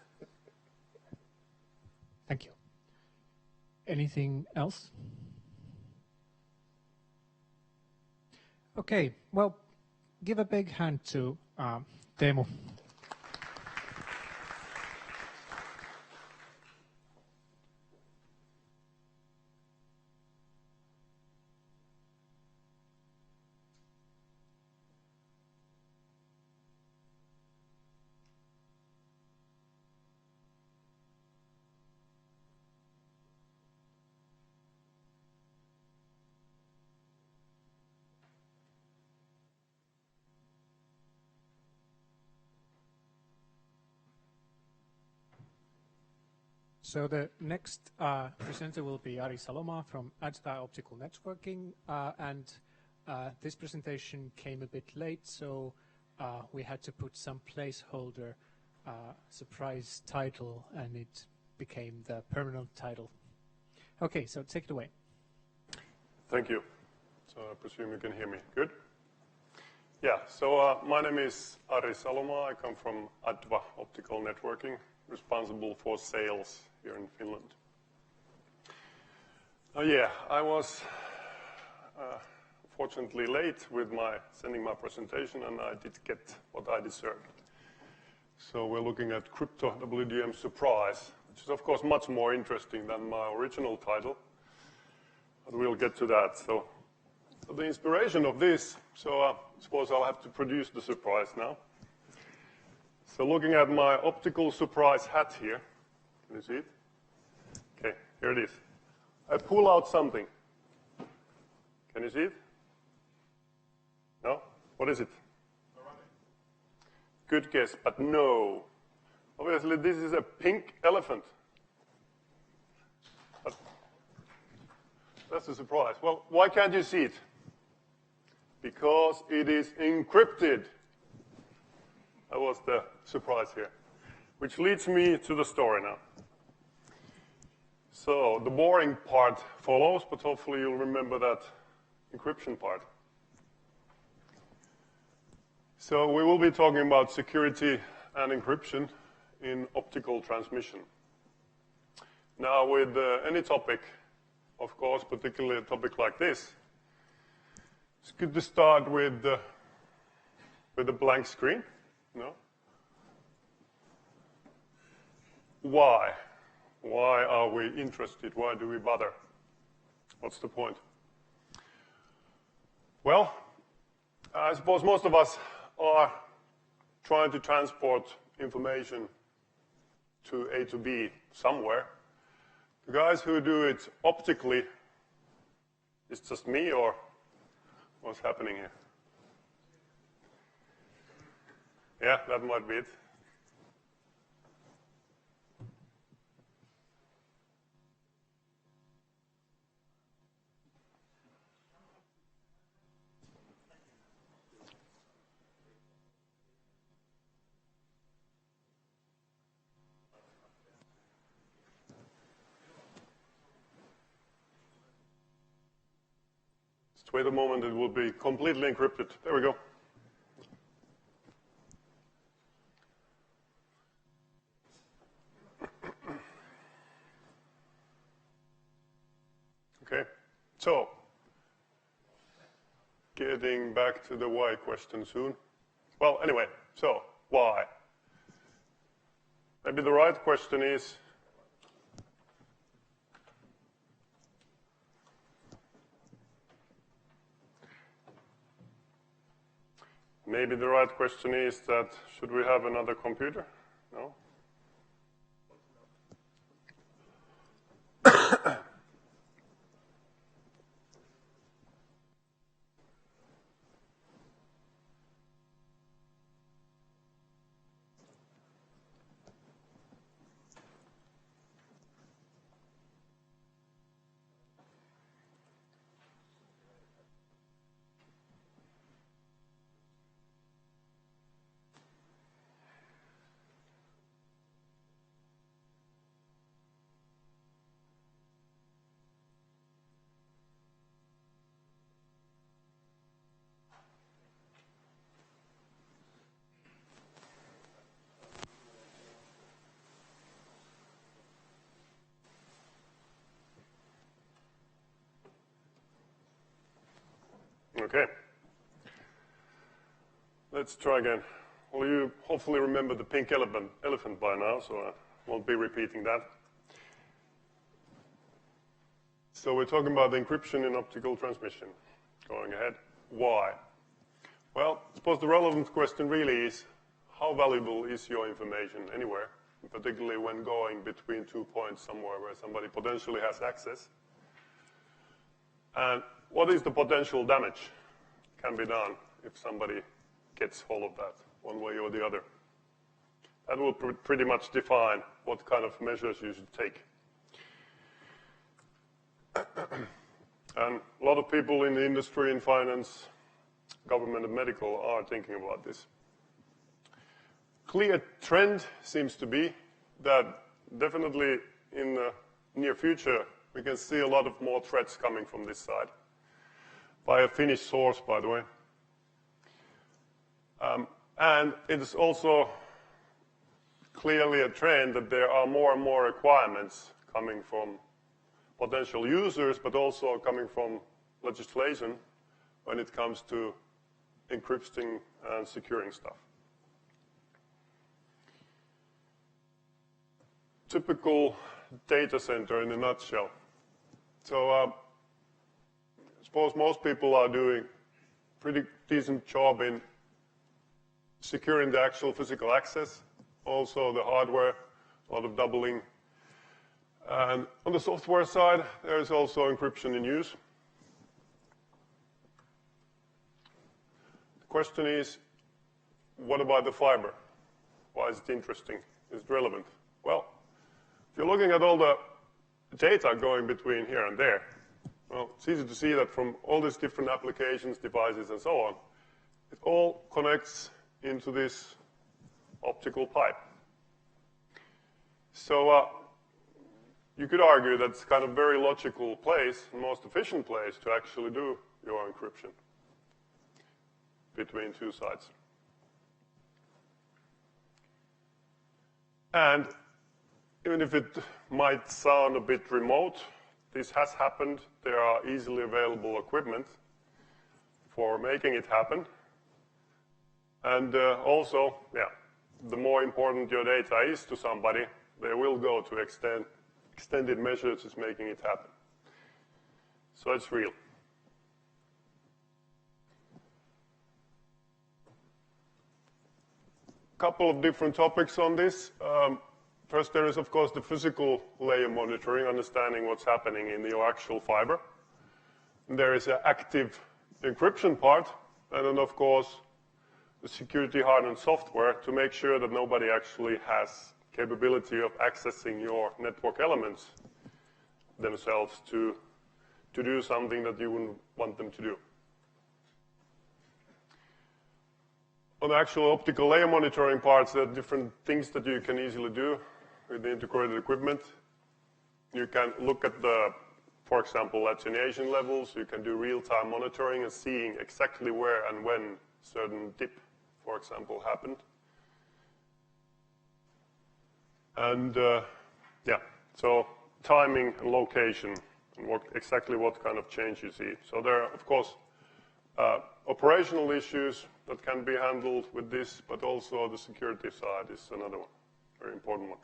Thank you. Anything else? Okay, well, give a big hand to Teemu. So the next presenter will be Ari Saloma from Agile Optical Networking, and this presentation came a bit late, so we had to put some placeholder surprise title, and it became the permanent title. Okay, so take it away. Thank you. So I presume you can hear me. Good? Yeah, so my name is Ari Saloma. I come from Adva Optical Networking, responsible for sales here in Finland. Yeah, I was fortunately late with sending my presentation, and I did get what I deserved. So we're looking at crypto WDM surprise, which is of course much more interesting than my original title, but we'll get to that. So the inspiration of this, so I suppose I'll have to produce the surprise now. So looking at my optical surprise hat here, can you see it? Okay, here it is. I pull out something. Can you see it? No? What is it? Good guess, but no. Obviously, this is a pink elephant. But that's a surprise. Well, why can't you see it? Because it is encrypted. That was the surprise here. Which leads me to the story now. So the boring part follows, but hopefully you'll remember that encryption part. So we will be talking about security and encryption in optical transmission. Now with any topic, of course, particularly a topic like this, it's good to start with a blank screen. No? Why? Why are we interested? Why do we bother? What's the point? Well, I suppose most of us are trying to transport information to A to B somewhere. The guys who do it optically, is it just me or what's happening here? Yeah, that might be it. Just wait a moment, it will be completely encrypted. There we go. Okay, so getting back to the why question soon. Well, anyway, so why? Maybe the right question is, that should we have another computer? No? Okay. Let's try again. Well, you hopefully remember the pink elephant by now, so I won't be repeating that. So we're talking about the encryption in optical transmission. Going ahead. Why? Well, I suppose the relevant question really is, how valuable is your information anywhere, particularly when going between 2 points somewhere where somebody potentially has access? And what is the potential damage can be done if somebody gets hold of that one way or the other? That will pretty much define what kind of measures you should take. And a lot of people in the industry, in finance, government and medical are thinking about this. Clear trend seems to be that definitely in the near future we can see a lot of more threats coming from this side. By a Finnish source, by the way. And it's also clearly a trend that there are more and more requirements coming from potential users, but also coming from legislation when it comes to encrypting and securing stuff. Typical data center in a nutshell. So I suppose most people are doing a pretty decent job in securing the actual physical access, also the hardware, a lot of doubling. And on the software side, there is also encryption in use. The question is, what about the fiber? Why is it interesting? Is it relevant? Well, if you're looking at all the data going between here and there, well, it's easy to see that from all these different applications, devices, and so on, it all connects into this optical pipe. So you could argue that's kind of very logical place, and most efficient place to actually do your encryption between two sides. And even if it might sound a bit remote, this has happened. There are easily available equipment for making it happen. And also, the more important your data is to somebody, they will go to extended measures is making it happen. So it's real. Couple of different topics on this. First, there is, of course, the physical layer monitoring, understanding what's happening in your actual fiber. And there is an active encryption part, and then, of course, the security hardened software to make sure that nobody actually has capability of accessing your network elements themselves to do something that you wouldn't want them to do. On the actual optical layer monitoring parts, there are different things that you can easily do with the integrated equipment. You can look at the, for example, attenuation levels. You can do real-time monitoring and seeing exactly where and when certain dip, for example, happened. And so timing and location and exactly what kind of change you see. So there are, of course, operational issues that can be handled with this, but also the security side is another one, very important one.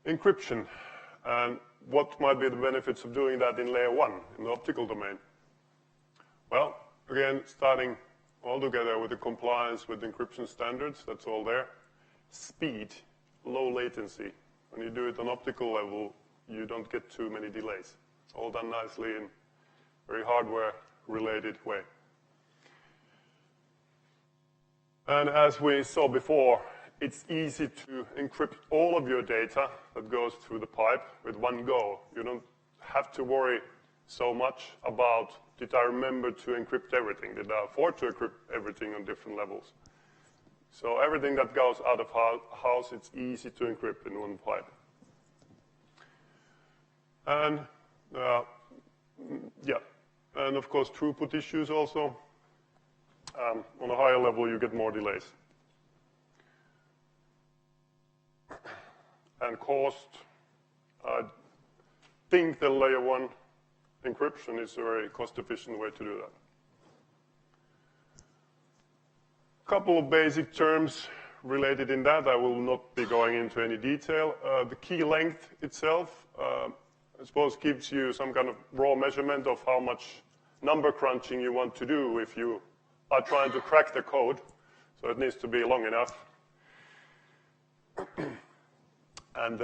Encryption, and what might be the benefits of doing that in layer 1, in the optical domain? Well, again, starting all together with the compliance with encryption standards, that's all there. Speed, low latency. When you do it on optical level, you don't get too many delays. All done nicely in very hardware-related way. And as we saw before, it's easy to encrypt all of your data that goes through the pipe with one go. You don't have to worry so much about, did I remember to encrypt everything? Did I afford to encrypt everything on different levels? So everything that goes out of house, it's easy to encrypt in one pipe. And and of course throughput issues also. On a higher level, you get more delays. And cost, I think the layer 1 encryption is a very cost-efficient way to do that. Couple of basic terms related in that. I will not be going into any detail. The key length itself, I suppose, gives you some kind of raw measurement of how much number crunching you want to do if you are trying to crack the code. So it needs to be long enough. And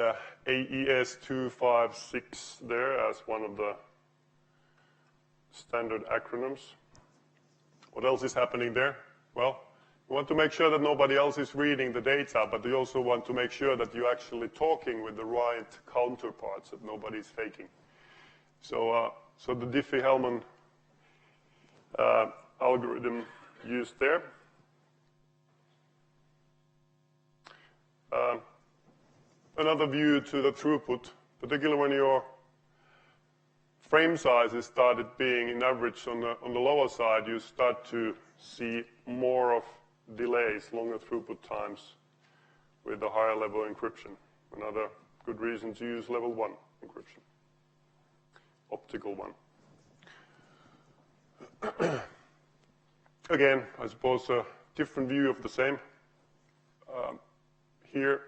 AES 256 there as one of the standard acronyms. What else is happening there? Well, you want to make sure that nobody else is reading the data, but you also want to make sure that you're actually talking with the right counterparts, that nobody's faking. So, so the Diffie-Hellman algorithm used there. Another view to the throughput, particularly when you're frame sizes started being in average on the lower side, you start to see more of delays, longer throughput times with the higher level encryption. Another good reason to use level 1 encryption, optical one. Again, I suppose a different view of the same. Here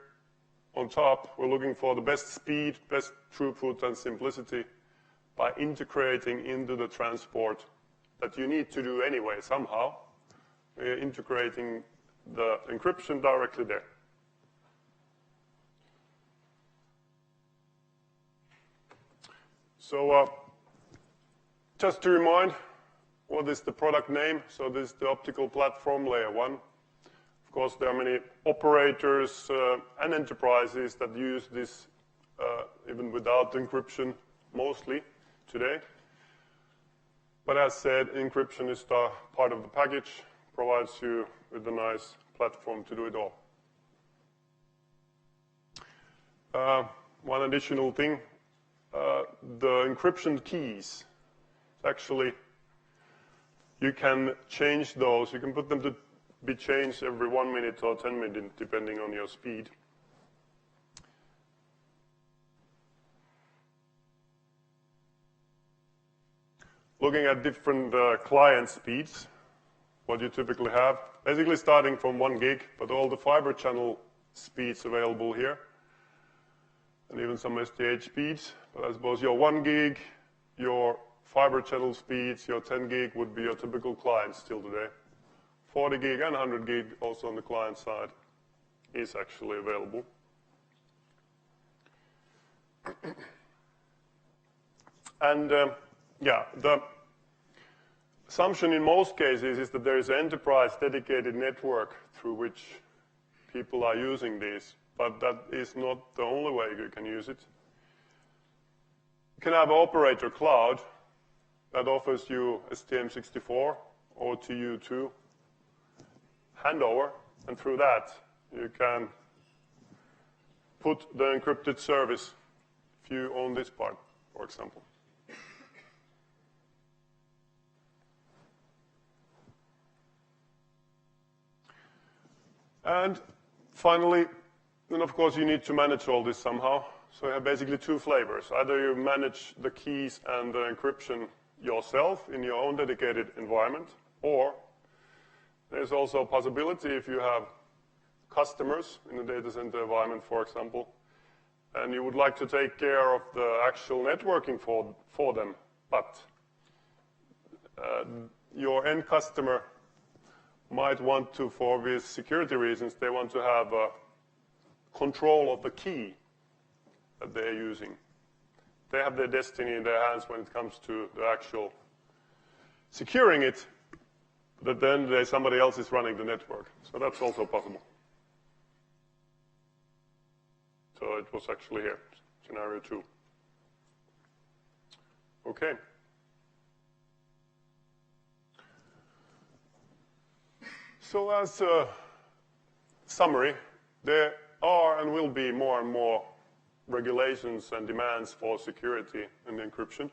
on top, we're looking for the best speed, best throughput, and simplicity by integrating into the transport that you need to do anyway somehow. We're integrating the encryption directly there. So just to remind, what is the product name? So this is the optical platform layer 1. Of course, there are many operators and enterprises that use this even without encryption mostly today. But as said, encryption is the part of the package, provides you with a nice platform to do it all. One additional thing, the encryption keys, actually, you can change those. You can put them to be changed every 1 minute or 10 minutes, depending on your speed. Looking at different client speeds, what you typically have, basically starting from 1 gig, but all the fiber channel speeds available here, and even some SDH speeds. But I suppose your 1 gig, your fiber channel speeds, your 10 gig would be your typical client still today. 40 gig and 100 gig also on the client side is actually available. And the assumption in most cases is that there is an enterprise dedicated network through which people are using these, but that is not the only way you can use it. You can have an operator cloud that offers you STM64 or TU2 handover, and through that you can put the encrypted service if you own this part, for example. And finally, then of course you need to manage all this somehow. So you have basically 2 flavors. Either you manage the keys and the encryption yourself in your own dedicated environment, or there's also a possibility if you have customers in a data center environment, for example, and you would like to take care of the actual networking for them, but your end customer might want to, for obvious security reasons, they want to have control of the key that they're using. They have their destiny in their hands when it comes to the actual securing it, but then somebody else is running the network. So that's also possible. So it was actually here, scenario 2. Okay. So as a summary, there are and will be more and more regulations and demands for security and encryption.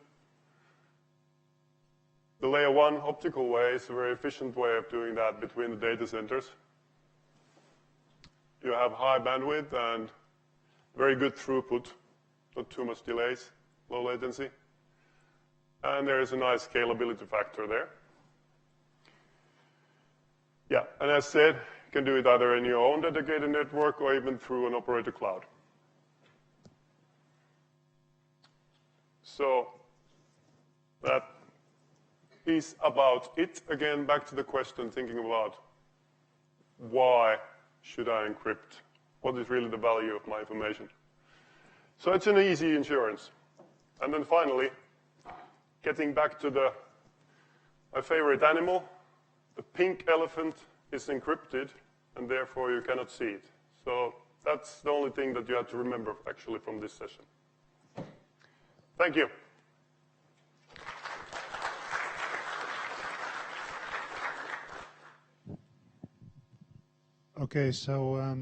The layer 1 optical way is a very efficient way of doing that between the data centers. You have high bandwidth and very good throughput, not too much delays, low latency. And there is a nice scalability factor there. Yeah, and as said, you can do it either in your own dedicated network or even through an operator cloud. So that is about it. Again, back to the question, thinking about why should I encrypt? What is really the value of my information? So it's an easy insurance. And then finally, getting back to my favorite animal, the pink elephant is encrypted, and therefore you cannot see it. So that's the only thing that you have to remember, actually, from this session. Thank you. Okay, so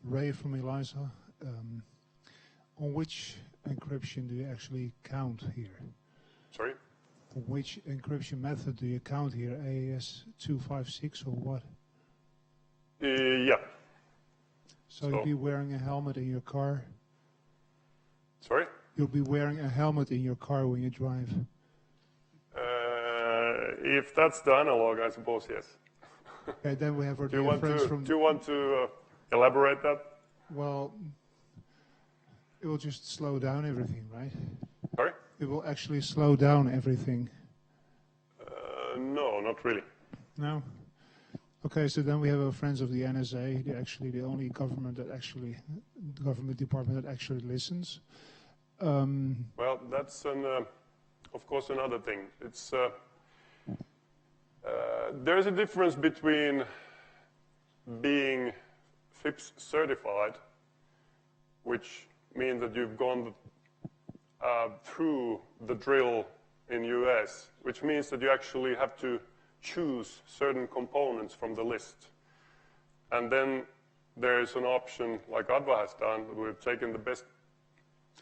Ray from ELISA, on which encryption do you actually count here? Sorry? Which encryption method do you count here? AES-256 or what? Yeah. So you'll be wearing a helmet in your car? Sorry? You'll be wearing a helmet in your car when you drive? If that's the analog, I suppose, yes. Okay, then we have our Do you dear friends from... Do you want to elaborate that? Well, it will just slow down everything, right? Sorry? It will actually slow down everything. No, not really. No? Okay, so then we have our friends of the NSA. They're actually the only government department that actually listens. Well, that's of course another thing. It's there's a difference between being FIPS certified, which means that you've gone through the drill in US, which means that you actually have to choose certain components from the list. And then there is an option, like Adva has done, we've taken the best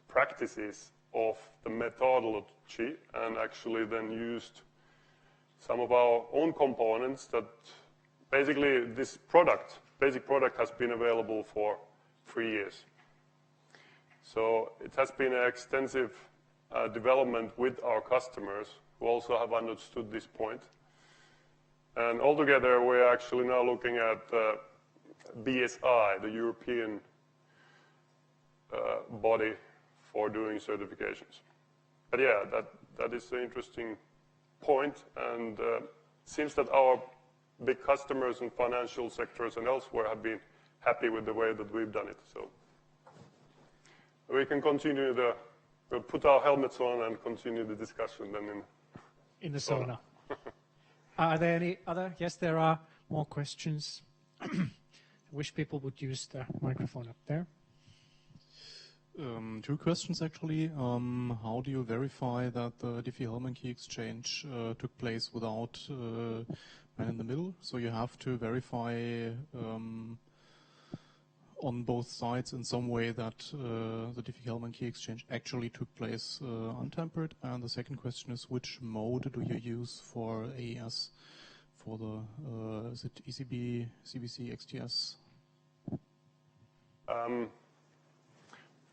practices of the methodology and actually then used some of our own components that basically this basic product has been available for 3 years. So it has been an extensive development with our customers who also have understood this point. And altogether, we're actually now looking at BSI, the European body for doing certifications. But yeah, that is an interesting point, and it seems that our big customers in financial sectors and elsewhere have been happy with the way that we've done it. So we can continue we'll put our helmets on and continue the discussion then in the sauna. Are there any other? Yes, there are more questions. I wish people would use the microphone up there. 2 questions actually. How do you verify that the Diffie-Hellman key exchange took place without man in the middle? So you have to verify on both sides in some way that the Diffie-Hellman key exchange actually took place untampered. And the second question is, which mode do you use for AES for the is it ECB, CBC, XTS?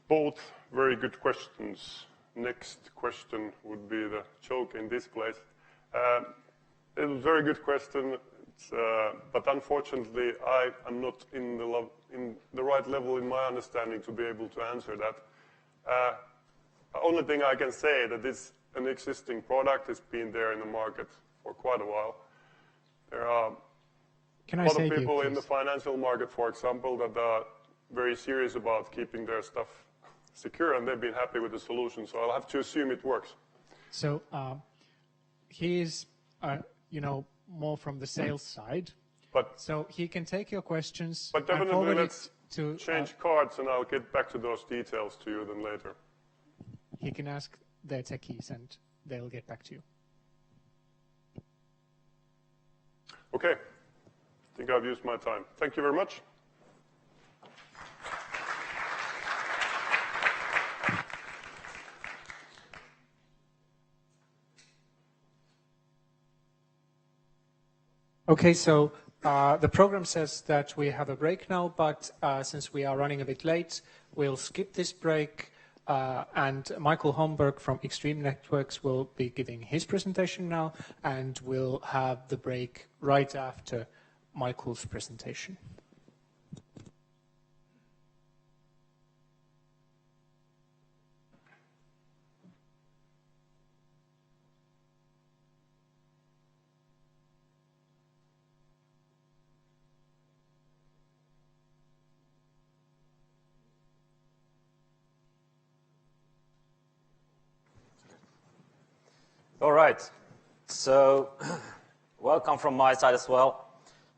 Both very good questions. Next question would be the choke in this place. It was a very good question, but unfortunately I am not in the right level in my understanding to be able to answer that. The only thing I can say that it's an existing product. It's been there in the market for quite a while. There are a lot of people in the financial market, for example, that are very serious about keeping their stuff secure, and they've been happy with the solution. So I'll have to assume it works. So he is, more from the sales side. So he can take your questions. But definitely let's change cards, and I'll get back to those details to you then later. He can ask their techies, and they'll get back to you. Okay. I think I've used my time. Thank you very much. Okay, so the program says that we have a break now, but since we are running a bit late, we'll skip this break, and Michael Holmberg from Extreme Networks will be giving his presentation now, and we'll have the break right after Michael's presentation. All right, so welcome from my side as well.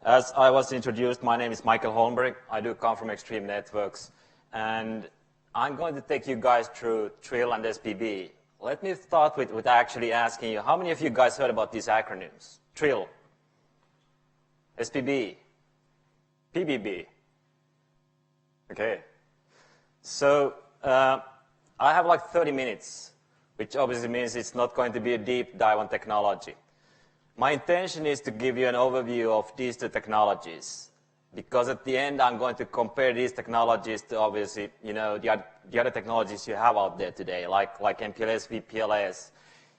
As I was introduced, my name is Michael Holmberg. I do come from Extreme Networks, and I'm going to take you guys through Trill and SPB. Let me start with actually asking you, how many of you guys heard about these acronyms? Trill, SPB, PBB. Okay, so I have like 30 minutes which obviously means it's not going to be a deep dive on technology. My intention is to give you an overview of these two technologies, because at the end I'm going to compare these technologies to obviously, the other technologies you have out there today, like MPLS, VPLS.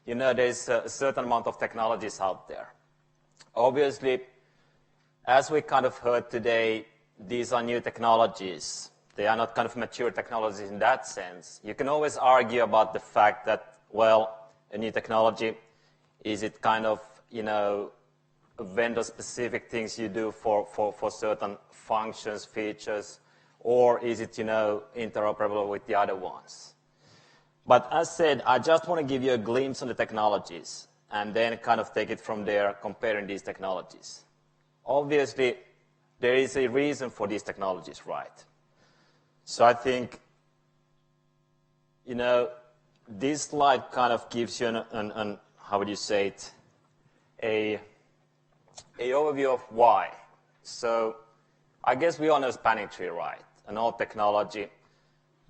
There's a certain amount of technologies out there. Obviously, as we kind of heard today, these are new technologies. They are not kind of mature technologies in that sense. You can always argue about the fact that, well, a new technology, is it kind of, vendor-specific things you do for certain functions, features, or is it, interoperable with the other ones? But as said, I just want to give you a glimpse on the technologies and then kind of take it from there, comparing these technologies. Obviously, there is a reason for these technologies, right? So I think, this slide kind of gives you an how would you say it, a overview of why. So I guess we all know spanning tree, right? An old technology.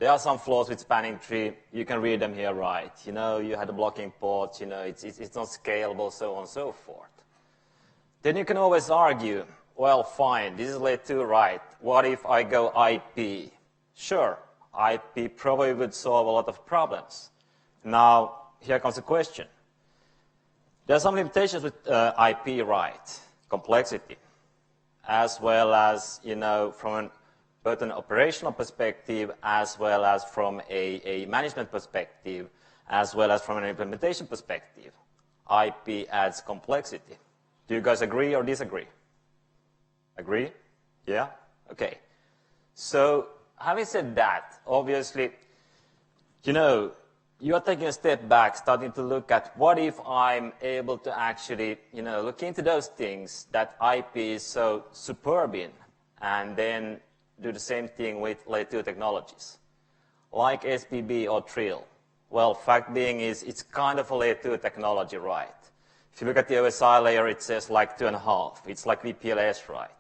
There are some flaws with spanning tree. You can read them here, right? You had the blocking ports, it's not scalable, so on and so forth. Then you can always argue, well, fine, this is layer 2, right? What if I go IP? Sure, IP probably would solve a lot of problems. Now, here comes the question. There are some limitations with IP, right? Complexity, as well as, from both an operational perspective, as well as from a management perspective, as well as from an implementation perspective. IP adds complexity. Do you guys agree or disagree? Agree? Yeah? Okay. So, having said that, obviously, you are taking a step back, starting to look at what if I'm able to actually, look into those things that IP is so superb in, and then do the same thing with layer 2 technologies, like SPB or Trill. Well, fact being is it's kind of a layer 2 technology, right? If you look at the OSI layer, it says like 2.5. It's like VPLS, right?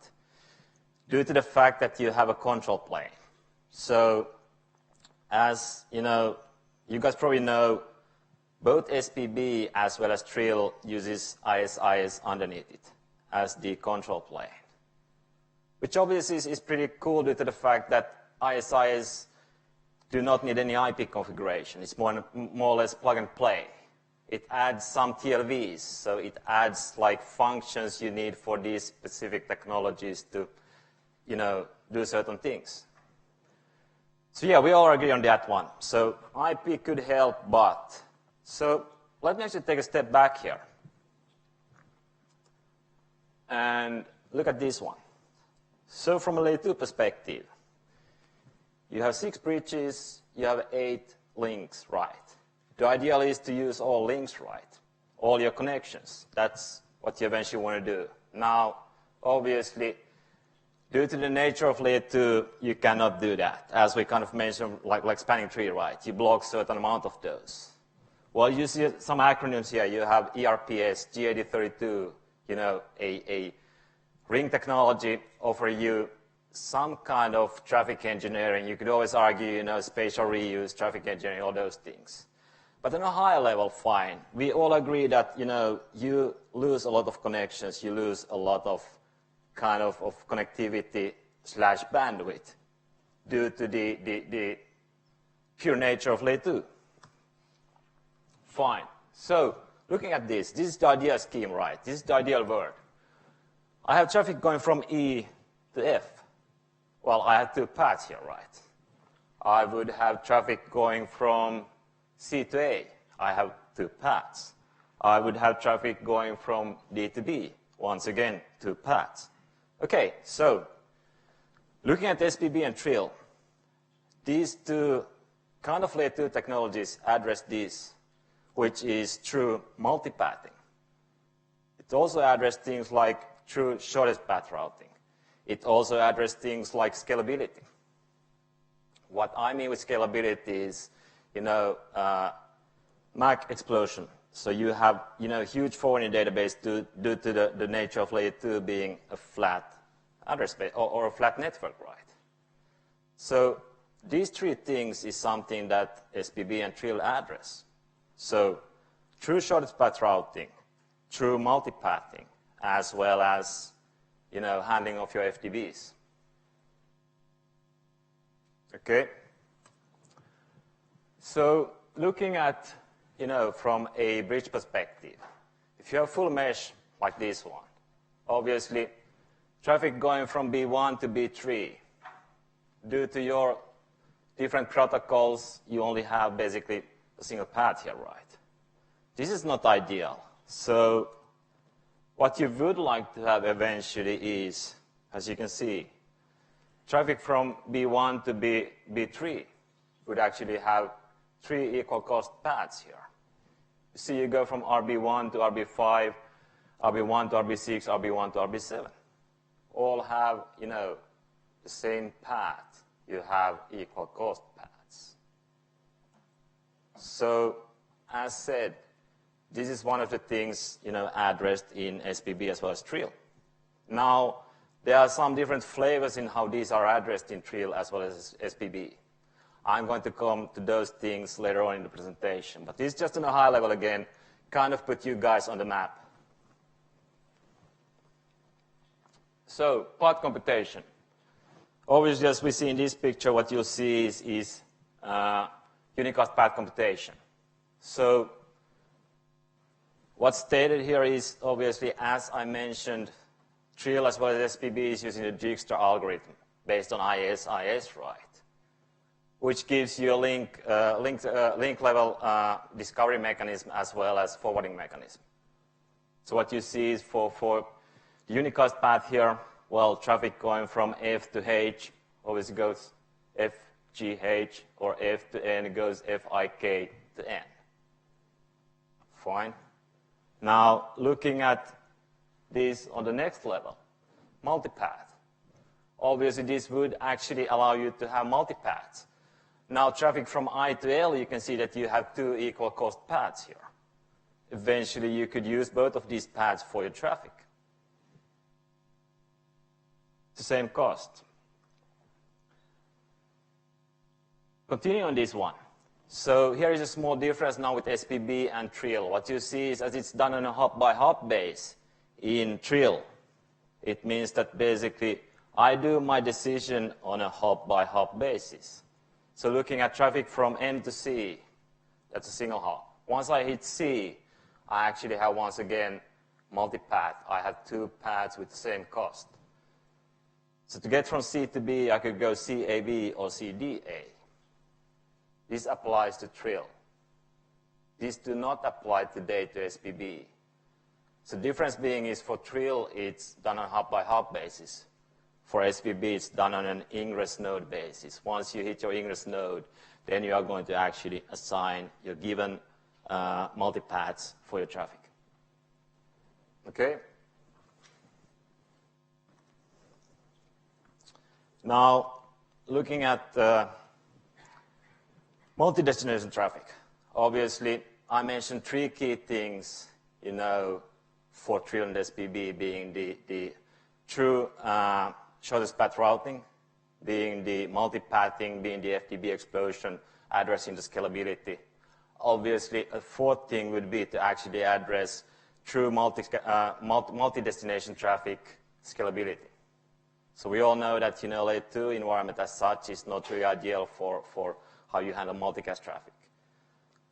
Due to the fact that you have a control plane. So, as you guys probably know, both SPB as well as Trill uses ISIs underneath it as the control plane, which obviously is pretty cool due to the fact that ISIs do not need any IP configuration. It's more or less plug and play. It adds some TLVs, so it adds like functions you need for these specific technologies to, do certain things. So yeah, we all agree on that one. So IP could help, but. So let me actually take a step back here and look at this one. So from a layer 2 perspective, you have 6 bridges, you have 8 links, right? The ideal is to use all links, right? All your connections. That's what you eventually want to do. Now, obviously, due to the nature of layer 2, you cannot do that. As we kind of mentioned, like spanning tree, right? You block a certain amount of those. Well, you see some acronyms here. You have ERPS, G8032, a ring technology offer you some kind of traffic engineering. You could always argue, spatial reuse, traffic engineering, all those things. But on a higher level, fine. We all agree that, you lose a lot of connections. You lose a lot of kind of connectivity / bandwidth due to the pure nature of layer 2. Fine. So, looking at this is the ideal scheme, right? This is the ideal world. I have traffic going from E to F. Well, I have 2 paths here, right? I would have traffic going from C to A. I have 2 paths. I would have traffic going from D to B. Once again, 2 paths. Okay, so looking at SPB and Trill, these 2 kind of layer 2 technologies address this, which is true multipathing. It also addresses things like true shortest path routing. It also addresses things like scalability. What I mean with scalability is, MAC explosion. So you have, huge forwarding database due to the nature of layer 2 being a flat address space or a flat network, right? So these 3 things is something that SPB and Trill address. So true shortest path routing, true multipathing, as well as handling of your FTBs. Okay. So looking at from a bridge perspective, if you have full mesh like this one, obviously traffic going from B1 to B3, due to your different protocols, you only have basically a single path here, right? This is not ideal. So what you would like to have eventually is, as you can see, traffic from B1 to B3 would actually have 3 equal cost paths here. You see, you go from RB1 to RB5, RB1 to RB6, RB1 to RB7. All have, the same path. You have equal cost paths. So, as said, this is one of the things, addressed in SPB as well as Trill. Now, there are some different flavors in how these are addressed in Trill as well as SPB. I'm going to come to those things later on in the presentation. But this is just on a high level again, kind of put you guys on the map. So, path computation. Obviously, as we see in this picture, what you'll see is unicast path computation. So, what's stated here is, obviously, as I mentioned, Trill as well as SPB is using the Dijkstra algorithm based on IS, right? Which gives you a link level discovery mechanism as well as forwarding mechanism. So what you see is for the unicast path here, well, traffic going from F to H always goes FGH, or F to N goes FIK to N. Fine. Now, looking at this on the next level, multipath. Obviously, this would actually allow you to have multipaths. Now, traffic from I to L, you can see that you have 2 equal cost paths here. Eventually, you could use both of these paths for your traffic. It's the same cost. Continuing on this one. So here is a small difference now with SPB and Trill. What you see is, as it's done on a hop-by-hop base in Trill, it means that basically I do my decision on a hop-by-hop basis. So looking at traffic from M to C, that's a single hop. Once I hit C, I actually have, once again, multipath. I have 2 paths with the same cost. So to get from C to B, I could go CAB or CDA. This applies to Trill. These do not apply today to SPB. So the difference being is, for Trill, it's done on hop-by-hop basis. For SPB, it's done on an ingress node basis. Once you hit your ingress node, then you are going to actually assign your given multipaths for your traffic. Okay? Now, looking at multi-destination traffic. Obviously, I mentioned 3 key things, for Trill and SPB, being the true shortest path routing, being the multipathing, being the FTB explosion, addressing the scalability. Obviously, a 4th thing would be to actually address true multi-destination traffic scalability. So we all know that layer 2 environment as such is not really ideal for how you handle multicast traffic.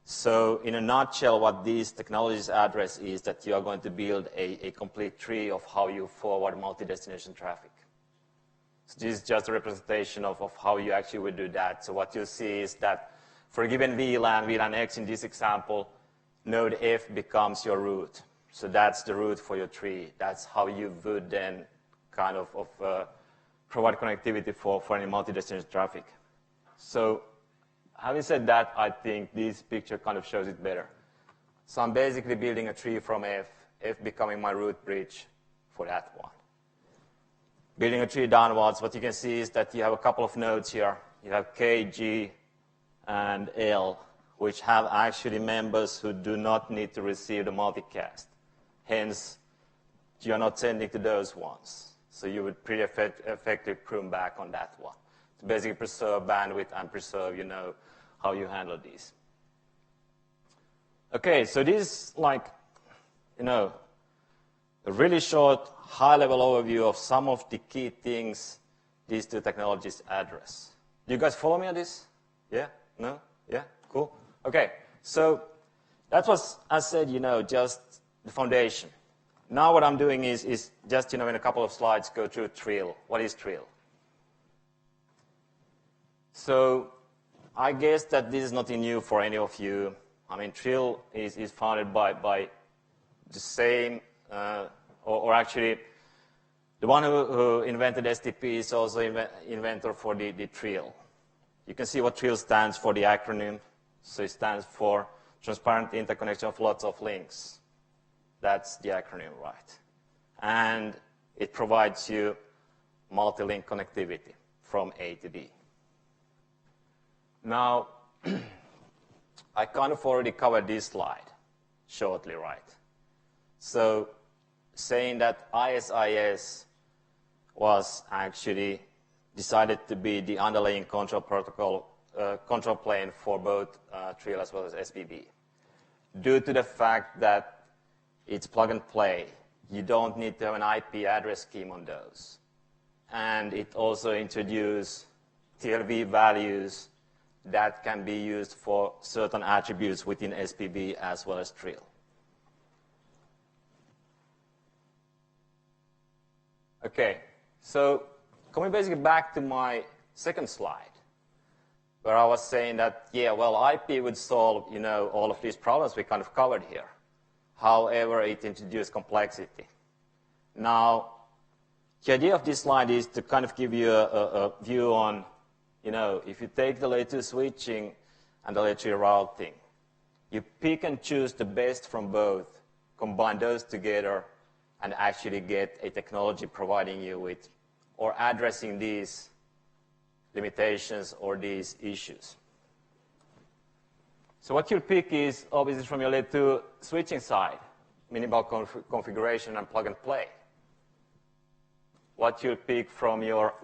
So in a nutshell, what these technologies address is that you are going to build a complete tree of how you forward multi-destination traffic. So this is just a representation of how you actually would do that. So what you see is that for a given VLAN, VLAN X in this example, node F becomes your route. So that's the route for your tree. That's how you would then kind of provide connectivity for any multi-destination traffic. So having said that, I think this picture kind of shows it better. So I'm basically building a tree from F, F becoming my route bridge for that one. Building a tree downwards, what you can see is that you have a couple of nodes here. You have K, G, and L, which have actually members who do not need to receive the multicast. Hence, you're not sending to those ones. So you would pretty effectively prune back on that one. To basically preserve bandwidth and preserve, how you handle these. Okay, so this is like, a really short, high-level overview of some of the key things these two technologies address. Do you guys follow me on this? Yeah? No? Yeah? Cool. Okay, so that was, as said, just the foundation. Now what I'm doing is just, in a couple of slides, go through Trill. What is Trill? So I guess that this is nothing new for any of you. I mean, Trill is founded by the same, or actually, the one who invented STP is also inventor for the Trill. You can see what Trill stands for, the acronym. So it stands for Transparent Interconnection of Lots of Links. That's the acronym, right? And it provides you multi-link connectivity from A to B. Now, I kind of already covered this slide shortly, right? So saying that ISIS was actually decided to be the underlying control protocol, control plane for both Trill as well as SPB. Due to the fact that it's plug and play, you don't need to have an IP address scheme on those. And it also introduced TLV values that can be used for certain attributes within SPB as well as Trill. Okay, so coming basically back to my second slide, where I was saying that, yeah, well, IP would solve, all of these problems we kind of covered here. However, it introduced complexity. Now, the idea of this slide is to kind of give you a view on, if you take the layer 2 switching and the layer 3 routing, you pick and choose the best from both, combine those together, and actually get a technology providing you with or addressing these limitations or these issues. So what you'll pick is obviously from your layer 2 switching side, minimal configuration and plug and play. What you'll pick from your,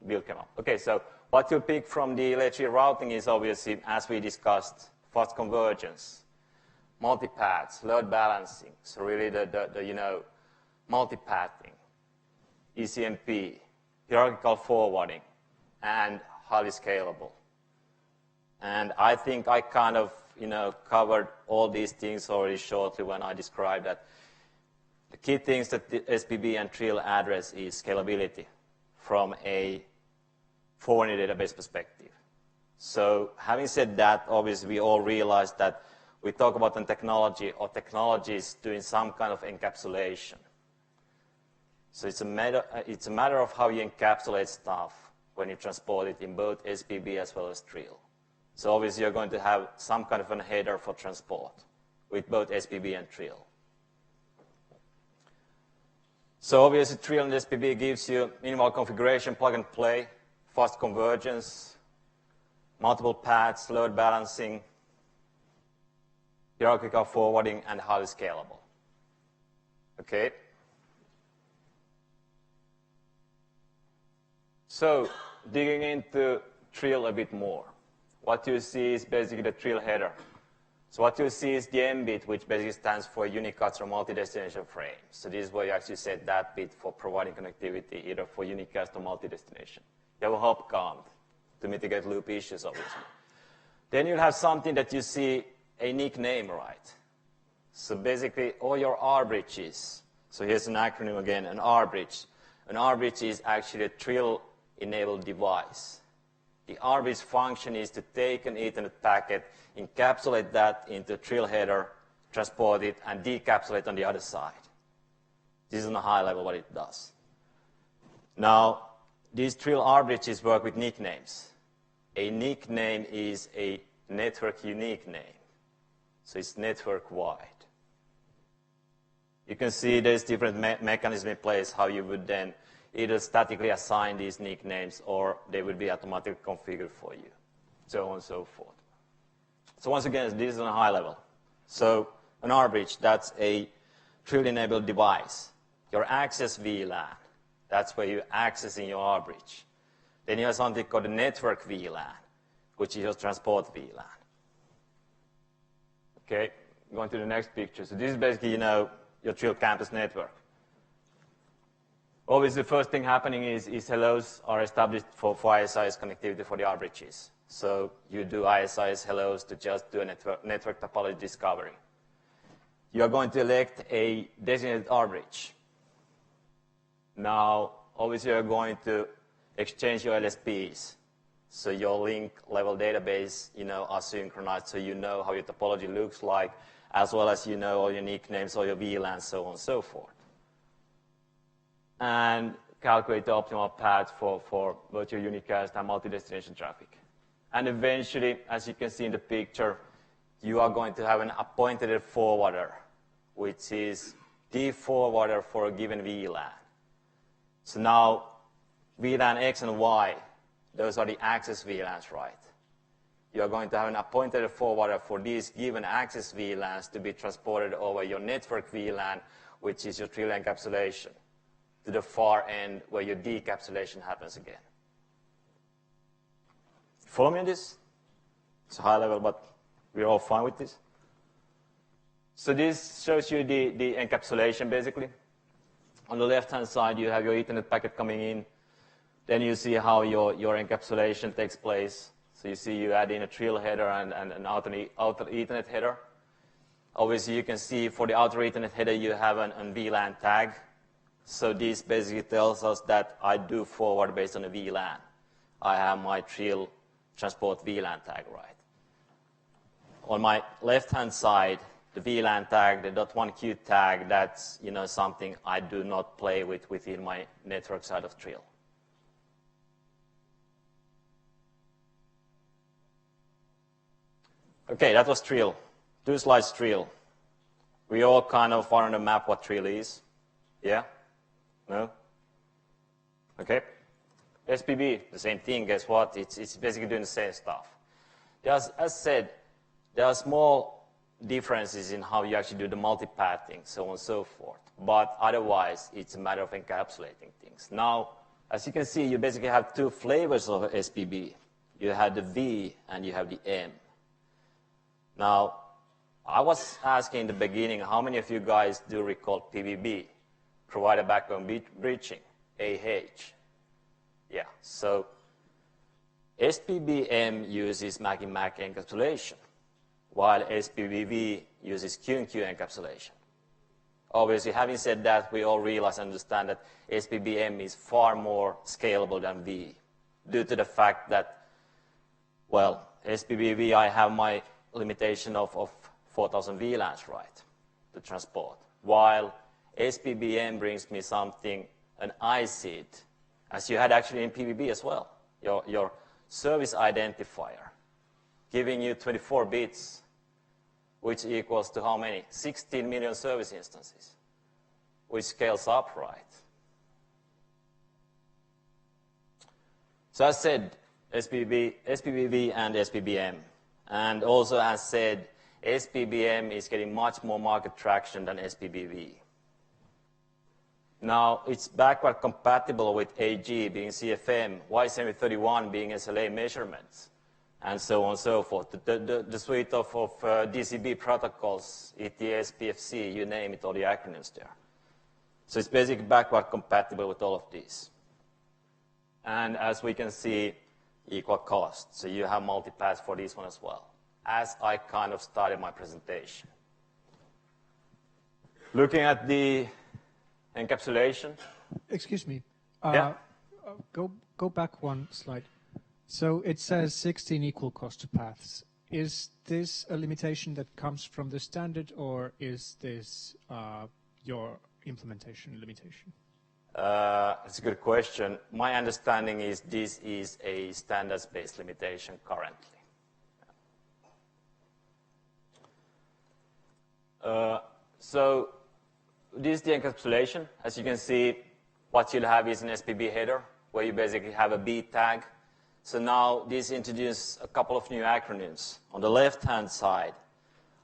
bill came up. Okay, so what you'll pick from the layer 3 routing is obviously, as we discussed, fast convergence, multipaths, load balancing, so really the multipathing, ECMP, hierarchical forwarding, and highly scalable. And I think I kind of, covered all these things already shortly when I described that the key things that the SPB and Trill address is scalability from a forwarding database perspective. So having said that, obviously we all realize that we talk about a technology or technologies doing some kind of encapsulation. So it's a matter of how you encapsulate stuff when you transport it in both SPB as well as Trill. So obviously you're going to have some kind of a header for transport with both SPB and Trill. So obviously Trill and SPB gives you minimal configuration, plug and play, fast convergence, multiple paths, load balancing, hierarchical forwarding, and highly scalable. Okay? So digging into Trill a bit more. What you see is basically the Trill header. So what you see is the M bit, which basically stands for unicast or multi-destination frame. So this is where you actually set that bit for providing connectivity, either for unicast or multi-destination. You have a hop count to mitigate loop issues, obviously. Then you'll have something that you see a nickname, right? So basically, all your R bridges. So here's an acronym again, an R bridge. An R bridge is actually a Trill-enabled device. The R bridge function is to take an Ethernet packet, encapsulate that into a Trill header, transport it, and decapsulate on the other side. This is on a high level what it does. Now, these Trill R bridges work with nicknames. A nickname is a network unique name. So it's network-wide. You can see there's different mechanisms in place how you would then either statically assign these nicknames or they would be automatically configured for you, so on and so forth. So once again, this is on a high level. So an R bridge, that's a Trill-enabled device. Your access VLAN, that's where you're accessing your R bridge. Then you have something called a network VLAN, which is your transport VLAN. Okay, going to the next picture. So this is basically, your Trill campus network. Obviously, the first thing happening is hellos are established for ISIS connectivity for the R bridges. So you do ISIS hellos to just do a network topology discovery. You are going to elect a designated R bridge. Now, obviously, you're going to exchange your LSPs. So your link level database, are synchronized, so you know how your topology looks like, as well as all your nicknames, all your VLANs, so on and so forth. And calculate the optimal path for virtual unicast and multi-destination traffic. And eventually, as you can see in the picture, you are going to have an appointed forwarder, which is the forwarder for a given VLAN. So now, VLAN X and Y, those are the access VLANs, right? You are going to have an appointed forwarder for these given access VLANs to be transported over your network VLAN, which is your Trill encapsulation, to the far end where your decapsulation happens again. Follow me on this? It's high level, but we're all fine with this. So this shows you the encapsulation, basically. On the left-hand side, you have your Ethernet packet coming in. Then you see how your encapsulation takes place. So you see you add in a Trill header and an outer Ethernet header. Obviously, you can see for the outer Ethernet header, you have an VLAN tag. So this basically tells us that I do forward based on a VLAN. I have my Trill transport VLAN tag, right? On my left-hand side, the VLAN tag, the .1q tag, that's something I do not play with within my network side of Trill. Okay, that was Trill. 2 slides Trill. We all kind of are on the map what Trill is. Yeah? No? Okay. SPB, the same thing. Guess what? It's basically doing the same stuff. As said, there are small differences in how you actually do the multipathing, so on and so forth. But otherwise, it's a matter of encapsulating things. Now, as you can see, you basically have 2 flavors of SPB. You have the V and you have the M. Now, I was asking in the beginning, how many of you guys do recall PBB, provider backbone bridging, AH? Yeah, so SPBM uses MAC-in-MAC encapsulation, while SPBV uses Q-in-Q encapsulation. Obviously, having said that, we all realize and understand that SPBM is far more scalable than V, due to the fact that, well, SPBV, I have my limitation of 4,000 VLANs, right, to transport, while SPBM brings me something, an ISID, as you had actually in PBB as well, your service identifier, giving you 24 bits, which equals to how many? 16 million service instances, which scales up, right? So as said, SPBV and SPBM. And also, as said, SPBM is getting much more market traction than SPBV. Now, it's backward compatible with AG being CFM, Y7031 being SLA measurements, and so on and so forth. The suite of DCB protocols, ETS, PFC, you name it, all the acronyms there. So it's basically backward compatible with all of these. And as we can see, equal cost. So you have multipaths for this one as well, as I kind of started my presentation. Looking at the encapsulation. Excuse me. Yeah? Go back one slide. So it says 16 equal cost paths. Is this a limitation that comes from the standard, or is this your implementation limitation? That's a good question. My understanding is this is a standards-based limitation currently. So this is the encapsulation. As you can see, what you'll have is an SPB header, where you basically have a B tag. So now this introduces a couple of new acronyms. On the left-hand side,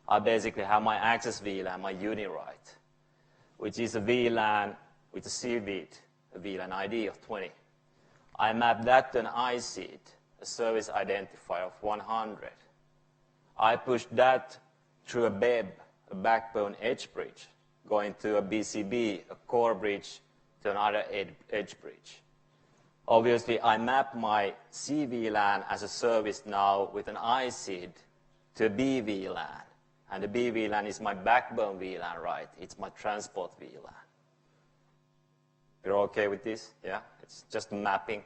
I basically have my access VLAN, my UniWrite, which is a VLAN with a CVID, a VLAN ID of 20. I map that to an ISID, a service identifier of 100. I push that through a BEB, a backbone edge bridge, going to a BCB, a core bridge, to another edge bridge. Obviously, I map my CVLAN as a service now with an ISID to a BVLAN. And the BVLAN is my backbone VLAN, right? It's my transport VLAN. You're okay with this? Yeah? It's just mapping.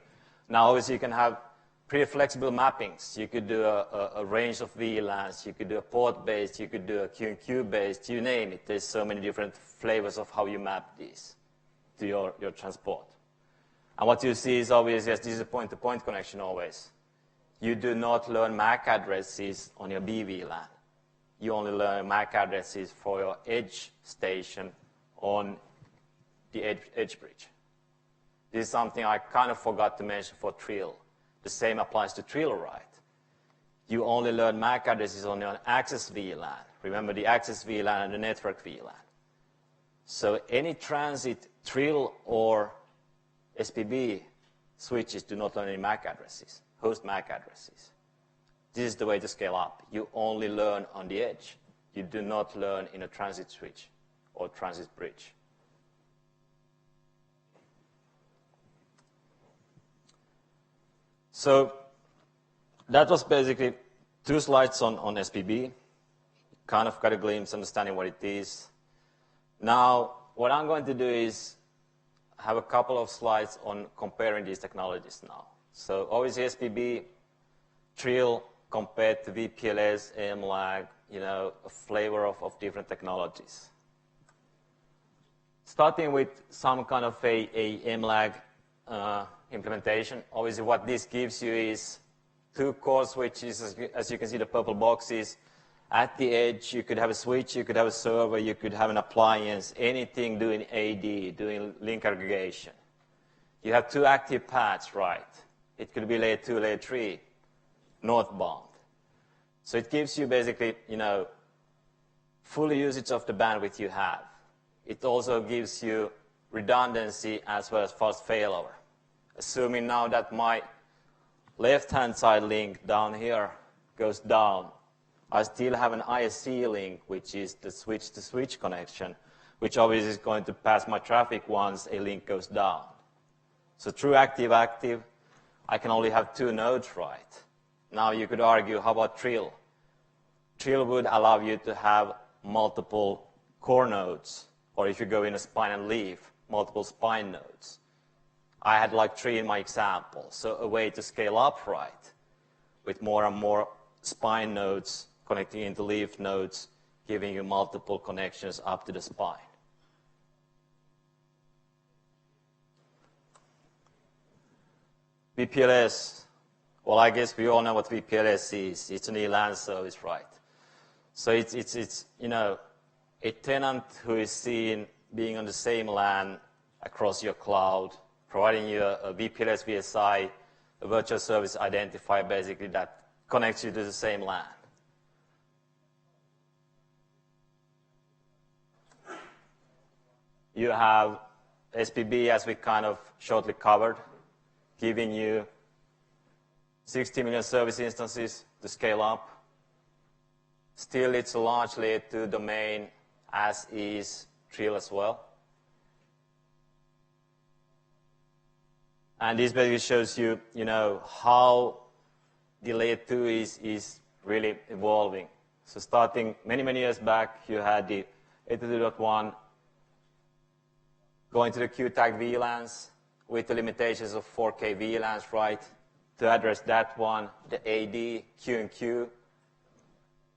Now, obviously, you can have pretty flexible mappings. You could do a range of VLANs. You could do a port-based. You could do a Q&Q-based. You name it. There's so many different flavors of how you map these to your transport. And what you see is obviously, yes, this is a point-to-point connection always. You do not learn MAC addresses on your BVLAN. You only learn MAC addresses for your edge station on the edge bridge. This is something I kind of forgot to mention for Trill. The same applies to Trill, right? You only learn MAC addresses on your access VLAN. Remember the access VLAN and the network VLAN. So any transit Trill or SPB switches do not learn any MAC addresses, host MAC addresses. This is the way to scale up. You only learn on the edge. You do not learn in a transit switch or transit bridge. So that was basically 2 slides on SPB. Kind of got a glimpse, understanding what it is. Now, what I'm going to do is have a couple of slides on comparing these technologies now. So obviously SPB, Trill compared to VPLS, MLAG, a flavor of different technologies. Starting with some kind of a MLAG implementation. Obviously what this gives you is 2 core switches, as you can see the purple boxes. At the edge, you could have a switch, you could have a server, you could have an appliance, anything doing AD, doing link aggregation. You have 2 active paths, right? It could be layer 2, layer 3, northbound. So it gives you basically, full usage of the bandwidth you have. It also gives you redundancy as well as fast failover. Assuming now that my left-hand side link down here goes down, I still have an ISC link, which is the switch-to-switch connection, which obviously is going to pass my traffic once a link goes down. So true active-active, I can only have 2 nodes, right? Now you could argue, how about Trill? Trill would allow you to have multiple core nodes, or if you go in a spine and leaf, multiple spine nodes. I had like 3 in my example, so a way to scale up, right? With more and more spine nodes connecting into leaf nodes, giving you multiple connections up to the spine. VPLS, well, I guess we all know what VPLS is. It's an ELAN service, right? So it's a tenant who is seen being on the same LAN across your cloud, providing you a VPLS VSI, a virtual service identifier, basically, that connects you to the same LAN. You have SPB, as we kind of shortly covered, giving you 60 million service instances to scale up. Still, it's a large layer 2 domain, as is Trill as well. And this basically shows you, how the layer 2 is really evolving. So starting many, many years back, you had the 82.1 going to the Q-tag VLANs with the limitations of 4K VLANs, right? To address that one, the AD, Q&Q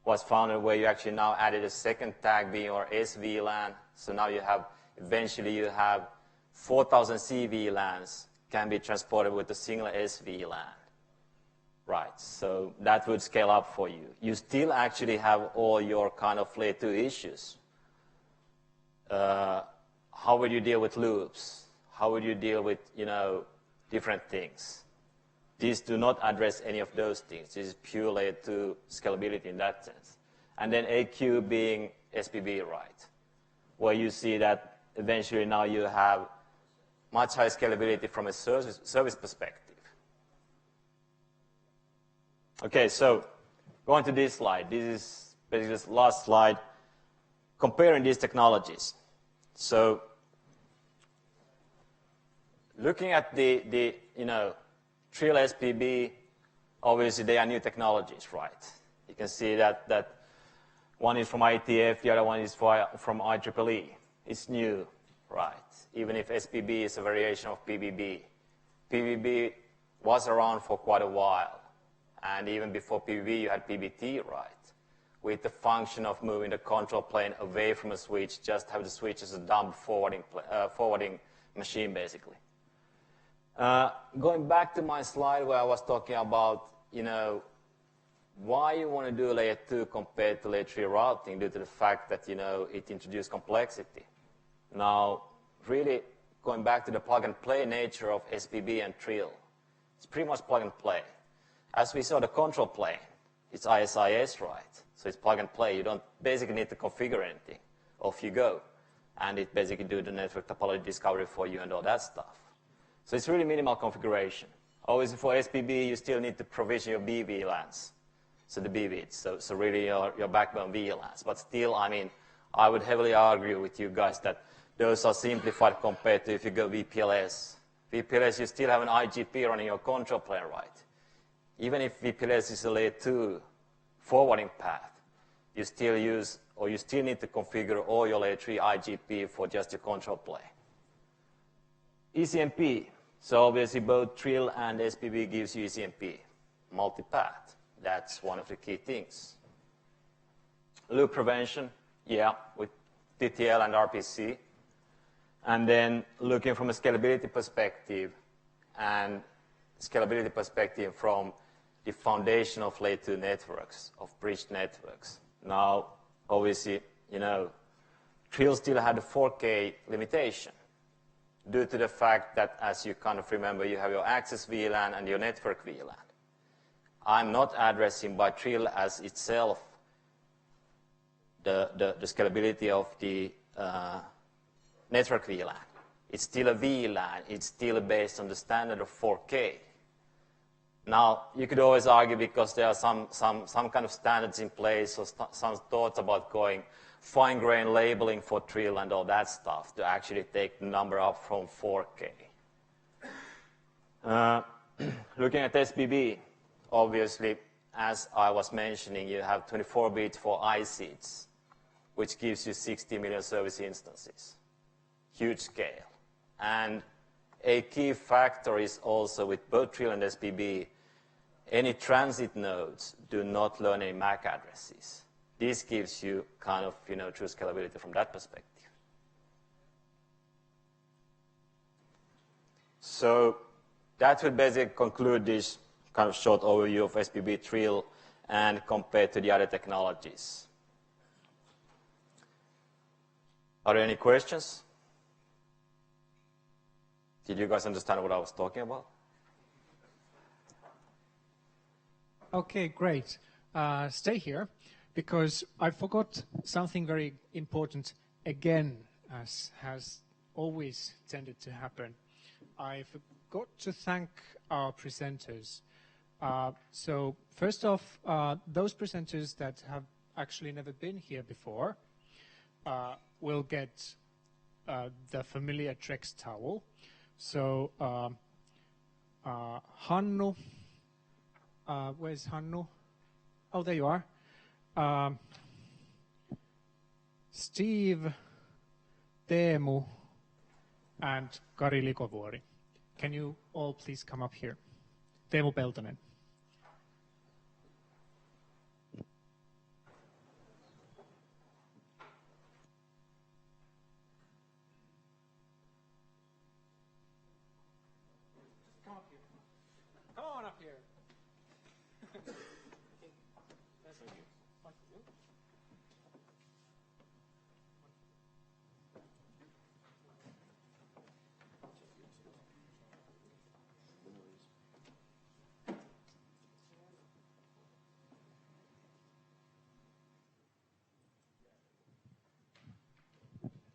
was founded, where you actually now added a second tag V or SVLAN. So now eventually you have 4,000 CVLANs can be transported with a single SVLAN. Right, so that would scale up for you. You still actually have all your kind of layer 2 issues. How would you deal with loops? How would you deal with, different things? These do not address any of those things. This is pure layer 2 scalability in that sense. And then AQ being SPB, right? Where you see that eventually now you have much higher scalability from a service perspective. Okay, so going to this slide. This is basically the last slide. comparing these technologies. So looking at the Trill SPB, obviously they are new technologies, right? You can see that one is from IETF, the other one is from IEEE. It's new, right? Even if SPB is a variation of PBB. PBB was around for quite a while. And even before PBB, you had PBT, right? With the function of moving the control plane away from a switch, just have the switch as a dumb forwarding machine, basically. Going back to my slide where I was talking about, why you want to do layer 2 compared to layer 3 routing due to the fact that, it introduced complexity. Now, really going back to the plug-and-play nature of SPB and Trill, it's pretty much plug-and-play. As we saw the control plane, it's ISIS, right? So it's plug-and-play. You don't basically need to configure anything. Off you go. And it basically do the network topology discovery for you and all that stuff. So it's really minimal configuration. Always for SPB, you still need to provision your B VLANs. So the B bits, so really your backbone VLANs. But still, I would heavily argue with you guys that those are simplified compared to if you go VPLS. VPLS, you still have an IGP running your control plane, right? Even if VPLS is a layer 2 forwarding path, you still use, or you still need to configure all your layer 3 IGP for just your control plane. ECMP, so obviously both Trill and SPB gives you ECMP, multipath. That's one of the key things. Loop prevention, yeah, with TTL and RPC. And then looking from a scalability perspective, and scalability perspective from the foundation of layer 2 networks, of bridged networks. Now, obviously, Trill still had a 4K limitation due to the fact that, as you kind of remember, you have your access VLAN and your network VLAN. I'm not addressing by Trill as itself the scalability of the network VLAN. It's still a VLAN. It's still based on the standard of 4K. Now, you could always argue because there are some kind of standards in place or some thoughts about going fine-grained labeling for Trill and all that stuff to actually take the number up from 4K. Looking at SPB, obviously, as I was mentioning, you have 24 bits for ISPs, which gives you 60 million service instances. Huge scale. And a key factor is also with both Trill and SPB, any transit nodes do not learn any MAC addresses. This gives you kind of, true scalability from that perspective. So that will basically conclude this kind of short overview of SPB Trill and compared to the other technologies. Are there any questions? Did you guys understand what I was talking about? Okay, great. Stay here, because I forgot something very important again, as has always tended to happen. I forgot to thank our presenters. So first off, those presenters that have actually never been here before will get the familiar TREX towel. So Hannu, where's Hannu? Oh, there you are. Steve, Teemu, and Kari Likovuori. Can you all please come up here? Teemu Peltonen. Come up here. Come on up here.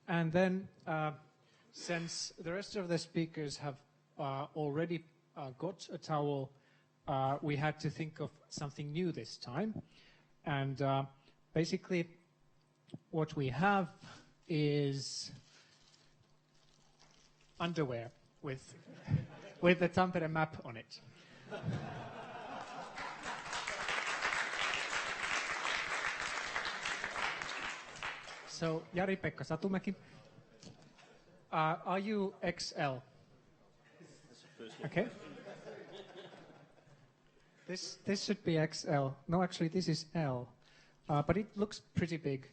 And then, since the rest of the speakers have already got a towel, we had to think of something new this time. And basically, what we have is underwear with the Tampere map on it. So, Jari-Pekka Satumäki, are you XL? Okay. This should be XL. No, actually, this is L, but it looks pretty big.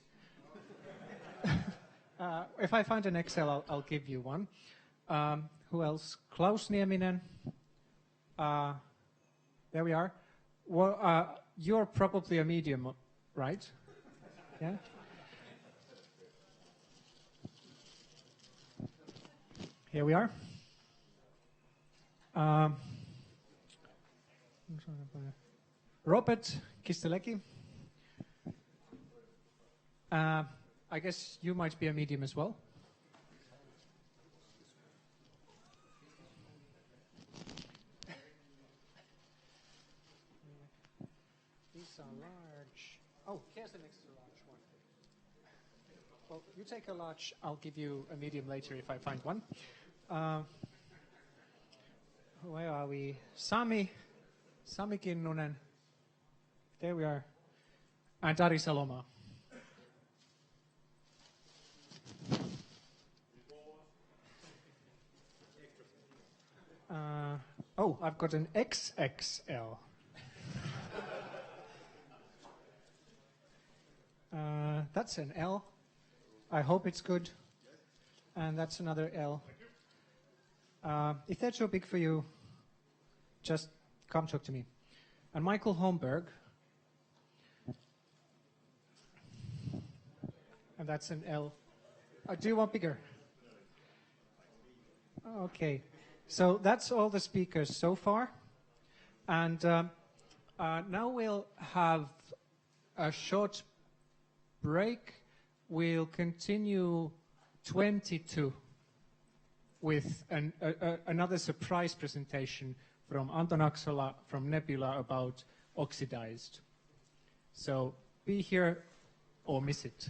If I find an XL, I'll give you one. Who else? Klaus Nieminen. There we are. Well, you're probably a medium, right? Yeah. Here we are. Robert Kistelecki. I guess you might be a medium as well. These are large. Oh, here's an extra large one. Well, you take a large. I'll give you a medium later if I find one. Where are we? Sami Kinnunen. There we are. And Ari Saloma. Oh, I've got an XXL. That's an L. I hope it's good. And that's another L. If they're too big for you, just come talk to me. And Michael Holmberg. And that's an L. Do you want bigger? Okay. So that's all the speakers so far. And now we'll have a short break. We'll continue 22 with another surprise presentation from Anton Aksola from Nebula about Oxidized. So be here or miss it.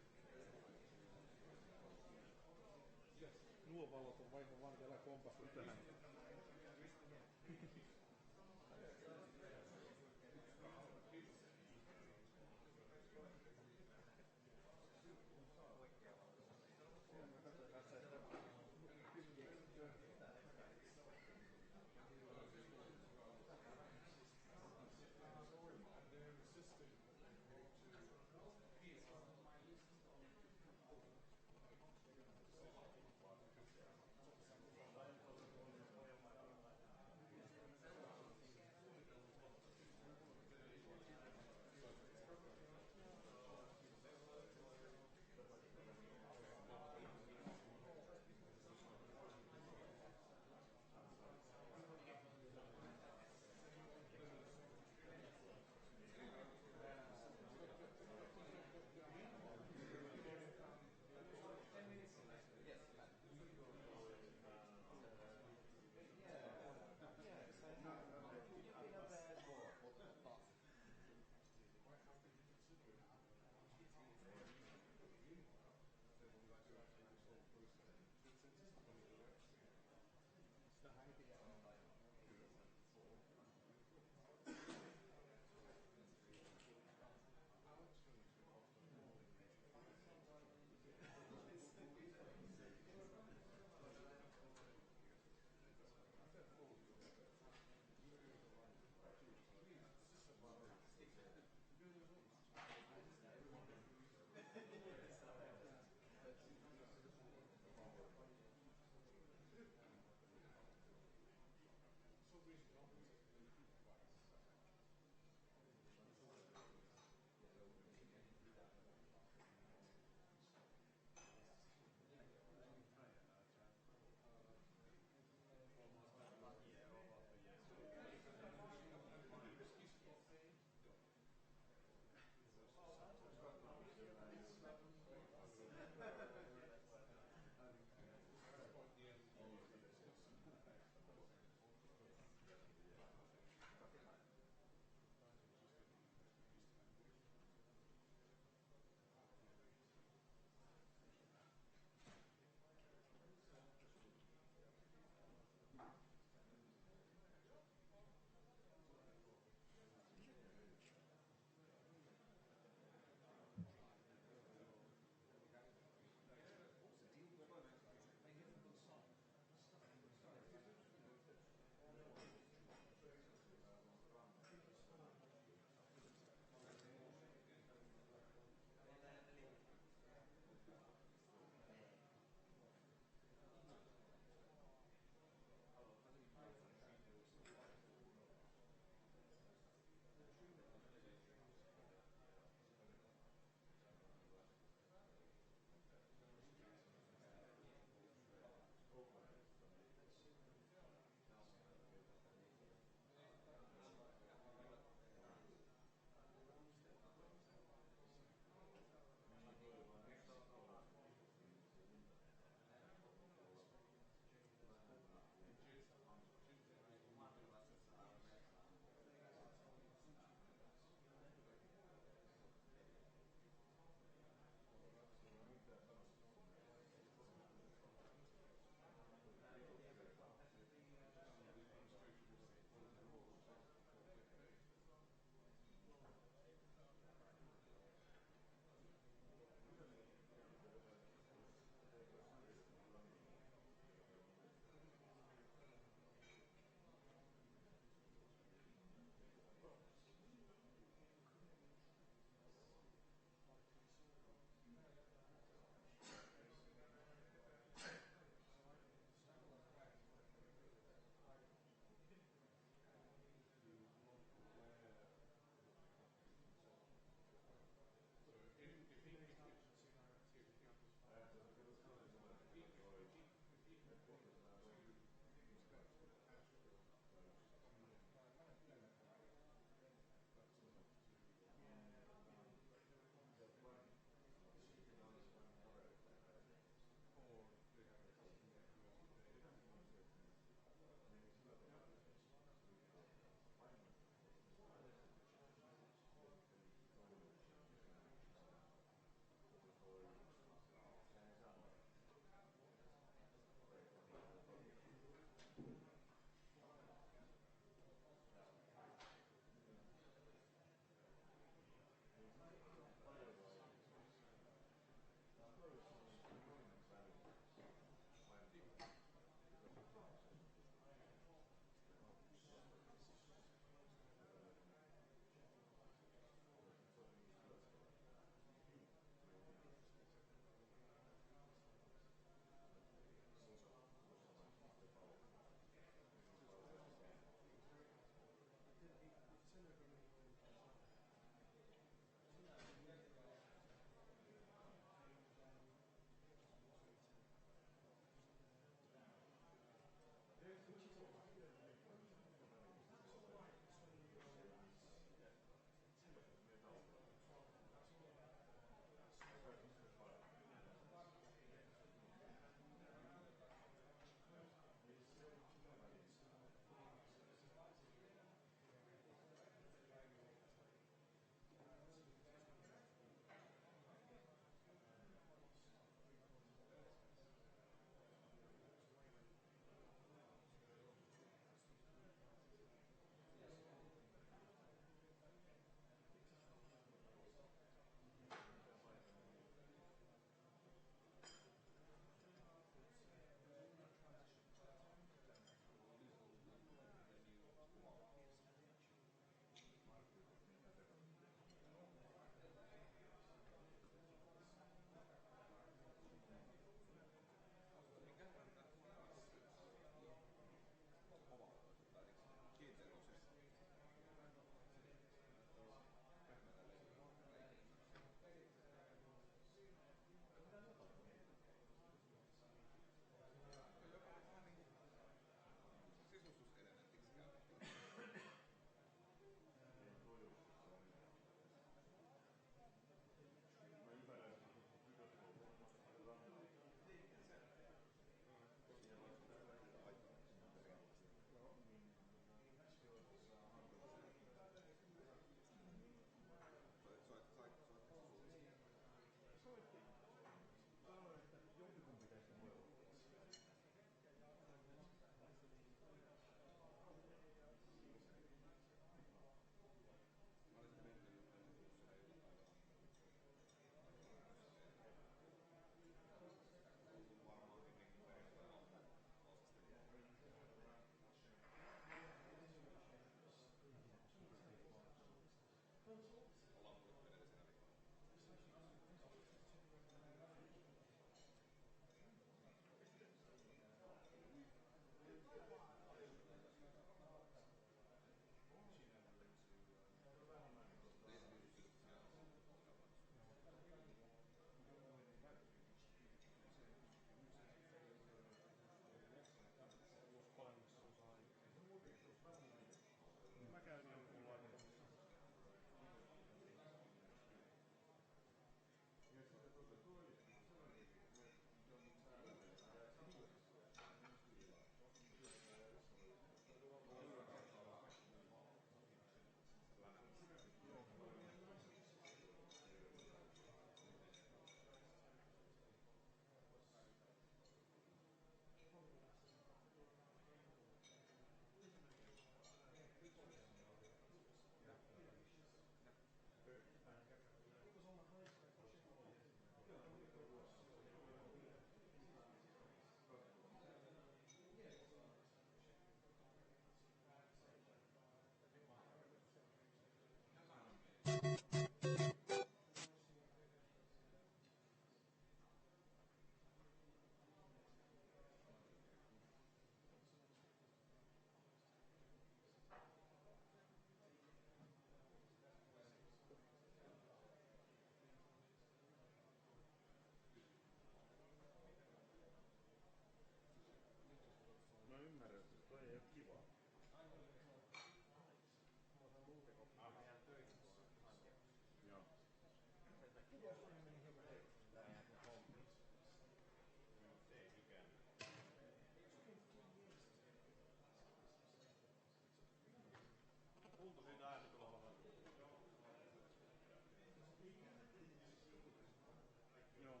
Joo.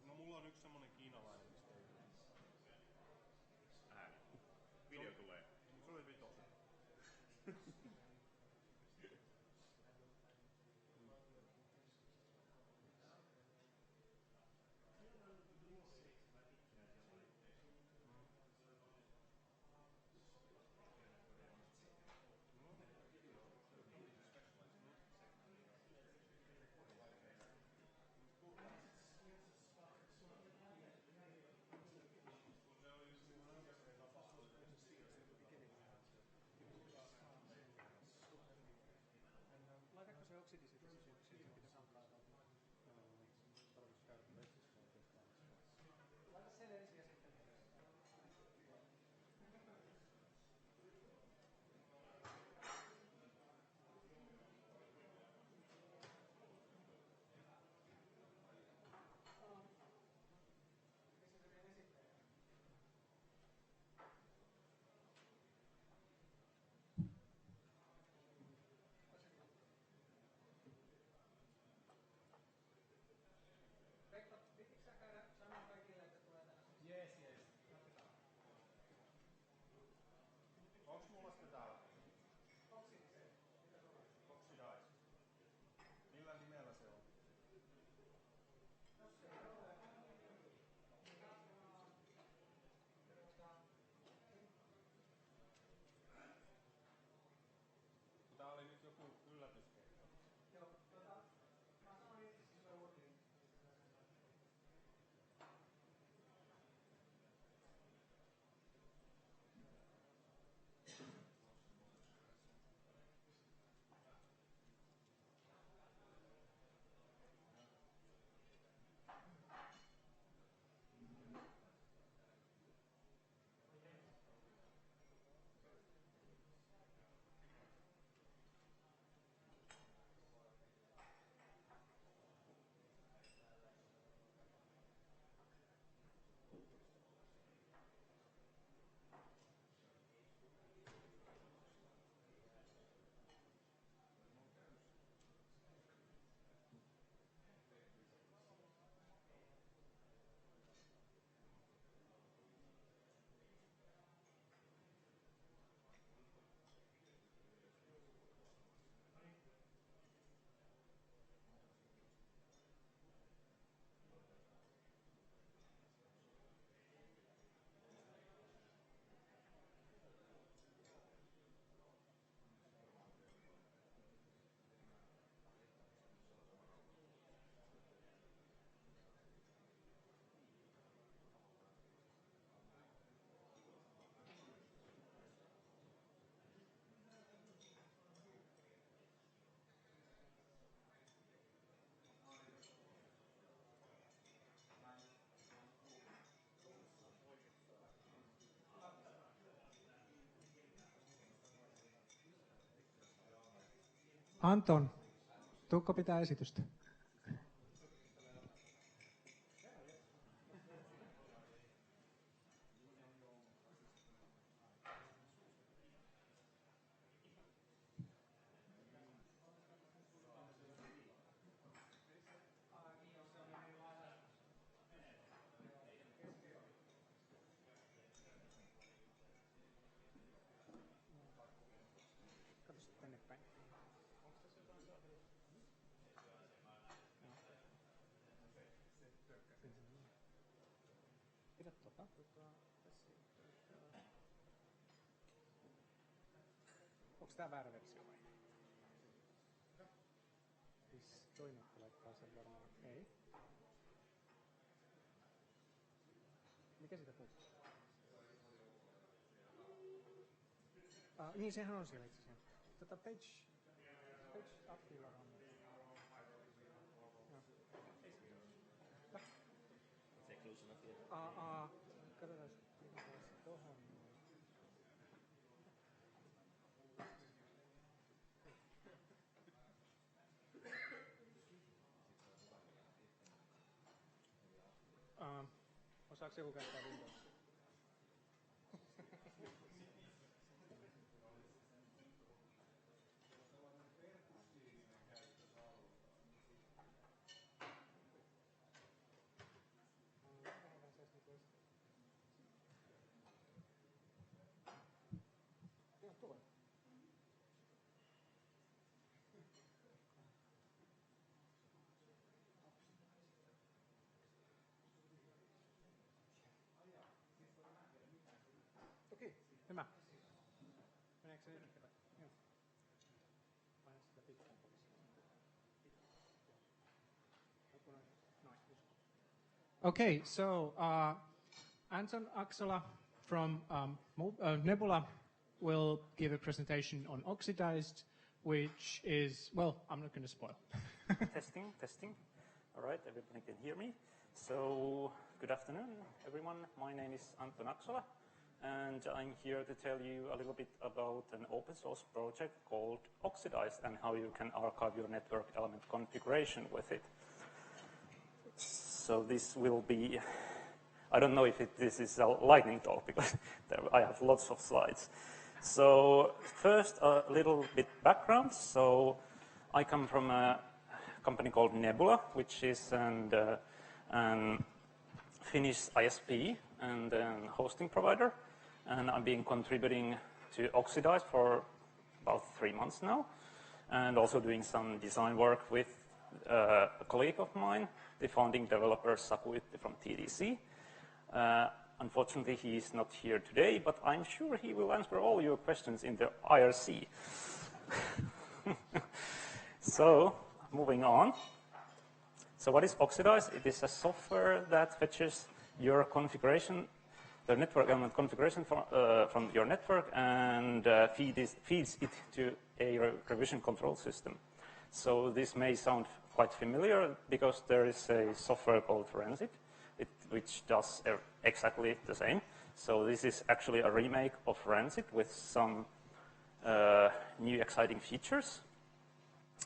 No mulla on yksi semmonen kiinalainen, mistä ei ääni. Video tulee. Se oli vitosi. Laitako se Oxidized siitä pitäisi alkaa? Tarvitsisi käydä metsissä oikeastaan. Laita sen ensin ja sitten. Onks mulla sitä täällä? Oxidized. Millä nimellä se on? Tää oli nyt joku yllätyskeino. Joo, mä sanoin itse asiassa uutiin. Anton, tuukko pitää esitystä? Onko tämä väärä versio vai? Toimitko laittaa sen varmaan? Ei. Mikä siitä puuttuu? Niin, sehän on siellä itse asiassa. Page upilla on. Katsotaan, tuohon. Osaako joku käyttää Windows? Okei, hyvä. Meneekö se nyt? Joo. Paina sitä pitkään pois. Okay, so Anton Aksola from Nebula will give a presentation on Oxidized, which is, well, I'm not going to spoil. Testing. All right, everybody can hear me. So, good afternoon, everyone. My name is Anton Aksola, and I'm here to tell you a little bit about an open source project called Oxidized and how you can archive your network element configuration with it. So this will be, I don't know if this is a lightning talk because I have lots of slides. So first, a little bit background. So I come from a company called Nebula, which is an Finnish ISP and a hosting provider. And I've been contributing to Oxidized for about 3 months now, and also doing some design work with a colleague of mine, the founding developer Saku from TDC. Unfortunately, he is not here today, but I'm sure he will answer all your questions in the IRC. So, moving on. So what is Oxidized? It is a software that fetches your configuration, the network element configuration from your network and feeds it to a revision control system. So this may sound quite familiar because there is a software called Rancid, which does exactly the same. So this is actually a remake of Rancid with some new exciting features.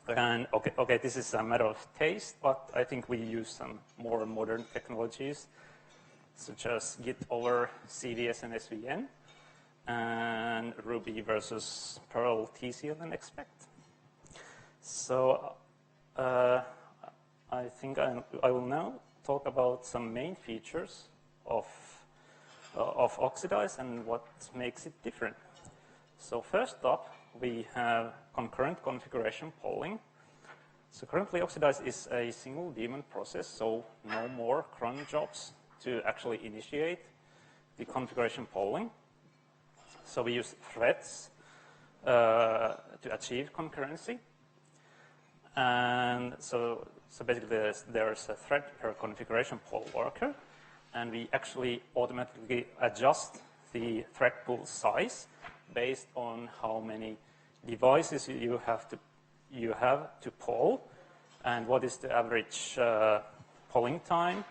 And okay, this is a matter of taste, but I think we use some more modern technologies, such as Git over CVS and SVN, and Ruby versus Perl TCL and expect. So I think I will now talk about some main features of Oxidized and what makes it different. So first up, we have concurrent configuration polling. So currently Oxidized is a single daemon process, so no more cron jobs to actually initiate the configuration polling. So we use threads to achieve concurrency. And so basically there's a thread per configuration poll worker, and we actually automatically adjust the thread pool size based on how many devices you have to poll, and what is the average polling time,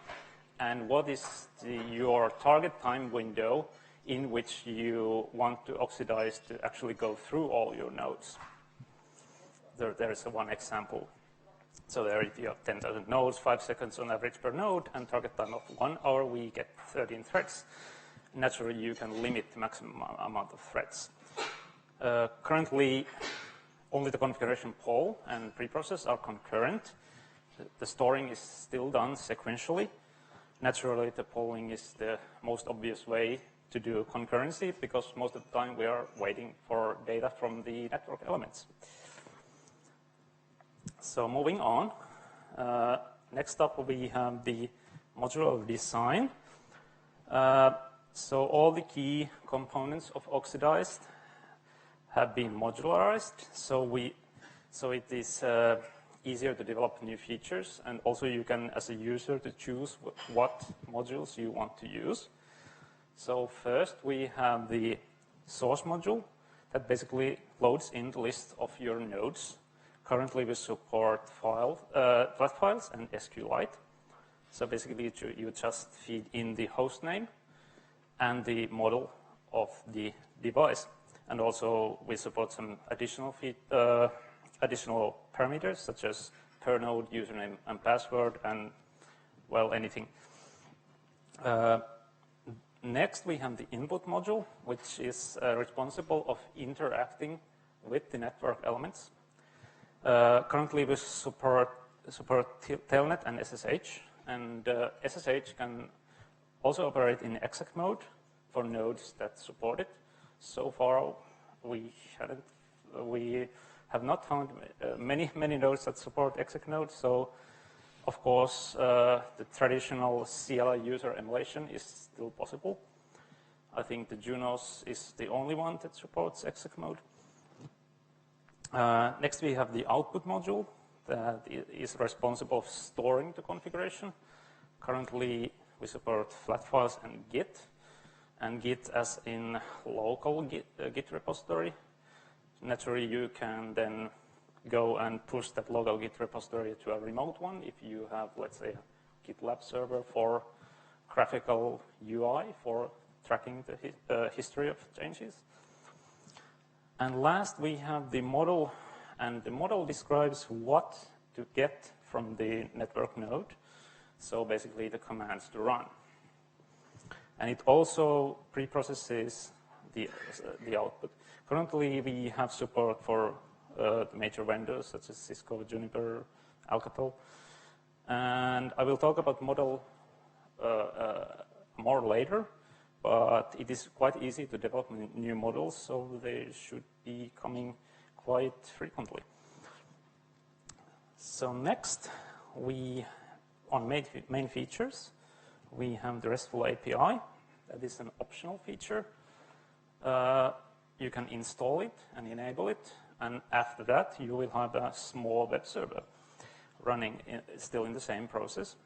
and what is your target time window in which you want to Oxidize to actually go through all your nodes. There is one example. So there, if you have 10,000 nodes, 5 seconds on average per node, and target time of 1 hour, we get 13 threads. Naturally, you can limit the maximum amount of threads. Currently, only the configuration poll and preprocess are concurrent. The storing is still done sequentially. Naturally, the polling is the most obvious way to do concurrency because most of the time we are waiting for data from the network elements. So moving on, next up we have the modular design. So all the key components of Oxidized have been modularized. So it is easier to develop new features, and also you can, as a user, to choose what modules you want to use. So first we have the source module that basically loads in the list of your nodes. Currently we support flat files and SQLite. So basically you just feed in the host name and the model of the device. And also we support some additional parameters such as per node, username and password, and well, anything. Next we have the input module, which is responsible of interacting with the network elements. Currently we support Telnet and SSH, and SSH can also operate in exec mode for nodes that support it. So far we have not found many nodes that support exec nodes, so of course the traditional CLI user emulation is still possible. I think the Junos is the only one that supports exec mode. Next we have the output module that is responsible for storing the configuration. Currently we support flat files and Git as in local Git repository. Naturally you can then go and push that local Git repository to a remote one if you have, let's say, a GitLab server for graphical UI for tracking the history of changes. And last we have the model, and the model describes what to get from the network node. So basically the commands to run. And it also pre-processes the output. Currently we have support for the major vendors such as Cisco, Juniper, Alcatel. And I will talk about model more later, but it is quite easy to develop new models, so they should be coming quite frequently. So next, on main features, we have the RESTful API. That is an optional feature. You can install it and enable it, and after that you will have a small web server running still in the same process.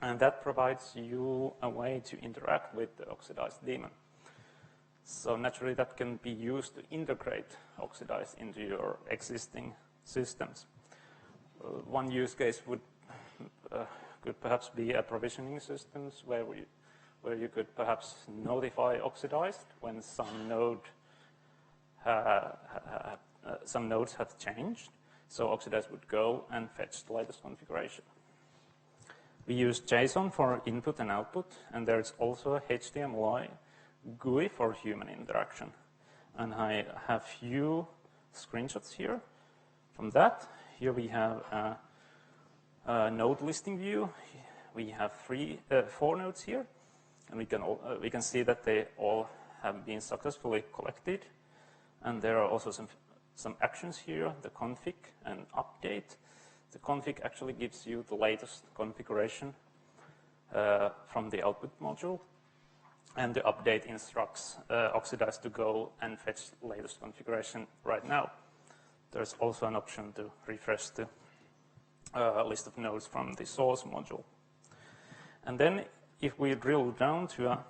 And that provides you a way to interact with the Oxidized daemon. So naturally that can be used to integrate Oxidized into your existing systems. One use case could perhaps be a provisioning systems where you could perhaps notify Oxidized when some nodes have changed. So Oxidized would go and fetch the latest configuration. We use JSON for input and output, and there's also a HTML GUI for human interaction. And I have few screenshots here from that. Here we have a node listing view. We have 4 nodes here, and we can see that they all have been successfully collected. And there are also some actions here, the config and update. The config actually gives you the latest configuration from the output module, and the update instructs Oxidized to go and fetch the latest configuration right now. There's also an option to refresh the list of nodes from the source module. And then if we drill down to a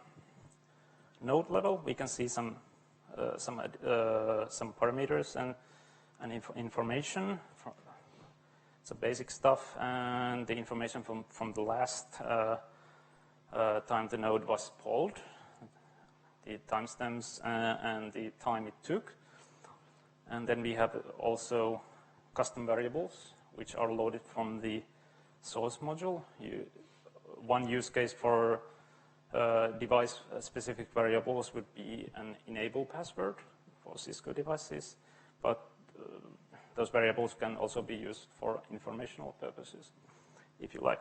node level, we can see some parameters and information. So basic stuff and the information from the last time the node was polled, the timestamps and the time it took. And then we have also custom variables, which are loaded from the source module. One use case for device-specific variables would be an enable password for Cisco devices, but those variables can also be used for informational purposes, if you like.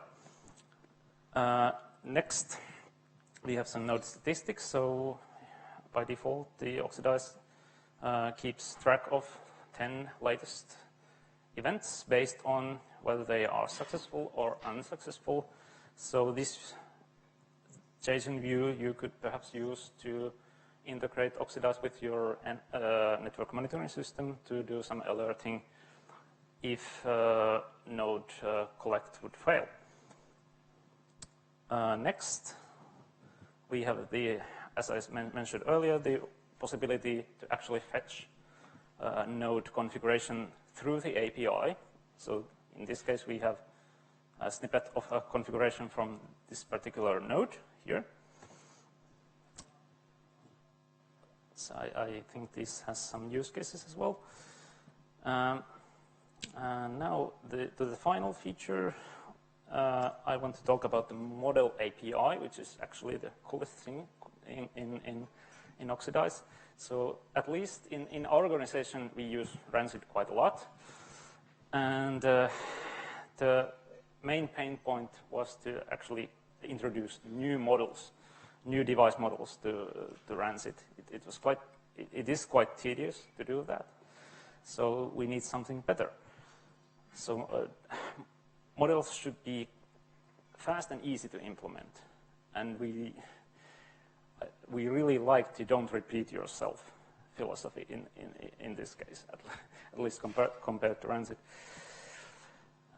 Next, we have some node statistics. So by default, the Oxidized keeps track of 10 latest events based on whether they are successful or unsuccessful. So this JSON view you could perhaps use to integrate Oxidized with your network monitoring system to do some alerting if node collect would fail. Next, we have the, as I mentioned earlier, the possibility to actually fetch node configuration through the API. So in this case, we have a snippet of a configuration from this particular node here. So I think this has some use cases as well. And now to the final feature, I want to talk about the model API, which is actually the coolest thing in Oxidized. So at least in our organization, we use Rancid quite a lot. And the main pain point was to actually introduce new models, new device models to Rancid. It is quite tedious to do that. So we need something better. So models should be fast and easy to implement. And we really like the don't repeat yourself philosophy in this case, at least compared to Rancid.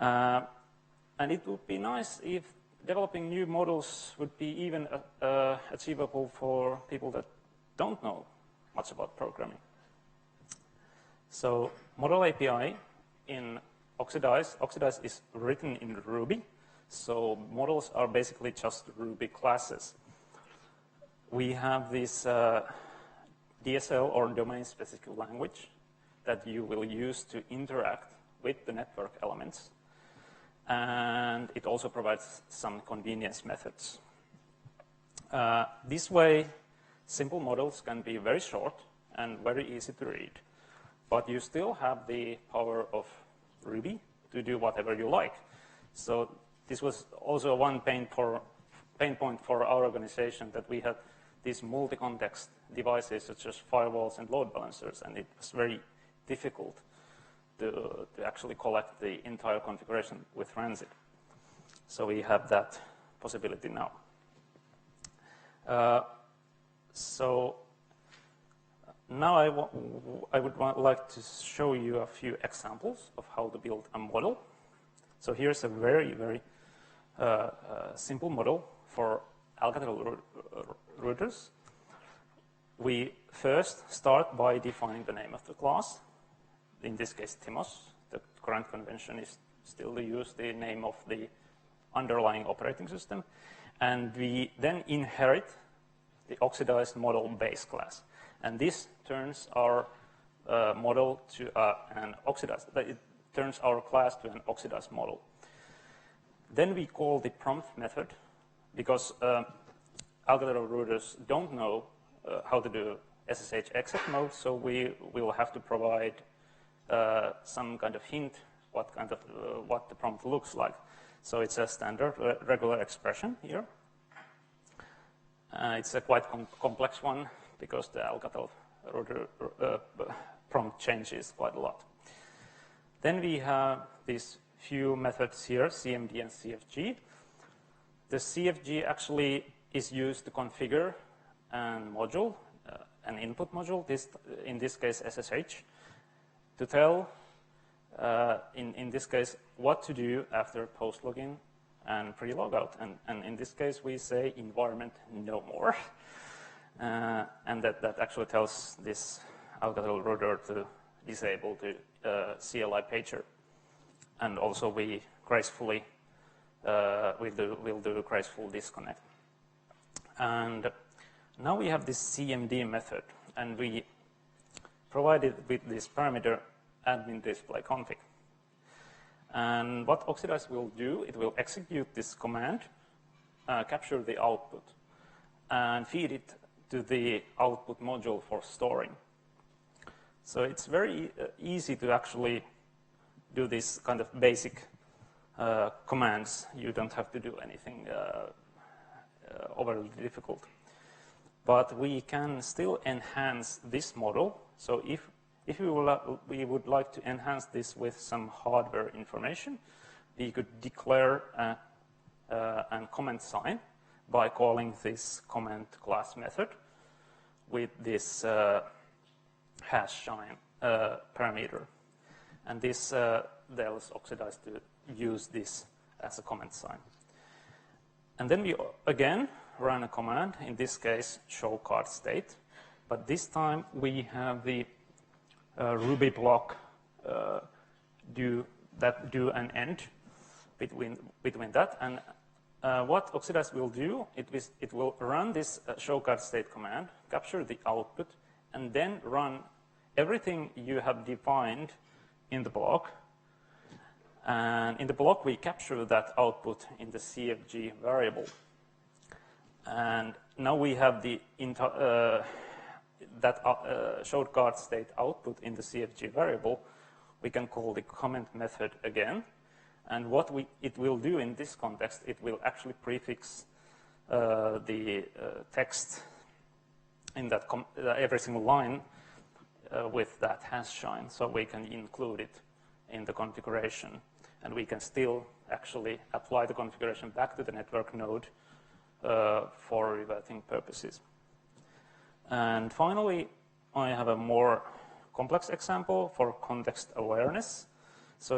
And it would be nice if developing new models would be even achievable for people that don't know much about programming. So model API in Oxidized is written in Ruby. So models are basically just Ruby classes. We have this DSL or domain-specific language that you will use to interact with the network elements. And it also provides some convenience methods. This way, simple models can be very short and very easy to read. But you still have the power of Ruby to do whatever you like. So this was also one pain point for our organization, that we had these multi-context devices such as firewalls and load balancers, and it was very difficult to actually collect the entire configuration with Rancid. So we have that possibility now. So now I would like to show you a few examples of how to build a model. So here's a very, very simple model for Alcatel routers. We first start by defining the name of the class. In this case, Timos. The current convention is still to use the name of the underlying operating system. And we then inherit the Oxidized model base class. And this turns our model to an Oxidized. It turns our class to an Oxidized model. Then we call the prompt method, because Alcatel routers don't know how to do SSH exit mode, so we will have to provide some kind of hint what the prompt looks like. So it's a standard regular expression here. It's a quite complex one because the Alcatel router prompt changes quite a lot. Then we have these few methods here, CMD and CFG. The CFG actually is used to configure an module, an input module, in this case SSH, to tell, in this case, what to do after post-login and pre-logout. And in this case, we say environment no more. And that actually tells this Alcatel router to disable the CLI pager. And also we gracefully, we'll do graceful disconnect. And now we have this CMD method, and we provide it with this parameter admin display config. And what Oxidized will do, it will execute this command, capture the output, and feed it to the output module for storing. So it's very easy to actually do this kind of basic commands. You don't have to do anything overly difficult. But we can still enhance this model. So if we would like to enhance this with some hardware information, we could declare a comment sign by calling this comment class method with this hash sign parameter. And this tells Oxidized to use this as a comment sign. And then we again run a command, in this case show card state, but this time we have the Ruby block do an end between that. And what Oxidized will do, it will run this show card state command, capture the output, and then run everything you have defined in the block. And in the block, we capture that output in the CFG variable. And now we have the showed card state output in the CFG variable. We can call the comment method again. And what it will do in this context, it will actually prefix the text in that every single line with that hash sign, so we can include it in the configuration. And we can still actually apply the configuration back to the network node for reverting purposes. And finally, I have a more complex example for context awareness. So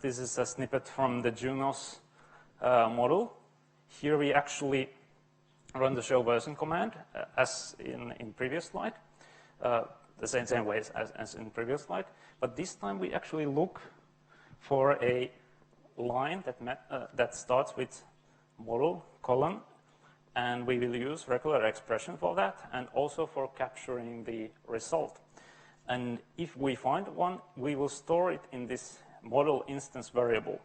this is a snippet from the Junos model. Here we actually run the show version command as in previous slide, the same way as in previous slide. But this time we actually look for a line that starts with model colon, and we will use regular expression for that, and also for capturing the result. And if we find one, we will store it in this model instance variable,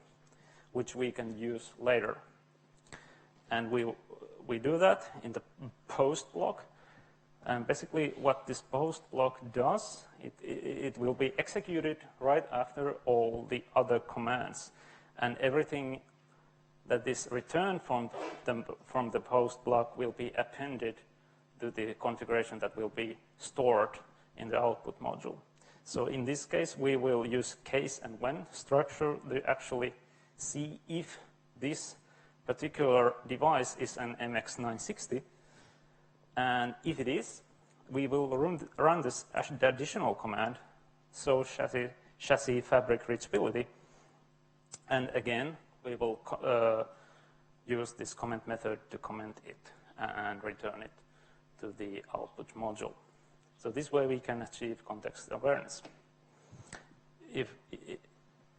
which we can use later. And we do that in the post block. And basically what this post block does, it will be executed right after all the other commands. And everything that is returned from the post block will be appended to the configuration that will be stored in the output module. So in this case, we will use case and when structure to actually see if this particular device is an MX960. And if it is, we will run this additional command, so chassis fabric reachability. And again, we will use this comment method to comment it and return it to the output module. So this way we can achieve context awareness. If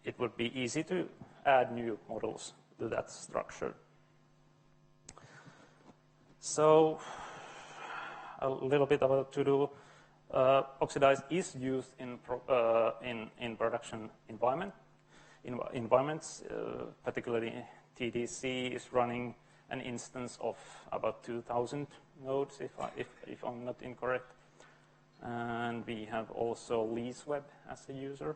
it would be easy to add new models to that structure. So a little bit about to do. Oxidized is used in production environments, particularly TDC is running an instance of about 2,000 nodes, if I'm not incorrect. And we have also LeaseWeb as a user.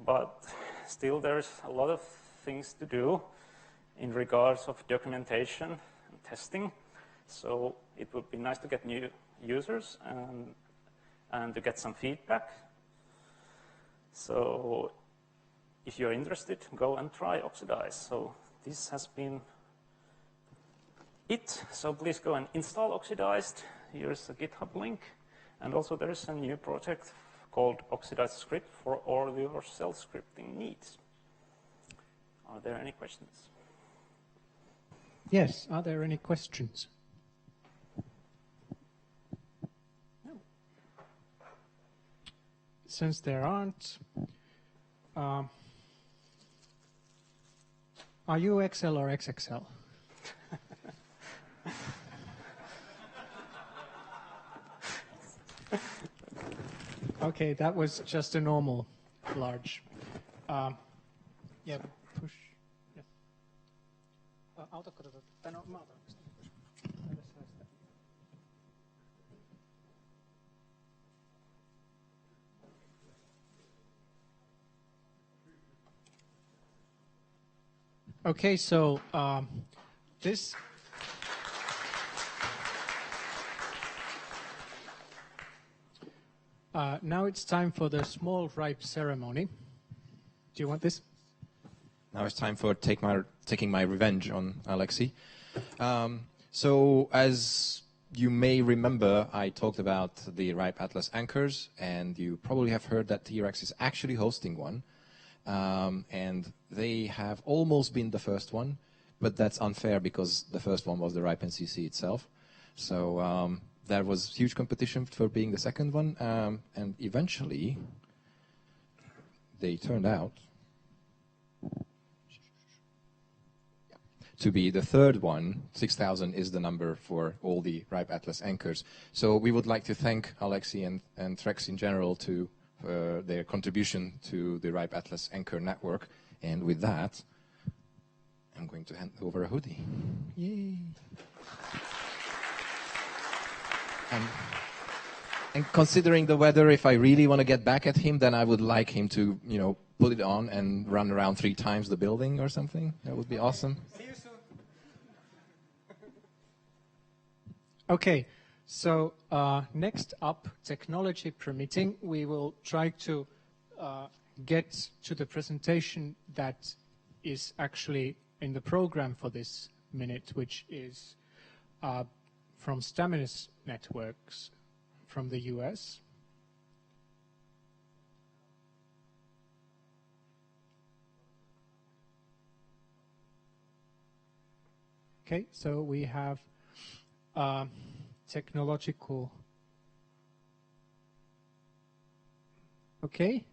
But still there's a lot of things to do in regards of documentation and testing. So it would be nice to get new users and to get some feedback. So if you're interested, go and try Oxidized. So this has been it. So please go and install Oxidized. Here's a GitHub link. And also there is a new project called Oxidized Script for all your cell scripting needs. Are there any questions? Yes, are there any questions? No. Since there aren't, are you XL or XXL? Okay, that was just a normal large. Yeah, push. Yes. Okay, so this. Now it's time for the small ripe ceremony. Do you want this? Now it's time for taking my revenge on Alexi. So as you may remember, I talked about the RIPE Atlas anchors, and you probably have heard that TREX is actually hosting one. and they have almost been the first one, but that's unfair because the first one was the RIPE NCC itself. So there was huge competition for being the second one, and eventually they turned out to be the third one. 6,000 is the number for all the RIPE Atlas anchors. So we would like to thank Alexi and TREX in general to their contribution to the RIPE Atlas anchor network. And with that, I'm going to hand over a hoodie. Yay! And considering the weather, if I really want to get back at him, then I would like him to, put it on and run around 3 times the building or something. That would be awesome. See you soon. Okay, so next up, technology permitting, we will try to get to the presentation that is actually in the program for this minute, which is from Staminis Networks from the US. Okay, so we have technological. Okay,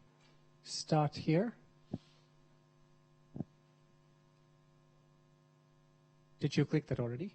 start here. Did you click that already?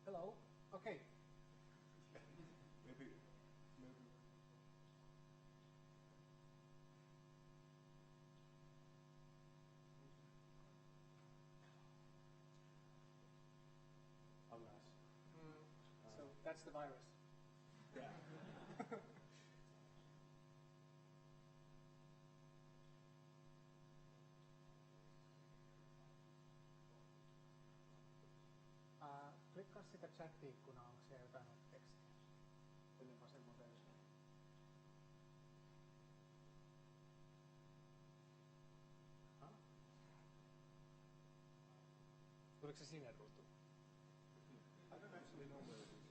Hello. Okay. Maybe. So that's the virus. Yeah. Klikkaa sitä chat-ikkunaa, onko siellä jotain tekstiä? Ennen vasemman versio. Tuliko se sinne ruutuun? I don't actually know where it is.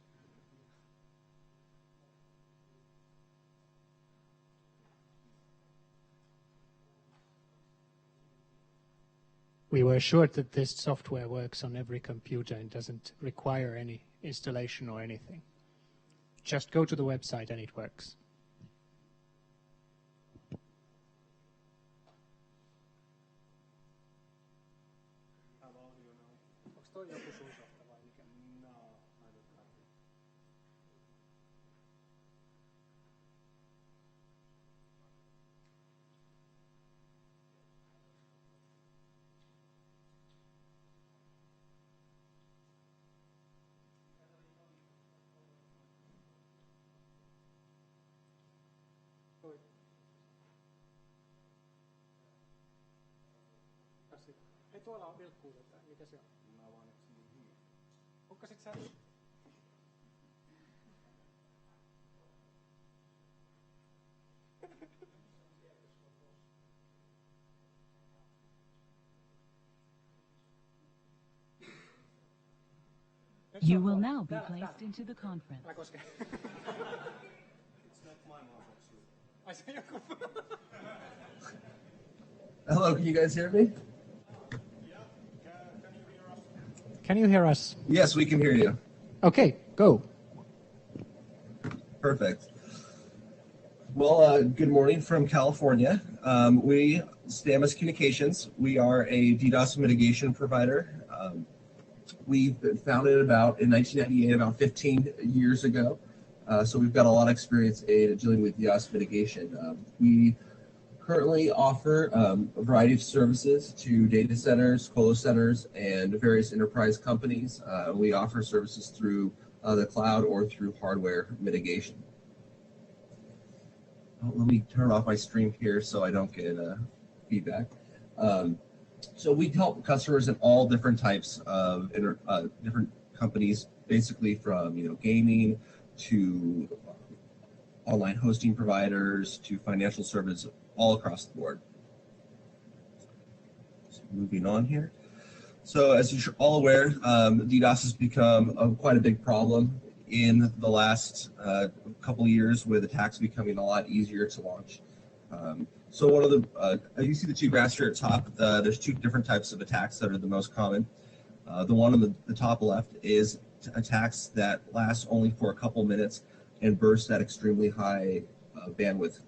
We were sure that this software works on every computer and doesn't require any installation or anything. Just go to the website and it works. Ei tuolla on vilkkuu jotain. Mikä se on? Mä vaan etsin. Onko sit sä? You will now be placed into the conference. It's not my Hello, can you guys hear me? Can you hear us? Yes, we can hear you. Okay, go. Perfect. Well, good morning from California. We, Stamis Communications, we are a DDoS mitigation provider. We founded in 1998, about 15 years ago. So we've got a lot of experience in dealing with DDoS mitigation. We currently offer a variety of services to data centers, colo centers, and various enterprise companies. We offer services through the cloud or through hardware mitigation. Let me turn off my stream here so I don't get feedback. So we help customers in all different types of different companies, basically from gaming to online hosting providers to financial services, all across the board. So moving on here. So as you're all aware, DDoS has become quite a big problem in the last couple of years, with attacks becoming a lot easier to launch. So one of the, as you see the two graphs here at top, there's two different types of attacks that are the most common. The one on the top left is attacks that last only for a couple minutes and burst at extremely high bandwidth.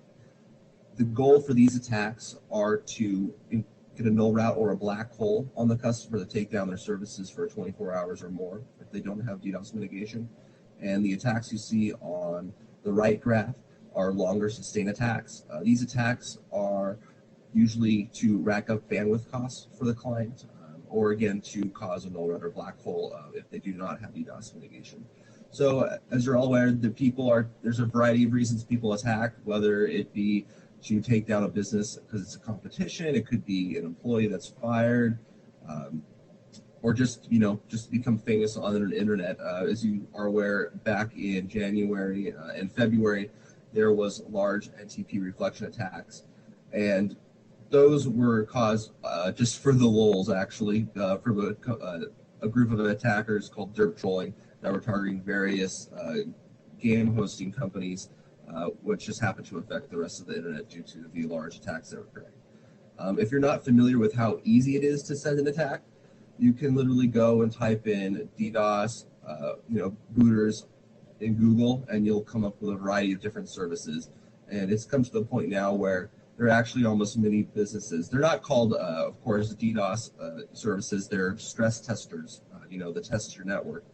The goal for these attacks are to get a null route or a black hole on the customer to take down their services for 24 hours or more if they don't have DDoS mitigation. And the attacks you see on the right graph are longer sustained attacks. These attacks are usually to rack up bandwidth costs for the client, or again to cause a null route or black hole if they do not have DDoS mitigation. So as you're all aware, there's a variety of reasons people attack, whether it be to take down a business because it's a competition, it could be an employee that's fired, or just become famous on the internet. As you are aware, back in January and February, there was large NTP reflection attacks, and those were caused just for the lulz, actually, from a group of attackers called derp trolling that were targeting various game hosting companies, which just happened to affect the rest of the internet due to the large attacks that were occurring. If you're not familiar with how easy it is to send an attack, you can literally go and type in DDoS, booters in Google, and you'll come up with a variety of different services. And it's come to the point now where there are actually almost many businesses. They're not called, of course, DDoS services. They're stress testers, that test your network.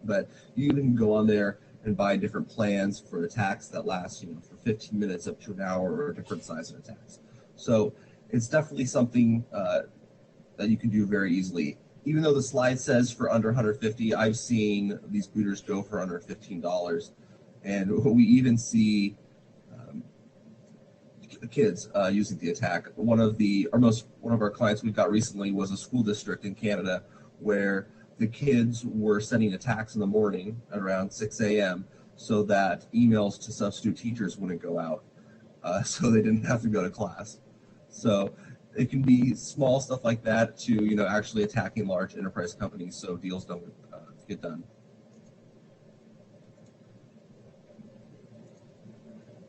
But you can go on there and buy different plans for attacks that last, for 15 minutes up to an hour, or different size of attacks. So it's definitely something that you can do very easily. Even though the slide says for under 150, I've seen these booters go for under $15, and we even see kids using the attack. One of our clients we got recently was a school district in Canada where the kids were sending attacks in the morning at around 6 a.m. so that emails to substitute teachers wouldn't go out, so they didn't have to go to class. So it can be small stuff like that to actually attacking large enterprise companies so deals don't get done.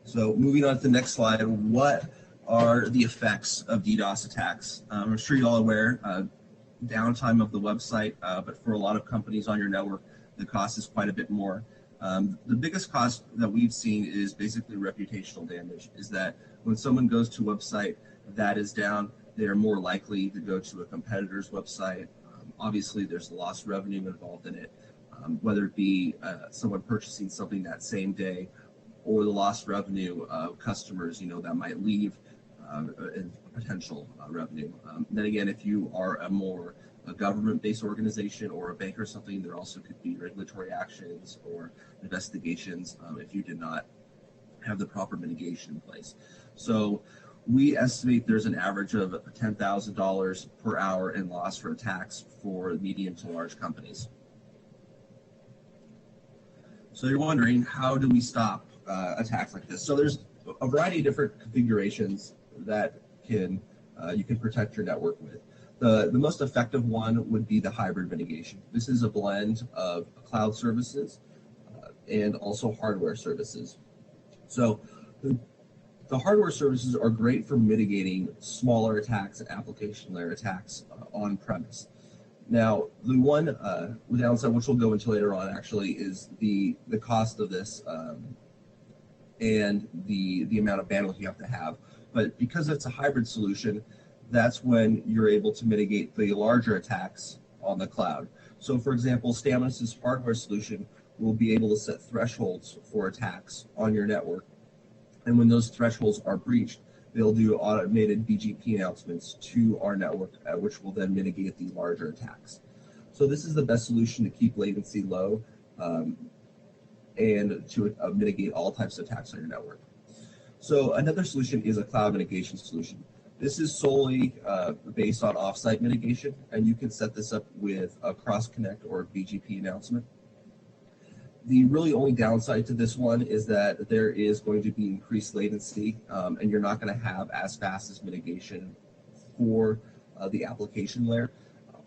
So moving on to the next slide, what are the effects of DDoS attacks? I'm sure you're all aware, downtime of the website, but for a lot of companies on your network, the cost is quite a bit more. The biggest cost that we've seen is basically reputational damage, is that when someone goes to a website that is down, they're more likely to go to a competitor's website. Obviously, there's lost revenue involved in it, whether it be someone purchasing something that same day, or the lost revenue of customers, that might leave, and potential revenue. Then again, if you are a government-based organization or a bank or something, there also could be regulatory actions or investigations if you did not have the proper mitigation in place. So we estimate there's an average of $10,000 per hour in loss for attacks for medium to large companies. So you're wondering, how do we stop attacks like this? So there's a variety of different configurations that you can protect your network with. The most effective one would be the hybrid mitigation. This is a blend of cloud services and also hardware services. So the hardware services are great for mitigating smaller attacks and application layer attacks on premise. Now, the one downside, which we'll go into later on, actually, is the cost of this and the amount of bandwidth you have to have. But because it's a hybrid solution, that's when you're able to mitigate the larger attacks on the cloud. So, for example, Stamnus' hardware solution will be able to set thresholds for attacks on your network. And when those thresholds are breached, they'll do automated BGP announcements to our network, which will then mitigate the larger attacks. So this is the best solution to keep latency low and to mitigate all types of attacks on your network. So another solution is a cloud mitigation solution. This is solely based on offsite mitigation, and you can set this up with a cross-connect or a BGP announcement. The really only downside to this one is that there is going to be increased latency, and you're not going to have as fast as mitigation for the application layer.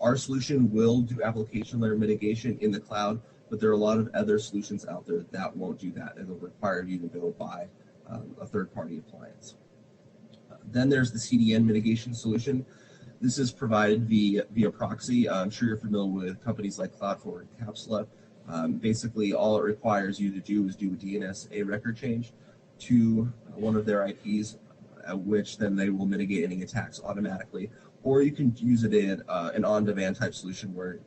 Our solution will do application layer mitigation in the cloud, but there are a lot of other solutions out there that won't do that, and will require you to go buy a third-party appliance. Then there's the CDN mitigation solution. This is provided via proxy. I'm sure you're familiar with companies like Cloud4 and Capsula. Basically, all it requires you to do is do a DNS record change to one of their IPs, which then they will mitigate any attacks automatically. Or you can use it in an on-demand type solution where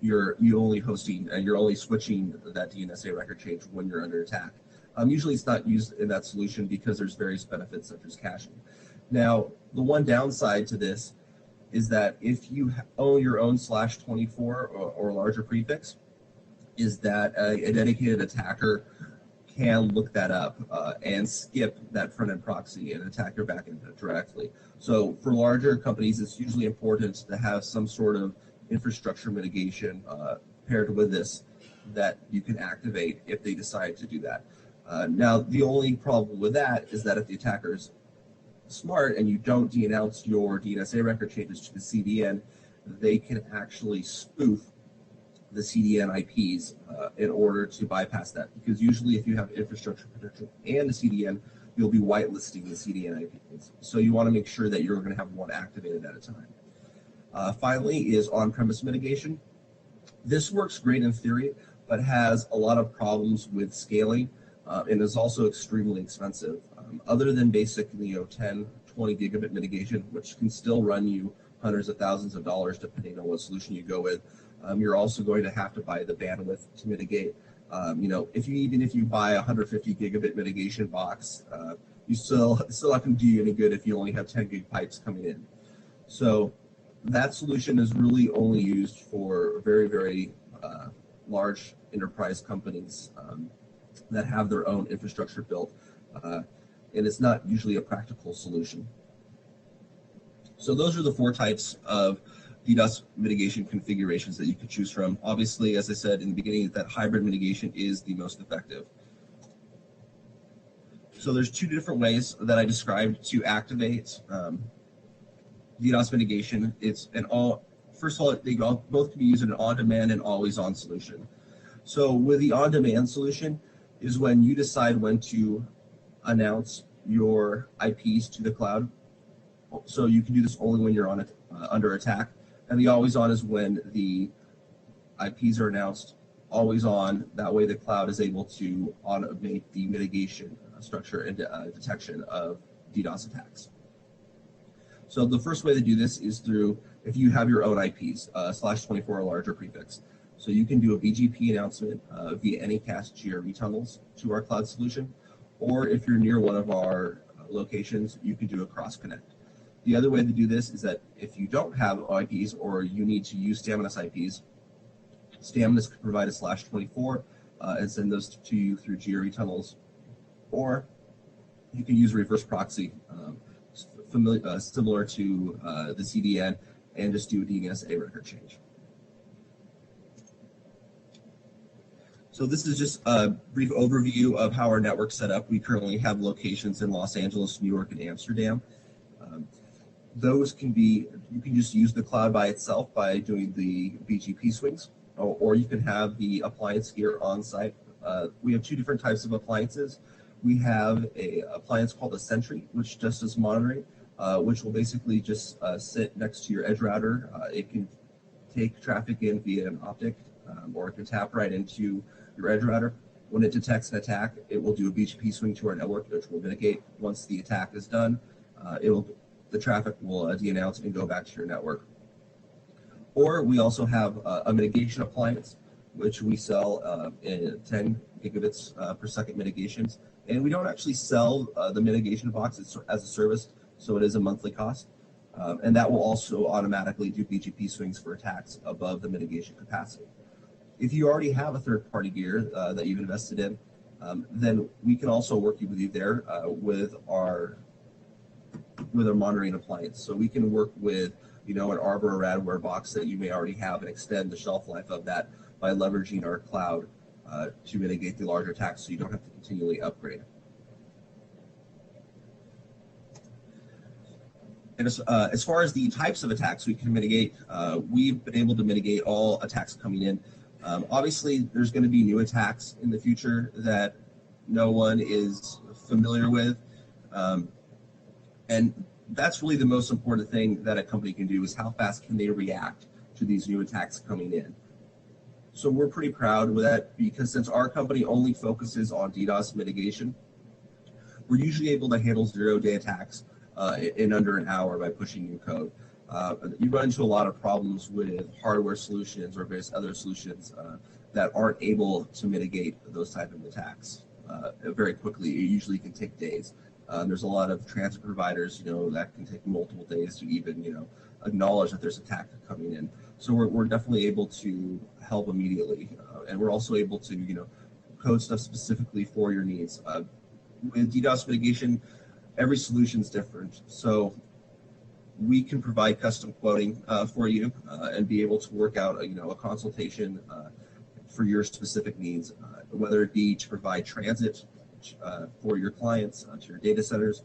you're only switching that DNS record change when you're under attack. Usually it's not used in that solution because there's various benefits such as caching. Now, the one downside to this is that if you own your own /24 or larger prefix, is that a dedicated attacker can look that up and skip that front-end proxy and attack your backend directly. So for larger companies, it's usually important to have some sort of infrastructure mitigation paired with this that you can activate if they decide to do that. Now, the only problem with that is that if the attacker's smart and you don't de-announce your DNS record changes to the CDN, they can actually spoof the CDN IPs in order to bypass that. Because usually if you have infrastructure protection and the CDN, you'll be whitelisting the CDN IPs. So you want to make sure that you're going to have one activated at a time. Finally is on-premise mitigation. This works great in theory, but has a lot of problems with scaling. And is also extremely expensive. Other than basically 10, 20 gigabit mitigation, which can still run you hundreds of thousands of dollars depending on what solution you go with, you're also going to have to buy the bandwidth to mitigate. Even if you buy a 150 gigabit mitigation box, you still not going to do you any good if you only have 10 gig pipes coming in. So that solution is really only used for very, very large enterprise companies that have their own infrastructure built, and it's not usually a practical solution. So those are the 4 types of DDoS mitigation configurations that you could choose from. Obviously, as I said in the beginning, that hybrid mitigation is the most effective. So there's 2 different ways that I described to activate DDoS mitigation. First of all, they both can be used in an on-demand and always-on solution. So with the on-demand solution, is when you decide when to announce your IPs to the cloud. So you can do this only when you're under attack. And the always on is when the IPs are announced always on. That way the cloud is able to automate the mitigation structure and detection of DDoS attacks. So the first way to do this is through, if you have your own IPs, /24 or larger prefix. So you can do a BGP announcement via Anycast GRE tunnels to our cloud solution, or if you're near one of our locations, you can do a cross-connect. The other way to do this is that if you don't have IPs or you need to use Staminus IPs, Staminus can provide a /24 and send those to you through GRE tunnels, or you can use reverse proxy, similar to the CDN, and just do a DNS record change. So this is just a brief overview of how our network's set up. We currently have locations in Los Angeles, New York, and Amsterdam. Those can be, you can just use the cloud by itself by doing the BGP swings, or you can have the appliance gear on site. We have 2 different types of appliances. We have an appliance called a Sentry, which just does monitoring, which will basically just sit next to your edge router. It can take traffic in via an optic, or it can tap right into your edge router. When it detects an attack, it will do a BGP swing to our network, which will mitigate. Once the attack is done, the traffic will de-announce and go back to your network. Or we also have a mitigation appliance, which we sell in 10 gigabits per second mitigations. And we don't actually sell the mitigation box as a service, so it is a monthly cost. And that will also automatically do BGP swings for attacks above the mitigation capacity. If you already have a third-party gear that you've invested in, then we can also work with you there with our monitoring appliance. So we can work with an Arbor or Radware box that you may already have and extend the shelf life of that by leveraging our cloud to mitigate the larger attacks, so you don't have to continually upgrade. And as far as the types of attacks we can mitigate, we've been able to mitigate all attacks coming in. Obviously, there's going to be new attacks in the future that no one is familiar with. And that's really the most important thing that a company can do, is how fast can they react to these new attacks coming in. So we're pretty proud with that, because since our company only focuses on DDoS mitigation, we're usually able to handle zero-day attacks in under an hour by pushing new code. You run into a lot of problems with hardware solutions or various other solutions that aren't able to mitigate those type of attacks very quickly. It usually can take days. There's a lot of transit providers, that can take multiple days to even, acknowledge that there's attack coming in. So we're definitely able to help immediately, and we're also able to, code stuff specifically for your needs. With DDoS mitigation, every solution is different, so we can provide custom quoting for you and be able to work out, a consultation for your specific needs, whether it be to provide transit for your clients to your data centers,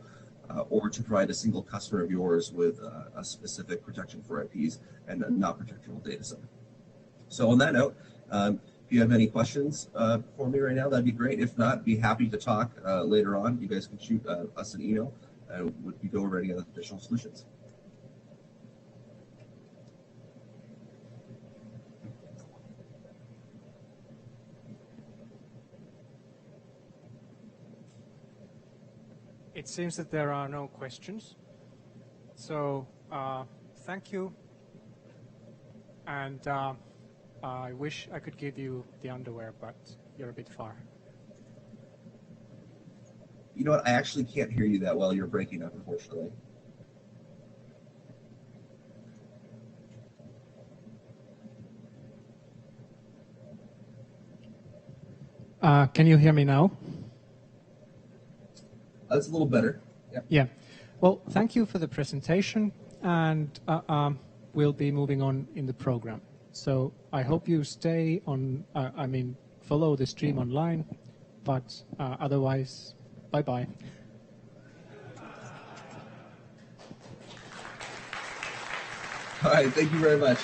or to provide a single customer of yours with a specific protection for IPs and a not protectable data center. So on that note, if you have any questions for me right now, that'd be great. If not, be happy to talk later on. You guys can shoot us an email, and we can go over any other additional solutions. It seems that there are no questions. So thank you. And I wish I could give you the underwear, but you're a bit far. You know what? I actually can't hear you that well. You're breaking up, unfortunately. Can you hear me now? That's a little better. Yeah. Well, thank you for the presentation, and we'll be moving on in the program. So I hope you stay on, follow the stream online, but otherwise, bye-bye. All right, thank you very much.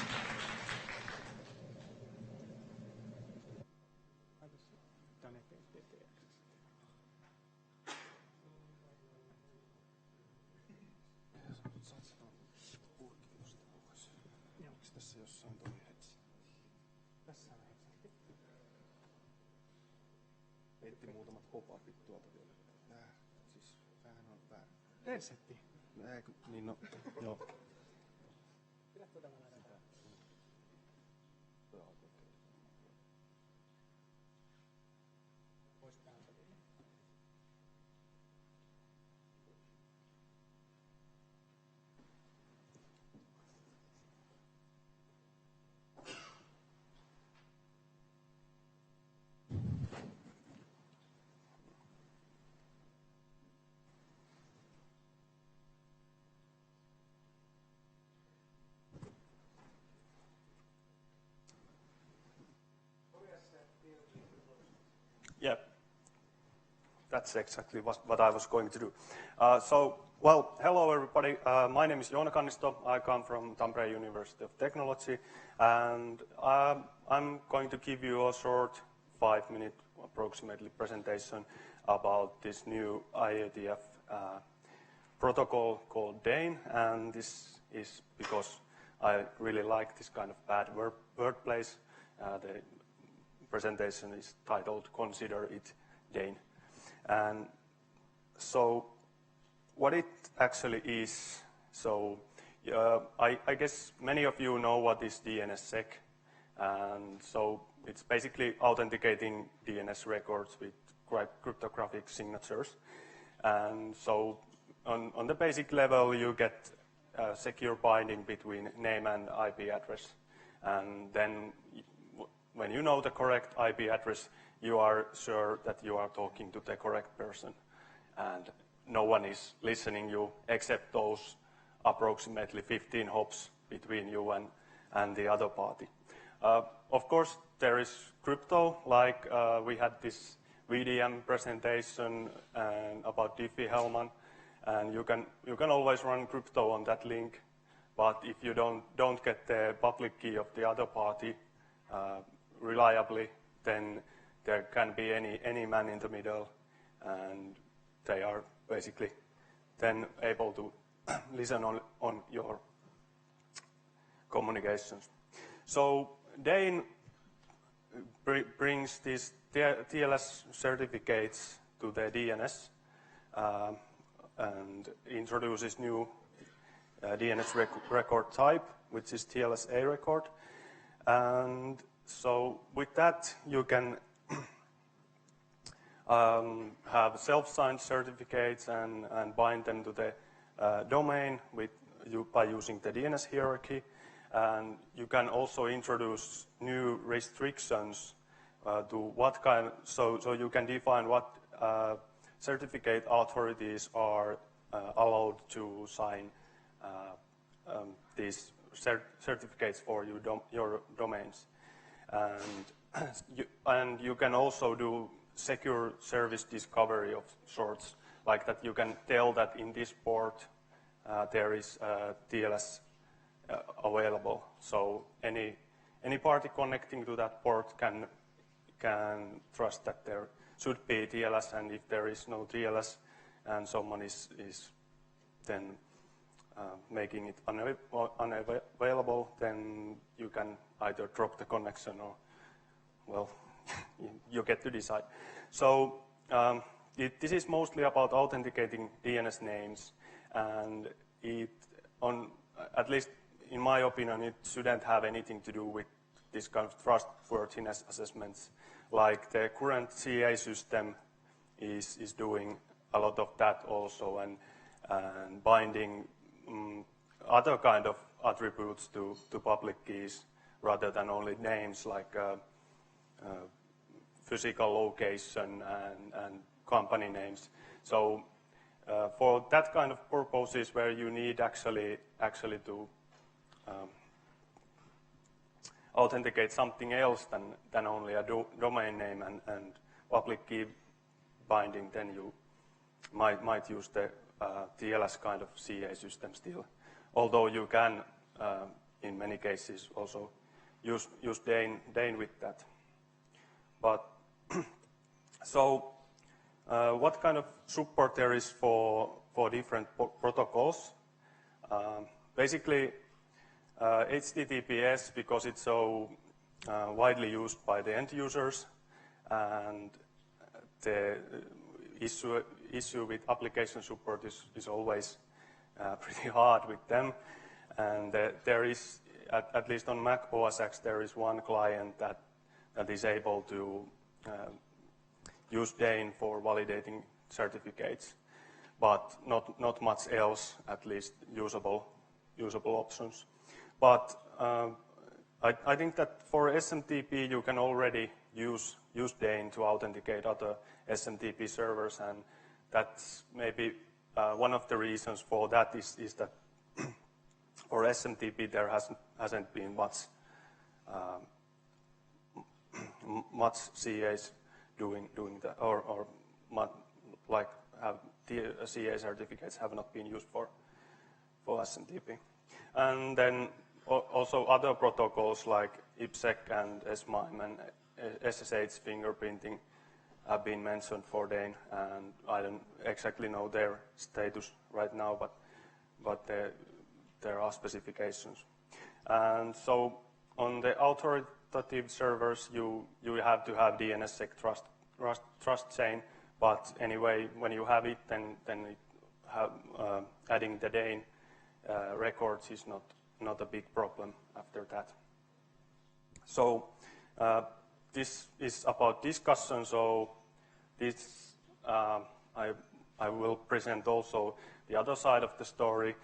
Resetti. Niin no, joo. Yeah, that's exactly what I was going to do. Well, hello everybody. My name is Joona Kannisto. I come from Tampere University of Technology, and I'm going to give you a short 5-minute approximately presentation about this new IETF protocol called Dane, and this is because I really like this kind of bad wordplays. The presentation is titled "Consider It Dane." And so what it actually is, so I guess many of you know what is DNSSEC, And so it's basically authenticating DNS records with cryptographic signatures. And so on the basic level, you get a secure binding between name and IP address. And then when you know the correct IP address, you are sure that you are talking to the correct person. And no one is listening you except those approximately 15 hops between you and the other party. Of course, there is crypto, like we had this VDM presentation about Diffie-Hellman, and you can always run crypto on that link. But if you don't get the public key of the other party reliably, then there can be any man in the middle, and they are basically then able to listen on your communications. So Dane brings these TLS certificates to the DNS and introduces new DNS record type, which is TLS-A record. And so with that, you can have self-signed certificates and bind them to the domain by using the DNS hierarchy. And you can also introduce new restrictions to what kind, so you can define what certificate authorities are allowed to sign these certificates for your domains. And you can also do secure service discovery of sorts, like that you can tell that in this port there is TLS available. So any party connecting to that port can trust that there should be TLS, and if there is no TLS and someone is then making it unavailable, then you can either drop the connection or, well, you get to decide. So this is mostly about authenticating DNS names, and at least in my opinion, it shouldn't have anything to do with this kind of trustworthiness assessments. Like the current CA system is doing a lot of that also, and binding other kind of attributes to public keys rather than only names, like physical location and company names. So for that kind of purposes where you need actually to authenticate something else than only a domain name and public key binding, then you might use the TLS kind of CA system still. Although you can, in many cases, also use Dane with that. But so what kind of support there is for different protocols? Basically, HTTPS, because it's so widely used by the end users, and the issue with application support is always pretty hard with them. And there is, at least on Mac OS X, there is one client that is able to use Dane for validating certificates, but not much else, at least usable options. But I think that for SMTP you can already use Dane to authenticate other SMTP servers, and that's maybe one of the reasons for that is that for SMTP there hasn't been much CAs doing that, or like CA certificates have not been used for SMTP. And then also other protocols like IPsec and SMIME and SSH fingerprinting have been mentioned for Dane, and I don't exactly know their status right now, but there are specifications. And so on the authoritative servers, you have to have DNSSEC trust chain, but anyway, when you have it, then adding the Dane records is not a big problem after that. So this is about discussion. So this I will present also the other side of the story.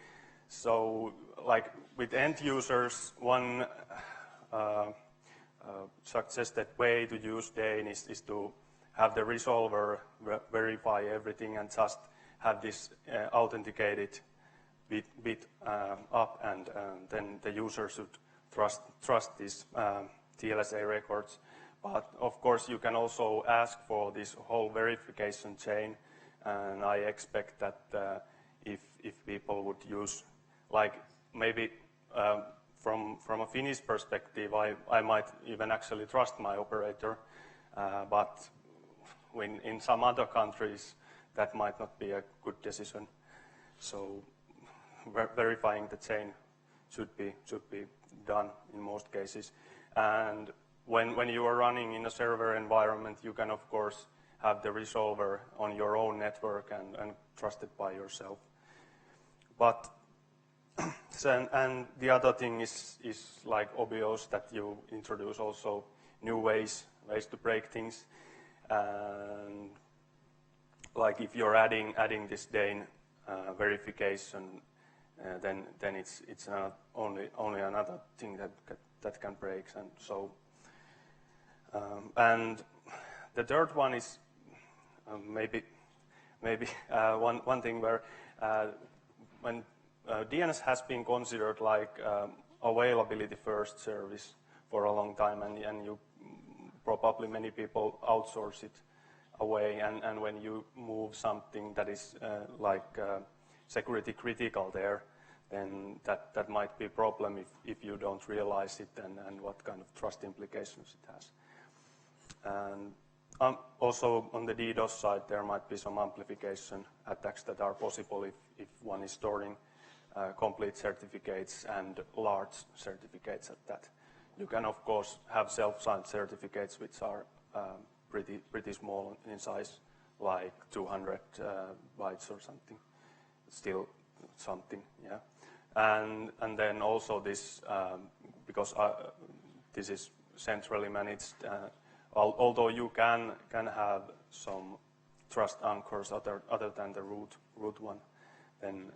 So like with end users, one suggested way to use Dane is to have the resolver verify everything and just have this authenticated bit up, and then the user should trust these TLSA records. But of course, you can also ask for this whole verification chain, and I expect that if people would use, like maybe from a Finnish perspective, I might even actually trust my operator, but in some other countries, that might not be a good decision. So verifying the chain should be done in most cases. And when you are running in a server environment, you can of course have the resolver on your own network and trust it by yourself. But and the other thing is like obvious, that you introduce also new ways to break things. And like if you're adding this Dane verification, then it's only another thing that can break. And so and the third one is maybe one thing where when DNS has been considered like availability first service for a long time, and you probably many people outsource it away, and when you move something that is like security critical there, then that might be a problem if you don't realize it and what kind of trust implications it has. And also on the DDoS side, there might be some amplification attacks that are possible if one is storing complete certificates and large certificates at that. You can of course have self-signed certificates which are pretty small in size, like 200 bytes or something. Still something, yeah. And then also this, because this is centrally managed, although you can have some trust anchors other than the root one, then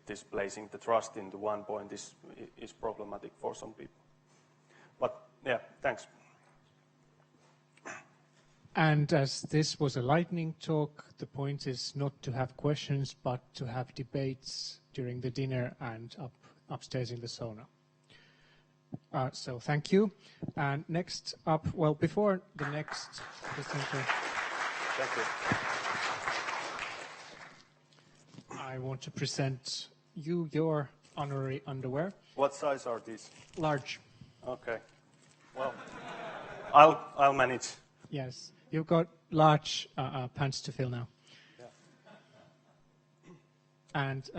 displacing the trust into one point is problematic for some people. But yeah, thanks. And as this was a lightning talk, the point is not to have questions, but to have debates during the dinner and upstairs in the sauna. So thank you. And next up, well, before the next presenter, thank you. I want to present you your honorary underwear. What size are these? Large. Okay. Well, I'll manage. Yes. You've got large pants to fill now. Yeah. And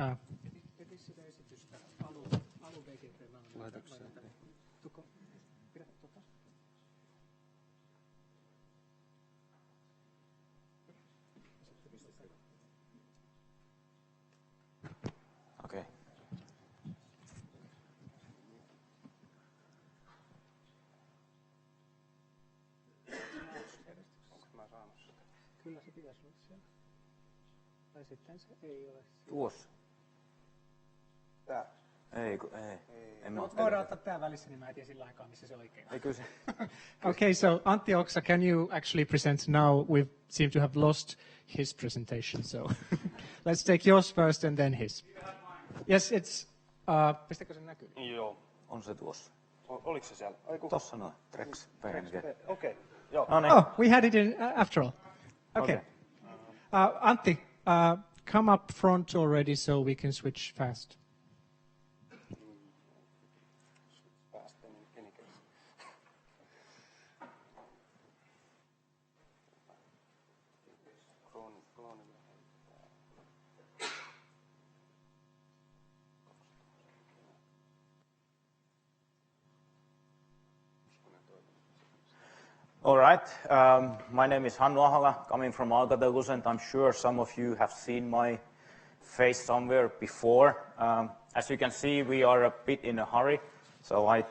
Okay. Kyllä se pitäisi olla siellä. Tai sitten se ei ole siellä. Tuossa. Tää. Ei. En mä voidaan ottaa tää välissä, niin mä en tiedä sillä aikaa, missä se oikein on. Ei kyllä se. Okay, so Antti Oksa, can you actually present now? We seem to have lost his presentation, so let's take yours first and then his. Yes, it's... Pistäkö sen näkyy? Joo. On se tuossa. Oliko se siellä? Tossa noin. TREX. Okei. Joo. No niin. Oh, we had it in after all. Okay. Antti, come up front already so we can switch fast. All right. My name is Hannu Ahala, coming from Oxidized, and I'm sure some of you have seen my face somewhere before. As you can see, we are a bit in a hurry, so I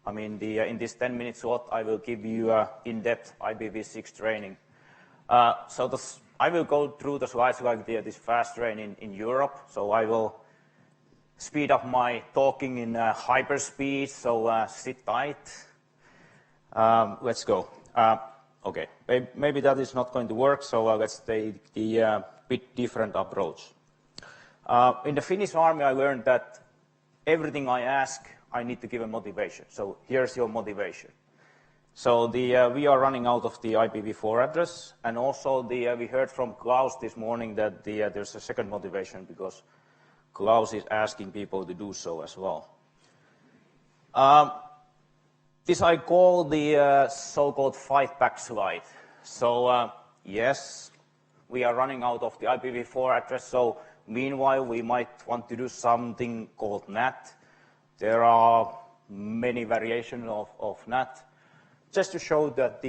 I mean, in this 10-minute slot, I will give you in-depth IPv6 training. So I will go through the slides like this fast train in Europe. So I will speed up my talking in hyperspeed. So sit tight. Let's go. Okay, maybe that is not going to work. So let's take the bit different approach. In the Finnish army, I learned that everything I ask, I need to give a motivation. So here's your motivation. So we are running out of the IPv4 address, and also we heard from Klaus this morning that there's a second motivation because Klaus is asking people to do so as well. This I call the so-called fight-back slide. So yes, we are running out of the IPv4 address. So meanwhile, we might want to do something called NAT. There are many variations of NAT. Just to show that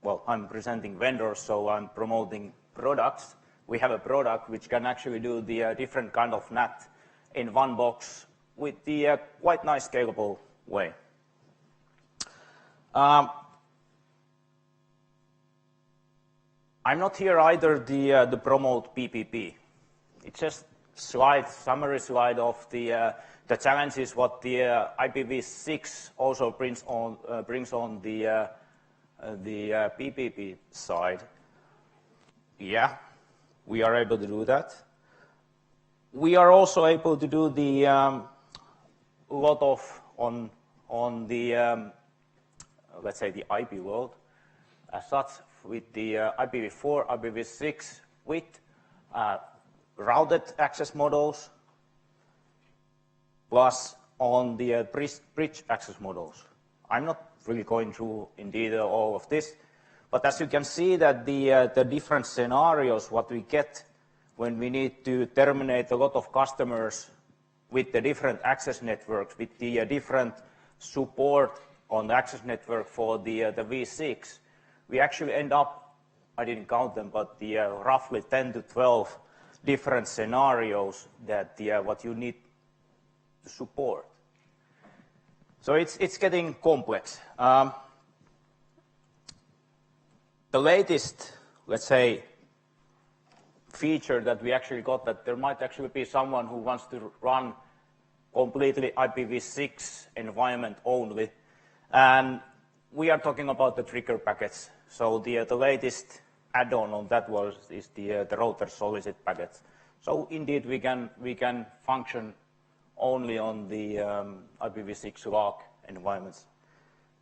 well, I'm presenting vendors, so I'm promoting products. We have a product which can actually do the different kind of NAT in one box with the quite nice scalable way. I'm not here either to promote PPP. It's just summary slide of the challenges what the IPv6 also brings on the PPP side. Yeah, we are able to do that. We are also able to do the lot of on the let's say the IP world as such with the IPv4, IPv6 with routed access models plus on the bridge access models. I'm not really going through in detail all of this, but as you can see that the different scenarios what we get when we need to terminate a lot of customers with the different access networks, with the different support on the access network for the V6, we actually end up, I didn't count them, but the roughly 10 to 12 different scenarios that what you need to support. So it's getting complex. The latest, let's say, feature that we actually got that there might actually be someone who wants to run completely IPv6 environment only, and we are talking about the trigger packets. So the latest add-on on that is the router solicit packets. So indeed we can function only on the IPv6 log environments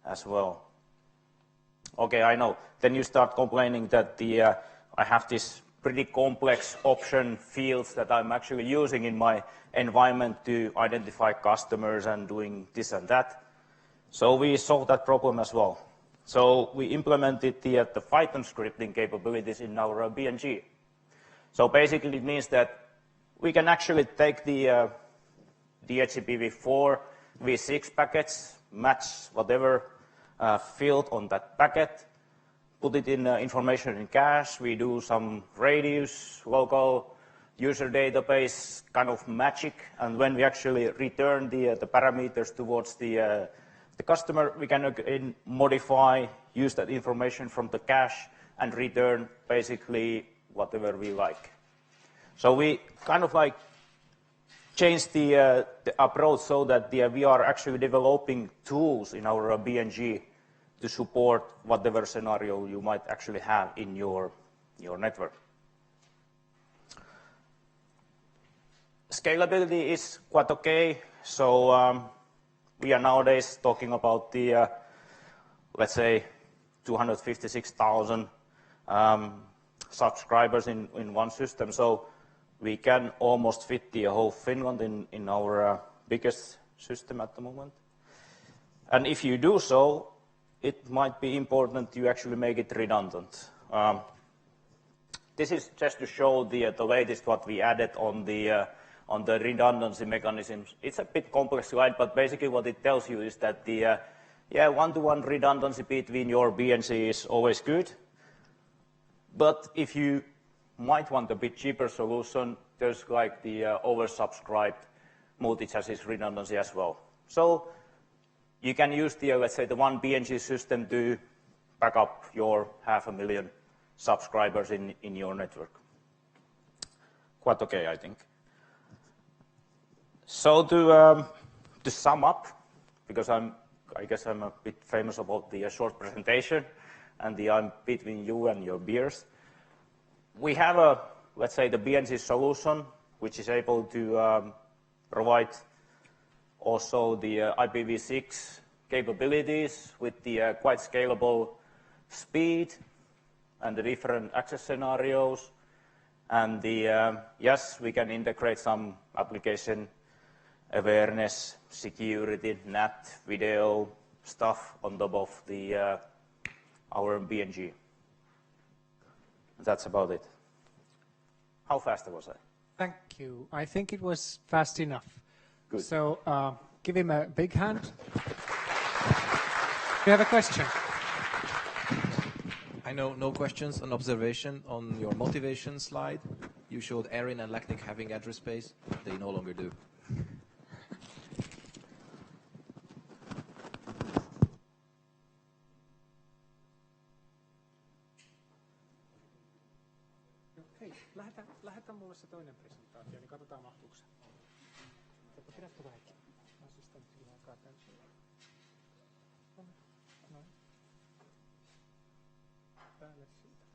as well. Okay, I know. Then you start complaining that I have this pretty complex option fields that I'm actually using in my environment to identify customers and doing this and that. So we solved that problem as well. So we implemented the Python scripting capabilities in our BNG. So basically it means that we can actually take the DHCP v6 packets, match whatever field on that packet, put it in information in cache. We do some radius, local user database kind of magic, and when we actually return the parameters towards the customer, we can modify, use that information from the cache, and return basically whatever we like. So we kind of like changed the approach so that we are actually developing tools in our BNG to support whatever scenario you might actually have in your network. Scalability is quite okay. So we are nowadays talking about the, let's say, 256,000 subscribers in one system. So we can almost fit the whole Finland in our biggest system at the moment. And if you do so, it might be important to actually make it redundant. This is just to show the latest what we added on the redundancy mechanisms. It's a bit complex slide, but basically what it tells you is that the one-to-one redundancy between your BNC is always good. But if you might want a bit cheaper solution, there's like the oversubscribed multi-chassis redundancy as well. So you can use the, let's say, the one BNG system to back up your 500,000 subscribers in your network. Quite okay, I think. So to sum up, because I guess I'm a bit famous about the short presentation and I'm between you and your beers. We have a, let's say, the BNG solution, which is able to provide also the IPv6 capabilities with the quite scalable speed and the different access scenarios. And the, yes, we can integrate some application awareness, security, NAT, video stuff on top of the our BNG. That's about it. How fast was I? Thank you. I think it was fast enough. Good. So give him a big hand. You have a question? I know no questions. An observation on your motivation slide. You showed Erin and Lactic having address space. They no longer do. Hei, lähetä mulle se toinen presentaatio, niin katsotaan mahtuuko se. Pidä tuo väikin. Assistentti alkaa täysin. Noin. Päälle siitä.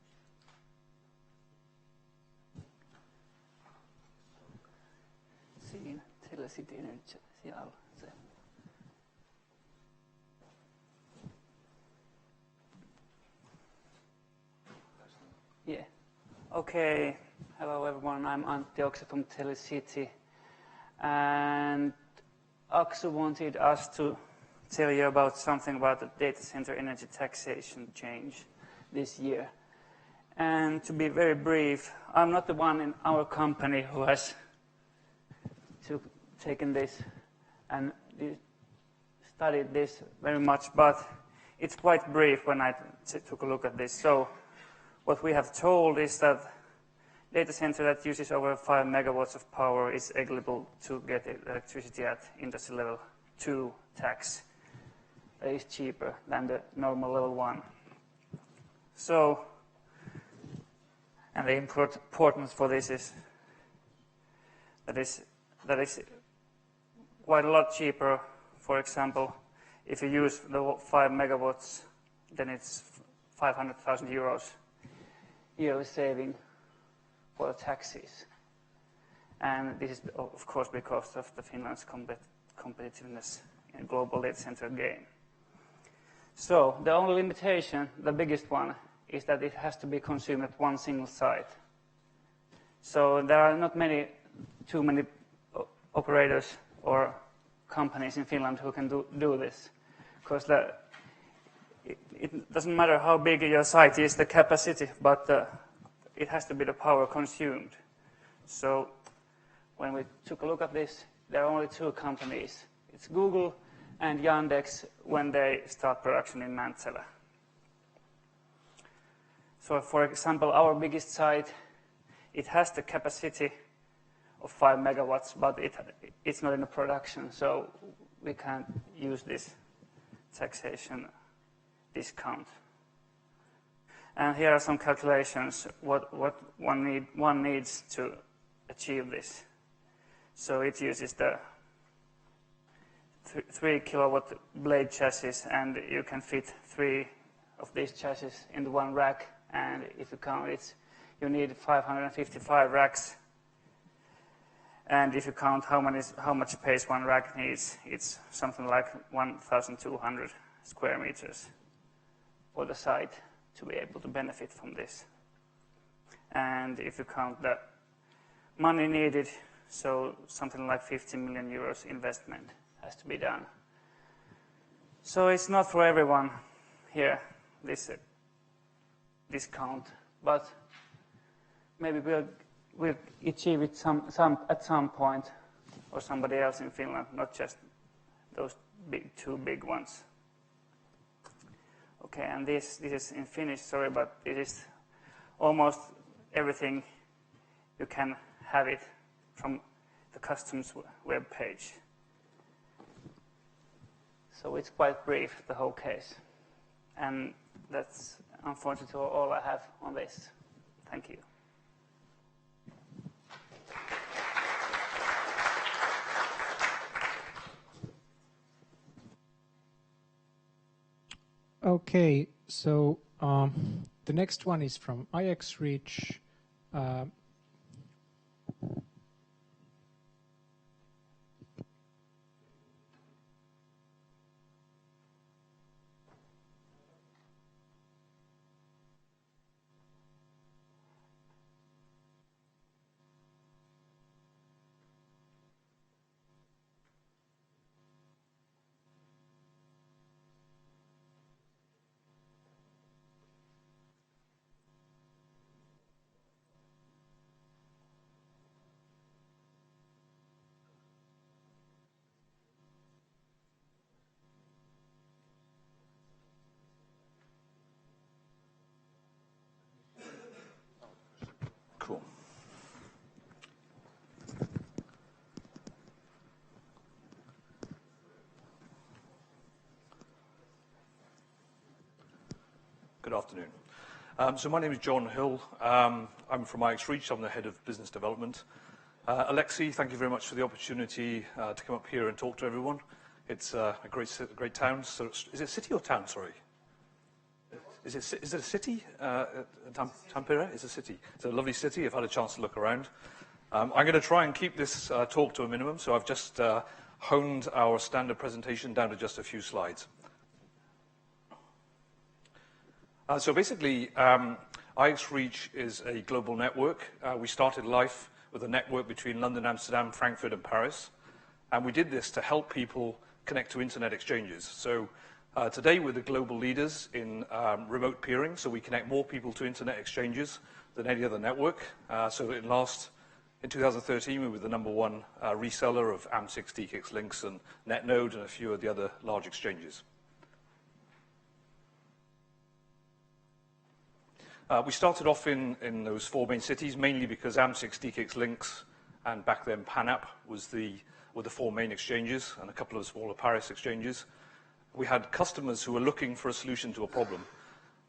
Siinä, sillä sitten nyt siellä se. Yeah. Okay. Hello everyone. I'm Antti Oksa from Telecity, and Aksu wanted us to tell you about something about the data center energy taxation change this year. And to be very brief, I'm not the one in our company who has taken this and studied this very much, but it's quite brief when I took a look at this. So what we have told is that data center that uses over 5 megawatts of power is eligible to get electricity at industry level 2 tax. That is cheaper than the normal level 1. So, and the importance for this is that is quite a lot cheaper. For example, if you use the 5 megawatts, then it's 500,000 euros yearly saving for taxes. And this is, of course, because of the Finland's competitiveness in global data center game. So the only limitation, the biggest one, is that it has to be consumed at one single site. So there are not too many operators or companies in Finland who can do this, because it doesn't matter how big your site is, the capacity, but it has to be the power consumed. So when we took a look at this, there are only 2 companies. It's Google and Yandex when they start production in Mäntsälä. So for example, our biggest site, it has the capacity of 5 megawatts, but it's not in the production, so we can't use this taxation discount. And here are some calculations what one needs to achieve this. So it uses the 3 kilowatt blade chassis, and you can fit 3 of these chassis into one rack. And if you count it, you need 555 racks. And if you count how much space one rack needs, it's something like 1,200 square meters for the site to be able to benefit from this. And if you count the money needed, so something like 50 million euros investment has to be done. So it's not for everyone here, this discount, but maybe we'll achieve it at some point, or somebody else in Finland, not just those 2 big ones. Okay, and this is in Finnish, sorry, but this is almost everything. You can have it from the customs web page. So it's quite brief, the whole case. And that's unfortunately all I have on this. Thank you. Okay, so the next one is from IXReach. Cool. Good afternoon. So my name is John Hill. I'm from IXReach. I'm the head of business development. Alexei, thank you very much for the opportunity to come up here and talk to everyone. It's a great town. So is it a city or town? Sorry. Is it a city? Tampere is a city. It's a lovely city. I've had a chance to look around. I'm going to try and keep this talk to a minimum, so I've just honed our standard presentation down to just a few slides. So basically, IXReach is a global network. We started life with a network between London, Amsterdam, Frankfurt, and Paris. And we did this to help people connect to internet exchanges. So today, we're the global leaders in remote peering, so we connect more people to internet exchanges than any other network. So in 2013, we were the #1 reseller of AM6 DKIX links and NetNode and a few of the other large exchanges. We started off in those 4 main cities, mainly because AM6 DKIX links and back then PANAP were the 4 main exchanges and a couple of smaller Paris exchanges. We had customers who were looking for a solution to a problem.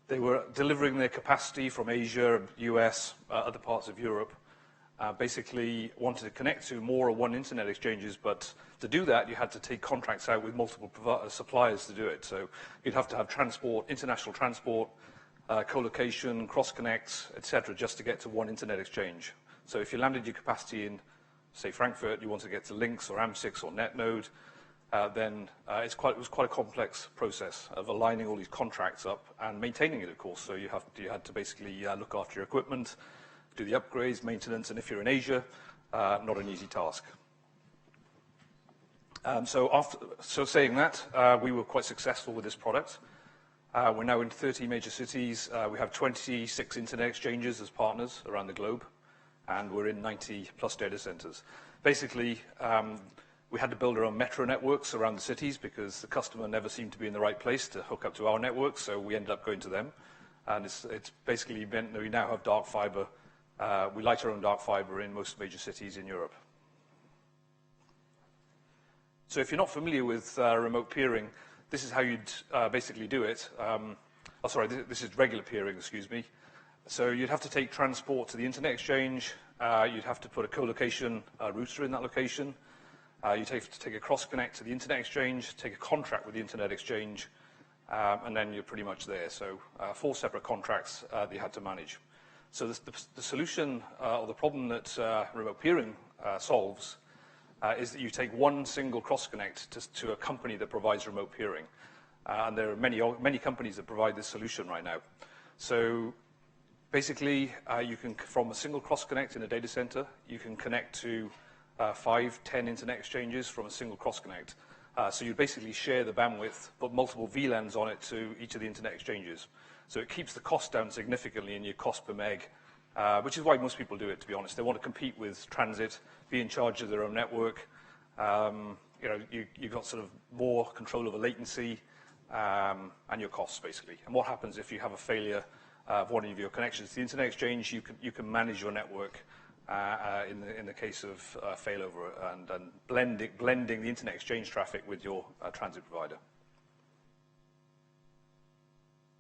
They were delivering their capacity from Asia, US, other parts of Europe, basically wanted to connect to more or one internet exchanges, but to do that, you had to take contracts out with multiple suppliers to do it. So you'd have to have transport, international transport, co-location, cross-connects, etc., just to get to one internet exchange. So if you landed your capacity in, say, Frankfurt, you want to get to links or AM6 or NetNode, then it was quite a complex process of aligning all these contracts up and maintaining it, of course. So you had to basically look after your equipment, do the upgrades, maintenance, and if you're in Asia, not an easy task. So saying that, we were quite successful with this product. We're now in 30 major cities. We have 26 internet exchanges as partners around the globe, and we're in 90-plus data centers. Basically, we had to build our own metro networks around the cities because the customer never seemed to be in the right place to hook up to our network, so we ended up going to them. And it's basically meant that we now have dark fiber. We light our own dark fiber in most major cities in Europe. So if you're not familiar with remote peering, this is how you'd basically do it. This is regular peering, excuse me. So you'd have to take transport to the internet exchange. You'd have to put a co-location router in that location. You'd have to take a cross-connect to the internet exchange, take a contract with the internet exchange, and then you're pretty much there. So 4 separate contracts that you had to manage. So the solution or the problem that remote peering solves is that you take one single cross-connect to a company that provides remote peering. And there are many companies that provide this solution right now. So basically, you can, from a single cross-connect in a data center, you can connect to 5, 10 internet exchanges from a single cross-connect. So you basically share the bandwidth, put multiple VLANs on it to each of the internet exchanges. So it keeps the cost down significantly in your cost per meg, which is why most people do it, to be honest. They want to compete with transit, be in charge of their own network. You've got sort of more control over latency and your costs, basically. And what happens if you have a failure of one of your connections to the internet exchange? You can manage your network in the case of failover and blending the internet exchange traffic with your transit provider.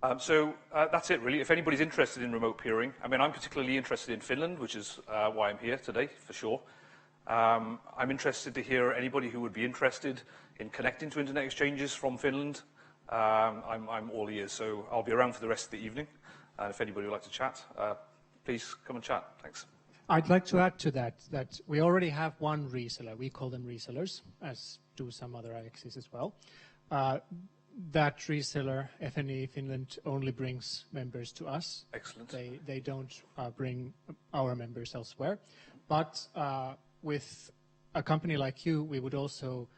That's it, really. If anybody's interested in remote peering, I mean, I'm particularly interested in Finland, which is why I'm here today, for sure. I'm interested to hear anybody who would be interested in connecting to internet exchanges from Finland. I'm all ears, so I'll be around for the rest of the evening. And if anybody would like to chat, please come and chat. Thanks. I'd like to add to that we already have one reseller. We call them resellers, as do some other IXs as well. That reseller, FNE Finland, only brings members to us. Excellent. They don't bring our members elsewhere. But with a company like you, we would also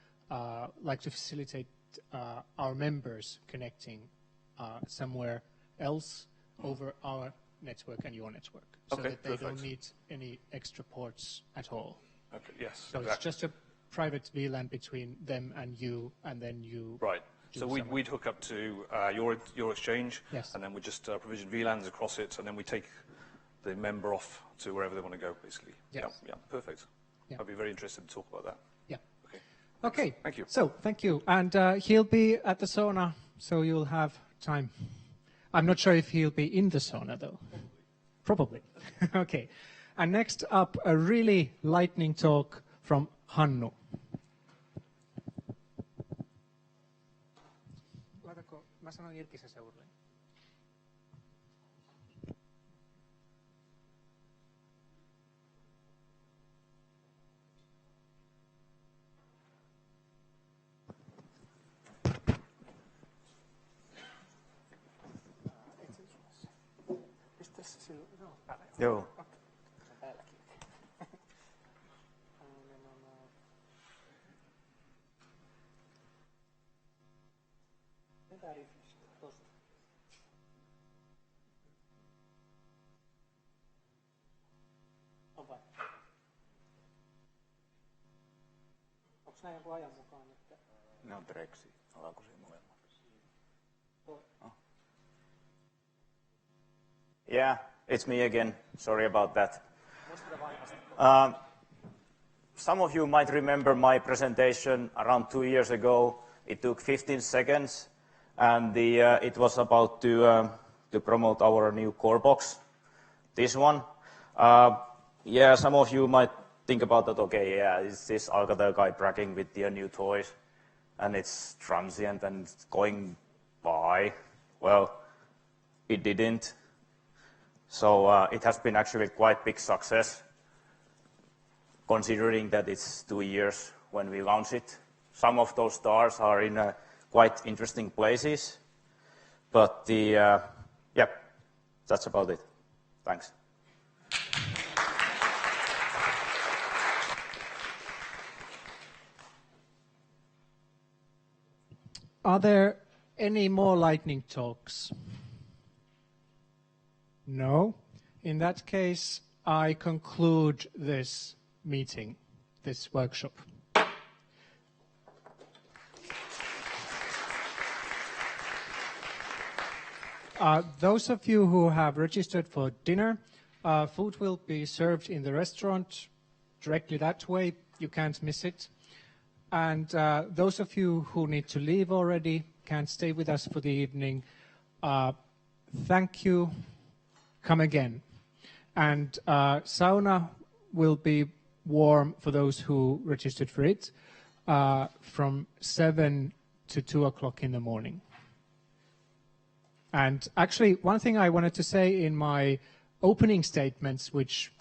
like to facilitate our members connecting somewhere else over our network and your network, so that they don't need any extra ports at all. Okay, yes. So it's just a private VLAN between them and you, and then you... Right. So we'd hook up to your exchange, yes, and then we just provision VLANs across it, and then we take the member off to wherever they want to go, basically. Yes. Yeah, perfect. Yeah. I'd be very interested to talk about that. Yeah. Okay. Okay. Thank you. So, thank you. And he'll be at the sauna, so you'll have time. I'm not sure if he'll be in the sauna, though. Probably. Okay. And next up, a really lightning talk from Hannu. Mä sanon irti se seuraavaksi. Joo. Onko näin joku ajan mukaan? Ne on TREXi. Ollaanko siinä molemmat? Oh. Yeah, it's me again. Sorry about that. Some of you might remember my presentation around 2 years ago. It took 15 seconds, and it was about to promote our new core box, this one. Yeah, some of you might think about that, okay, yeah, is this Alcatel guy bragging with their new toys, and it's transient and it's going by. Well, it didn't. So it has been actually quite big success, considering that it's 2 years when we launched it. Some of those stars are in quite interesting places, but yeah, that's about it. Thanks. Are there any more lightning talks? No. In that case, I conclude this meeting, this workshop. Those of you who have registered for dinner, food will be served in the restaurant directly that way. You can't miss it. And those of you who need to leave already, can't stay with us for the evening, thank you. Come again. And sauna will be warm for those who registered for it from 7 to 2 o'clock in the morning. And actually, one thing I wanted to say in my opening statements, which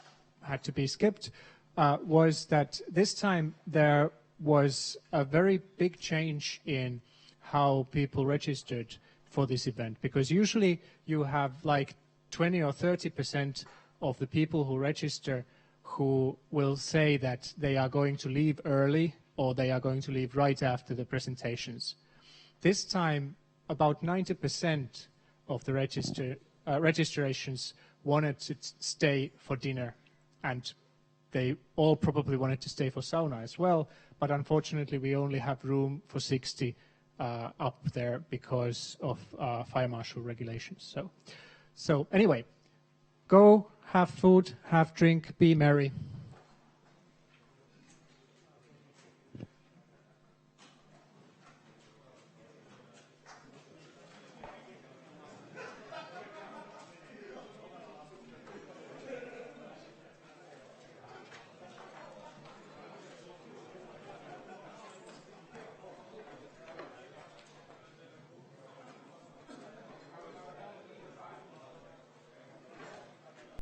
had to be skipped, was that this time there was a very big change in how people registered for this event, because usually you have like 20 or 30% of the people who register who will say that they are going to leave early or they are going to leave right after the presentations. This time, about 90% of the registrations wanted to stay for dinner, and they all probably wanted to stay for sauna as well, but unfortunately we only have room for 60 up there because of fire marshal regulations. So anyway, go have food, have drink, be merry.